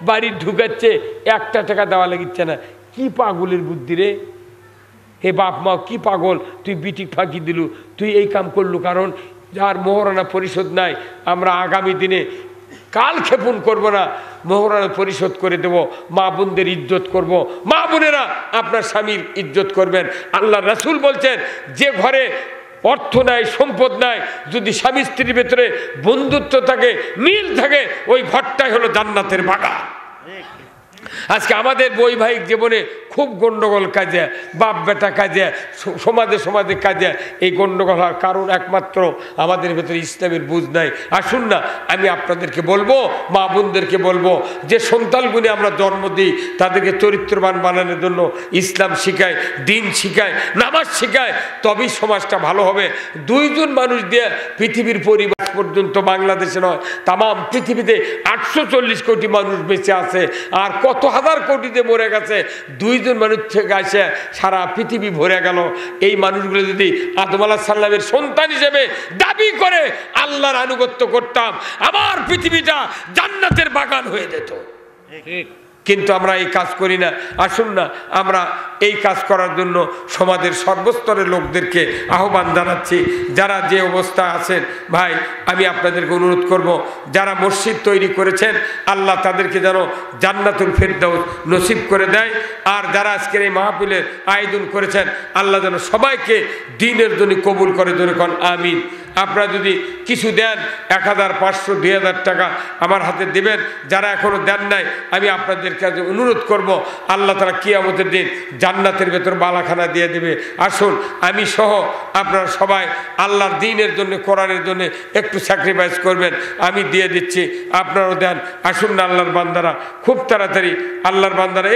বাড়ি ঢুকাচ্ছে, 1 টাকা দেওয়া লাগিচ্ছে না। কি পাগলের বুদ্ধি রে! হে বাপ মা, কি পাগল তুই, বিটি ফাঁকি দিলু, তুই এই কাম করলু। কারণ যার মোহরানা পরিশোধ নাই, আমরা আগামী দিনে কাল ক্ষেপণ করব না, মোহরানা পরিশোধ করে দেব, মা বোনদের ইজ্জত করব। মা বোনেরা আপনার স্বামীর ইজ্জত করবেন। আল্লাহ রাসূল বলছেন যে ঘরে অর্থ নাই, সম্পদ নাই, যদি স্বামী স্ত্রীর ভেতরে বন্ধুত্ব থাকে, মিল থাকে, ওই ঘরটাই হলো জান্নাতের বাগান। আজকে আমাদের বৈবাহিক জীবনে খুব গন্ডগোল কাজে, বাপ বেটা কাজে, সমাজে কাজে। এই গন্ডগোল হওয়ার কারণ একমাত্র আমাদের ভেতরে ইসলামের বুঝ নাই। আসুন না, আমি আপনাদেরকে বলবো, মা বোনদেরকে বলবো, যে সন্তানগুলি আমরা জন্ম দিই তাদেরকে চরিত্রবান বানানোর জন্য ইসলাম শিখায়, দিন শিখায়, নামাজ শিখায়, তবেই সমাজটা ভালো হবে। 2 জন মানুষ দিয়ে পৃথিবীর পরিবার পর্যন্ত, বাংলাদেশে নয় তাম পৃথিবীতে 840 কোটি মানুষ বেঁচে আছে, আর কত হাজার কোটিতে মরে গেছে। 2 জন মানুষ থেকে আসে সারা পৃথিবী ভরে গেল। এই মানুষগুলো যদি আদম আলাইহিস সালামের সন্তান হিসেবে দাবি করে আল্লাহর আনুগত্য করতাম, আমার পৃথিবীটা জান্নাতের বাগান হয়ে যেত। কিন্তু আমরা এই কাজ করি না। আসুন না, আমরা এই কাজ করার জন্য সমাজের সর্বস্তরের লোকদেরকে আহ্বান জানাচ্ছি। যারা যে অবস্থায় আছেন ভাই, আমি আপনাদেরকে অনুরোধ করব, যারা মসজিদ তৈরি করেছেন আল্লাহ তাদেরকে যেন জান্নাতুল ফেরদাউস নসিব করে দেয়। আর যারা আজকের এই মাহফিলের আয়োজন করেছেন আল্লাহ যেন সবাইকে দ্বীনের জন্য কবুল করে, ধরে কোন আমিন। আপনারা যদি কিছু দেন, 1000, 500, 2000 টাকা আমার হাতে দেবেন। যারা এখনো দেন নাই, আমি আপনাদের কাছে অনুরোধ করব, আল্লাহ তাআলা কিয়ামতের দিন জান্নাতের ভেতর বালাখানা দিয়ে দেবে। আসুন, আমি সহ আপনারা সবাই আল্লাহর দ্বীনের জন্য, কোরআনের জন্য একটু স্যাক্রিফাইস করবেন, আমি দিয়ে দিচ্ছি, আপনারাও দেন। আসুন না আল্লাহর বান্দারা, খুব তাড়াতাড়ি আল্লাহর বান্দারা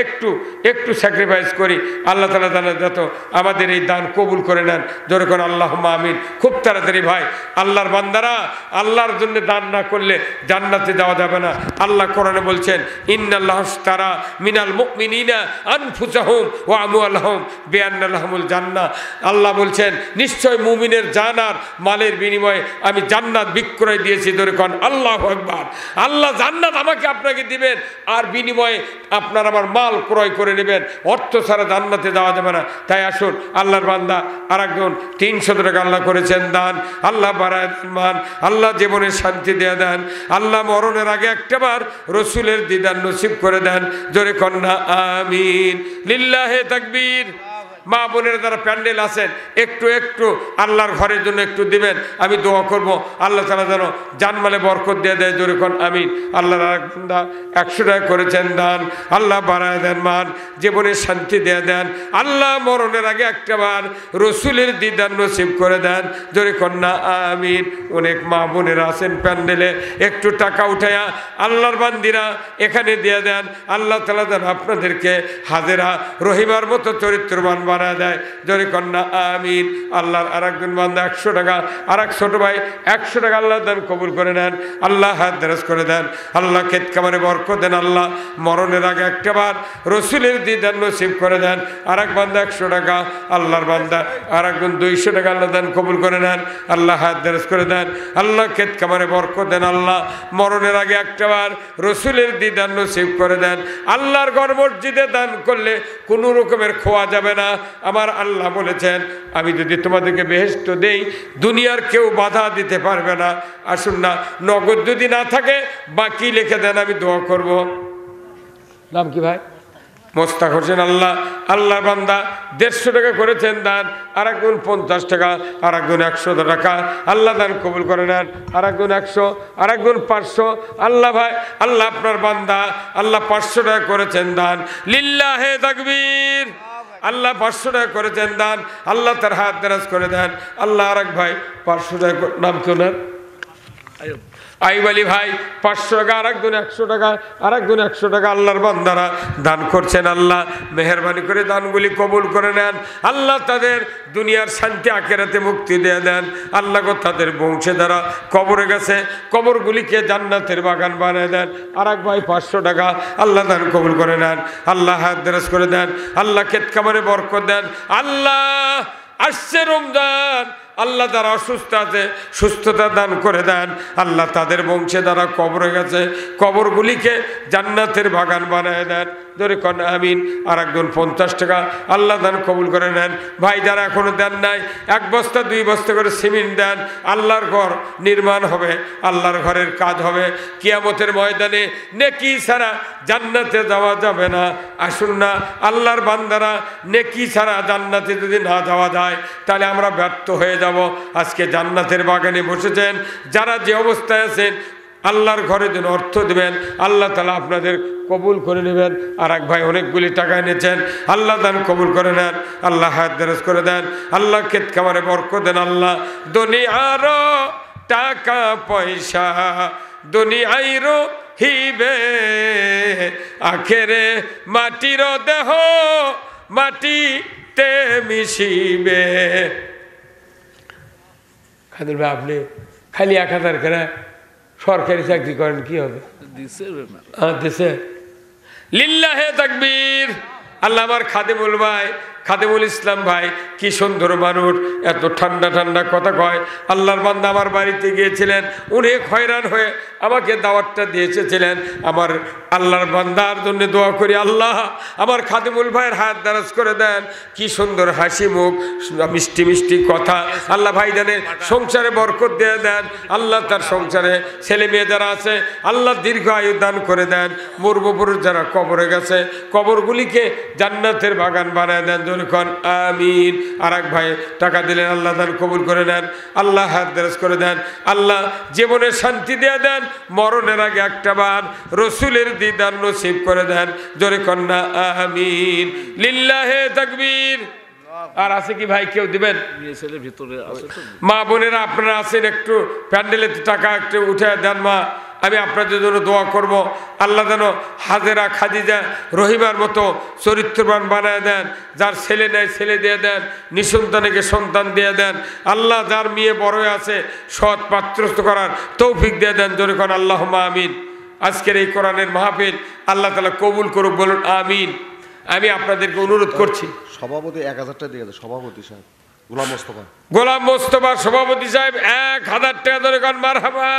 একটু স্যাক্রিফাইস করি। আল্লাহ তাআলা জানা যত আমাদের এই দান কবুল করে নেন, জোরে কোন আল্লাহুম্মা আমিন। খুব তাড়াতাড়ি ভাই, আল্লাহর বান্দারা, আল্লাহর জন্য দান না করলে জান্নাতে যাওয়া যাবে না। আল্লাহ কোরআনে বলছেন, ইন্নাল্লাহু ইশতারা মিনাল মুমিনিনা আনফুসাহুম ওয়া আমওয়ালাহুম বিআন্না লাহুমুল জান্নাহ। আল্লাহ বলছেন নিশ্চয় মুমিনের জান আর মালের বিনিময়ে আমি জান্নাত বিক্রয় দিয়েছি। ধরে কোন আল্লাহু আকবার। আল্লাহ জান্নাত আমাকে আপনাকে দিবেন আর বিনিময়ে আপনার আমার মাল ক্রয় করে নেবেন। অর্থ ছাড়া জান্নাতে যাওয়া যাবে না। তাই আসুন আল্লাহর বান্দা আর একজন 300 টাকা আল্লাহ করেছেন দান, আল্লাহ বাড়ায় মান, আল্লাহ জীবনের শান্তি দিয়ে দেন, আল্লাহ মরণের আগে একটাবার রসুলের দিদার নসিব করে দেন। জোরে কন্যা আমিন। লিল্লাহে তাকবীর। মা বোনের যারা প্যান্ডেল আছেন একটু একটু আল্লাহর ঘরের জন্য একটু দিবেন, আমি দোয়া করব আল্লাহ তাআলা যেন জানমালে বরকত দিয়ে দেয়। জোরে কোন আমিন। আল্লাহর বান্দা 100 টাকা করেছেন দান, আল্লাহ বাড়ায় দেন মান, জীবনের শান্তি দিয়ে দেন, আল্লাহ মরণের আগে একটাবার রসুলের দিদার নসিব করে দেন। জোরে কন্যা আমিন। অনেক মা বোনেরা আছেন প্যান্ডেলে, একটু টাকা উঠায়া আল্লাহর বান্দিরা এখানে দিয়ে দেন। আল্লাহ তাআলা যেন আপনাদেরকে হাজেরা রহিমার মতো চরিত্রবান বানা দেয়। জোরে কন্যা আমিন। আল্লাহর আর একজন বান্দা 100 টাকা, আর এক ছোট ভাই 100 টাকা আল্লাহ দান কবুল করে নেন, আল্লাহ হাত দরাজ করে দেন, আল্লাহ ক্ষেত খামারে বরকত দেন, আল্লাহ মরণের আগে একটাবার রসুলের দিদার নসিব করে দেন। আর এক বান্দা 100 টাকা, আল্লাহর বান্দা আর একজন 200 টাকা আল্লাহ দান কবুল করে নেন, আল্লাহ হাত দরাজ করে দেন, আল্লাহ ক্ষেত খামারে বরকত দেন, আল্লাহ মরণের আগে একটাবার রসুলের দিদার নসিব করে দেন। আল্লাহর ঘর মসজিদে দান করলে কোনো রকমের খোয়া যাবে না। আমার আল্লাহ বলেছেন আমি যদি তোমাদেরকে বেহেশত দেই দুনিয়ার কেউ বাধা দিতে পারবে না। আসুন না, নগদ যদি না থাকে বাকি লিখে দেন, আমি দোয়া করব। নাম কি ভাই? মোস্তাক হোসেন। আল্লাহ আল্লাহর বান্দা 150 টাকা করেছেন দান, আর একজন 50 টাকা, আর একজন 100 টাকা আল্লাহ দান কবুল করে নেন, আর একজন 100, আর একজন 500। আল্লাহ ভাই আল্লাহ আপনার বান্দা আল্লাহ 500 টাকা করেছেন দান, লিল্লাহে তাকবীর। আল্লাহ 500 টাকা করেছেন দান, আল্লাহ তার হাত দরাজ করে দেন। আল্লাহ আর এক ভাই 500 টাকা, নাম কি ওনার? আইব আলী ভাই 500 টাকা, আর একজন 100 টাকা, আর একজন 100 টাকা আল্লাহর বান্দারা দান করছেন। আল্লাহ মেহেরবানি করে দানগুলি কবুল করে নেন, আল্লাহ তাদের দুনিয়ার শান্তি আখিরাতে মুক্তি দিয়ে দেন। আল্লাহ গো তাদের বংশে যারা কবরে গেছে কবরগুলিকে জান্নাতের বাগান বানিয়ে দেন। আর এক ভাই 500 টাকা আল্লাহ দান কবুল করে নেন, আল্লাহ হাত দরাজ করে দেন, আল্লাহ ক্ষেত খামারে বরকত দেন। আল্লাহ আসছে রমজান, আল্লাহ যারা অসুস্থ আছে সুস্থতা দান করে দেন, আল্লাহ তাদের বংশে যারা কবরে গেছে কবরগুলিকে জান্নাতের বাগান বানায় দেন। ধরে কন আমিন। আর একজন 50 টাকা আল্লাহ দান কবুল করে নেন। ভাই যারা এখনো দেন নাই 1 বস্তা 2 বস্তা করে সিমেন্ট দেন, আল্লাহর ঘর নির্মাণ হবে, আল্লাহর ঘরের কাজ হবে। কিয়ামতের ময়দানে নেকি ছাড়া জান্নাতে যাওয়া যাবে না। আসুন না আল্লাহর বান্দারা, নেকি ছাড়া জান্নাতে যদি না যাওয়া যায় তাহলে আমরা ব্যর্থ হয়ে যাব। আজকে জান্নাতের বাগানে বসেছেন যারা, যে অবস্থায় আছেন আল্লাহর ঘরে যেন অর্থ দেবেন, আল্লাহ তাআলা আপনাদের কবুল করে নেবেন। আর এক ভাই অনেকগুলি টাকা এনেছেন, আল্লাহ দান কবুল করে নেন, আল্লাহ হাত দরাজ করে দেন, আল্লাহ ক্ষেত খামারে বরকত দেন। আল্লাহ দুনিয়ার টাকা পয়সা দুনিয়াইর হিবে, আখেরে মাটির দেহ মাটিতে মিশিবে। খাদির ভাই আপনি খালি 1000 করে সরকারি চাকরি করেন, কি হবে? দিছে। লিল্লাহে তাকবীর। আল্লাহ আমার খাদিমুল ভাই, খাদিমুল ইসলাম ভাই কি সুন্দর মানুষ, এত ঠান্ডা ঠান্ডা কথা কয়। আল্লাহর বান্দা আমার বাড়িতে গিয়েছিলেন, অনেক হয়রান হয়ে আমাকে দাওয়াতটা দিয়ে এসেছিলেন। আমার আল্লাহর বান্দার জন্য দোয়া করি, আল্লাহ আমার খাদিমুল ভাইয়ের হাত দারাজ করে দেন। কি সুন্দর হাসি মুখ, মিষ্টি মিষ্টি কথা। আল্লাহ ভাইজানের সংসারে বরকত দিয়ে দেন, আল্লাহ তার সংসারে ছেলে মেয়ে যারা আছে আল্লাহ দীর্ঘ আয়ু দান করে দেন। পূর্বপুরুষ যারা কবরে গেছে কবরগুলিকে জান্নাতের বাগান বানায় দেন। আমিন। আর এক ভাই টাকা দিলেন, আল্লাহ দান কবুল করে নেন, আল্লাহ হাত দরাজ করে দেন, আল্লাহ জীবনে শান্তি দিয়ে দেন, মরণের আগে একটাবার রসুলের দিদার নসিব করে দেন। জোরে কন্যা আমিন। লিল্লাহে তাকবীর। আর আছে কি ভাই কেউ দিবেন? মা বোনেরা আপনারা আছেন, একটু প্যান্ডেলের টাকা একটু উঠে দেন মা, আমি আপনাদের জন্য দোয়া করব। আল্লাহ যেন হাজেরা খাদিজা রহিমার মতো চরিত্রবান বানায় দেন। যার ছেলে নেই ছেলে দিয়ে দেন, নিঃসন্তানকে সন্তান দিয়ে দেন। আল্লাহ যার মেয়ে বড় আছে সৎ পাত্রস্থ করার তৌফিক দিয়ে দেন। জোরে কোন আল্লাহুম্মা আমিন। আজকের এই কোরআনের মাহফিল আল্লাহ তাআলা কবুল করুক, বলুন আমিন। আমি আপনাদেরকে অনুরোধ করছি, সভাপতি 1000 টাকা দিয়ে গেছে, সভাপতি সাহেব গোলাম মোস্তফা। গোলাম মোস্তফা সভাপতি সাহেব 1000 টাকা ধরে গান মারহাবা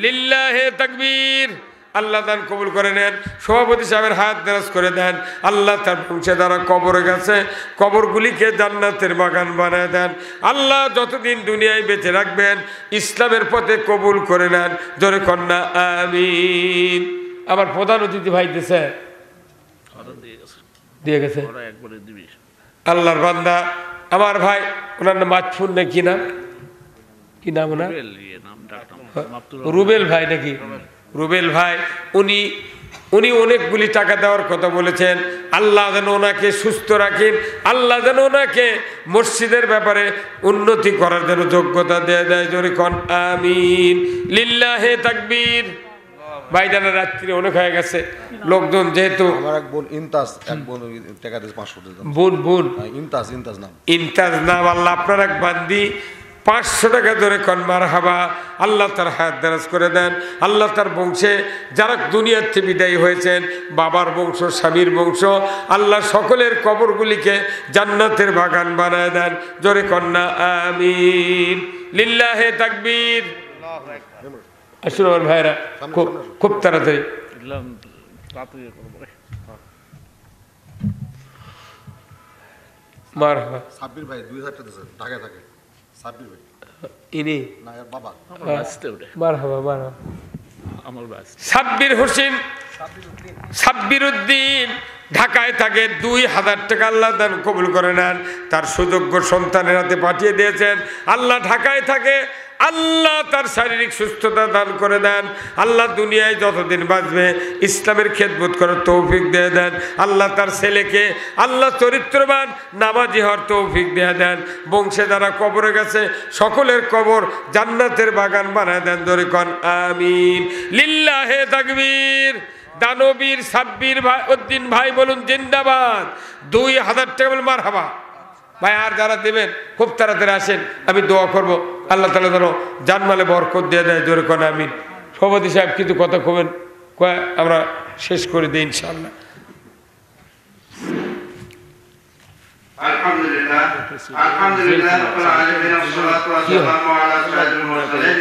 লিল্লাহে তাকবীর। আল্লাহ দান কবুল করে নেন, সভাপতি সাহেবের হাত দেরাজ করে দেন। আল্লাহ তার বংশে দ্বারা কবরে গেছে, কবরগুলিকে জান্নাতের বাগান বানায় দেন। আল্লাহ যতদিন দুনিয়ায় বেঁচে রাখবেন ইসলামের পথে কবুল করে নেন, জোরে কন্যা আমিন। আমার প্রধান অতিথি ভাই দিছে, দিয়ে গেছে একবারে দিবি। আল্লাহর বান্দা আমার ভাই, ওনার নাম মাতফুন না কি নাম, কি নাম ওনার? রুবেল ভাই নাকি? রুবেল ভাই, উনি অনেকগুলি টাকা দেওয়ার কথা বলেছেন। আল্লাহ যেন ওনাকে সুস্থ রাখেন, আল্লাহ যেন ওনাকে মসজিদের ব্যাপারে উন্নতি করার জন্য যোগ্যতা দেয়া দেয়, জোরে কোন আমিন লিল্লাহে তাকবীর। ভাইজানের রাত্রি অনেক হয়ে গেছে, লোকজন যেহেতু আমার এক বোন ইমতাজ, এক বোন টাকা দিয়েছে 500 টাকা। বোন ইমতাজ নাম, ইমতাজ নাম। আল্লাহ আপনার এক বান্দি 500 টাকা ধরে কন মারহাবা। আল্লাহ তার হায়াত দারাজ করে দেন। আল্লাহ তার বংশে যারা দুনিয়ার থেকে বিদায়ী হয়েছেন, বাবার বংশ, স্বামীর বংশ, আল্লাহ সকলের কবরগুলিকে জান্নাতের বাগান বানায় দেন, জোরে কন্যা আমিন লিল্লাহে তাকবীর। আসুন আমার ভাইরা, খুব তাড়াতাড়ি মারহাবা। সাব্বির ভাই 2000 টাকা দিয়েছে, ঢাকায় থাকে সাব্বির ভাই। ইনি না এর বাবা মারহাবা মারহাবা। সাব্বির হোসেন, সাব্বির উদ্দিন ঢাকায় থাকে, 2000 টাকা আল্লাহ দান কবুল করে নেন। তার সুযোগ্য সন্তানের হাতে পাঠিয়ে দিয়েছেন। আল্লাহ ঢাকায় থাকে, আল্লাহ তার শারীরিক সুস্থতা দান করে দেন। আল্লাহ দুনিয়ায় যতদিন বাঁচবে ইসলামের খেদমত করার তৌফিক দিয়ে দেন। আল্লাহ তার ছেলেকে আল্লাহ চরিত্রবান নামাজি হওয়ার তৌফিক দিয়ে দেন। বংশে যারা কবরে গেছে সকলের কবর জান্নাতের বাগান বানায় দেন, জোরে কোন আমিন লিল্লাহে তাকবীর। দানবীর সাব্বির ভাই উদ্দিন ভাই বলুন জিন্দাবাদ। 2000 টাকা বলুন মারহাবা। ভাই আর যারা দেবেন খুব তাড়াতাড়ি আসেন, আমি দোয়া করব আল্লাহ তাআলা যেন জানমালে বরকত দিয়ে দেয়, জোরে কোন আমিন। সভাপতি সাহেব কিছু কথা কবেন, আমরা শেষ করে দিই ইনশাআল্লাহ। আলহামদুলিল্লাহ আলহামদুলিল্লাহ রাব্বিল আলামিন ওয়া সল্লাতু ওয়া সালামু আলা সাইয়্যিদিল মুরসালিন।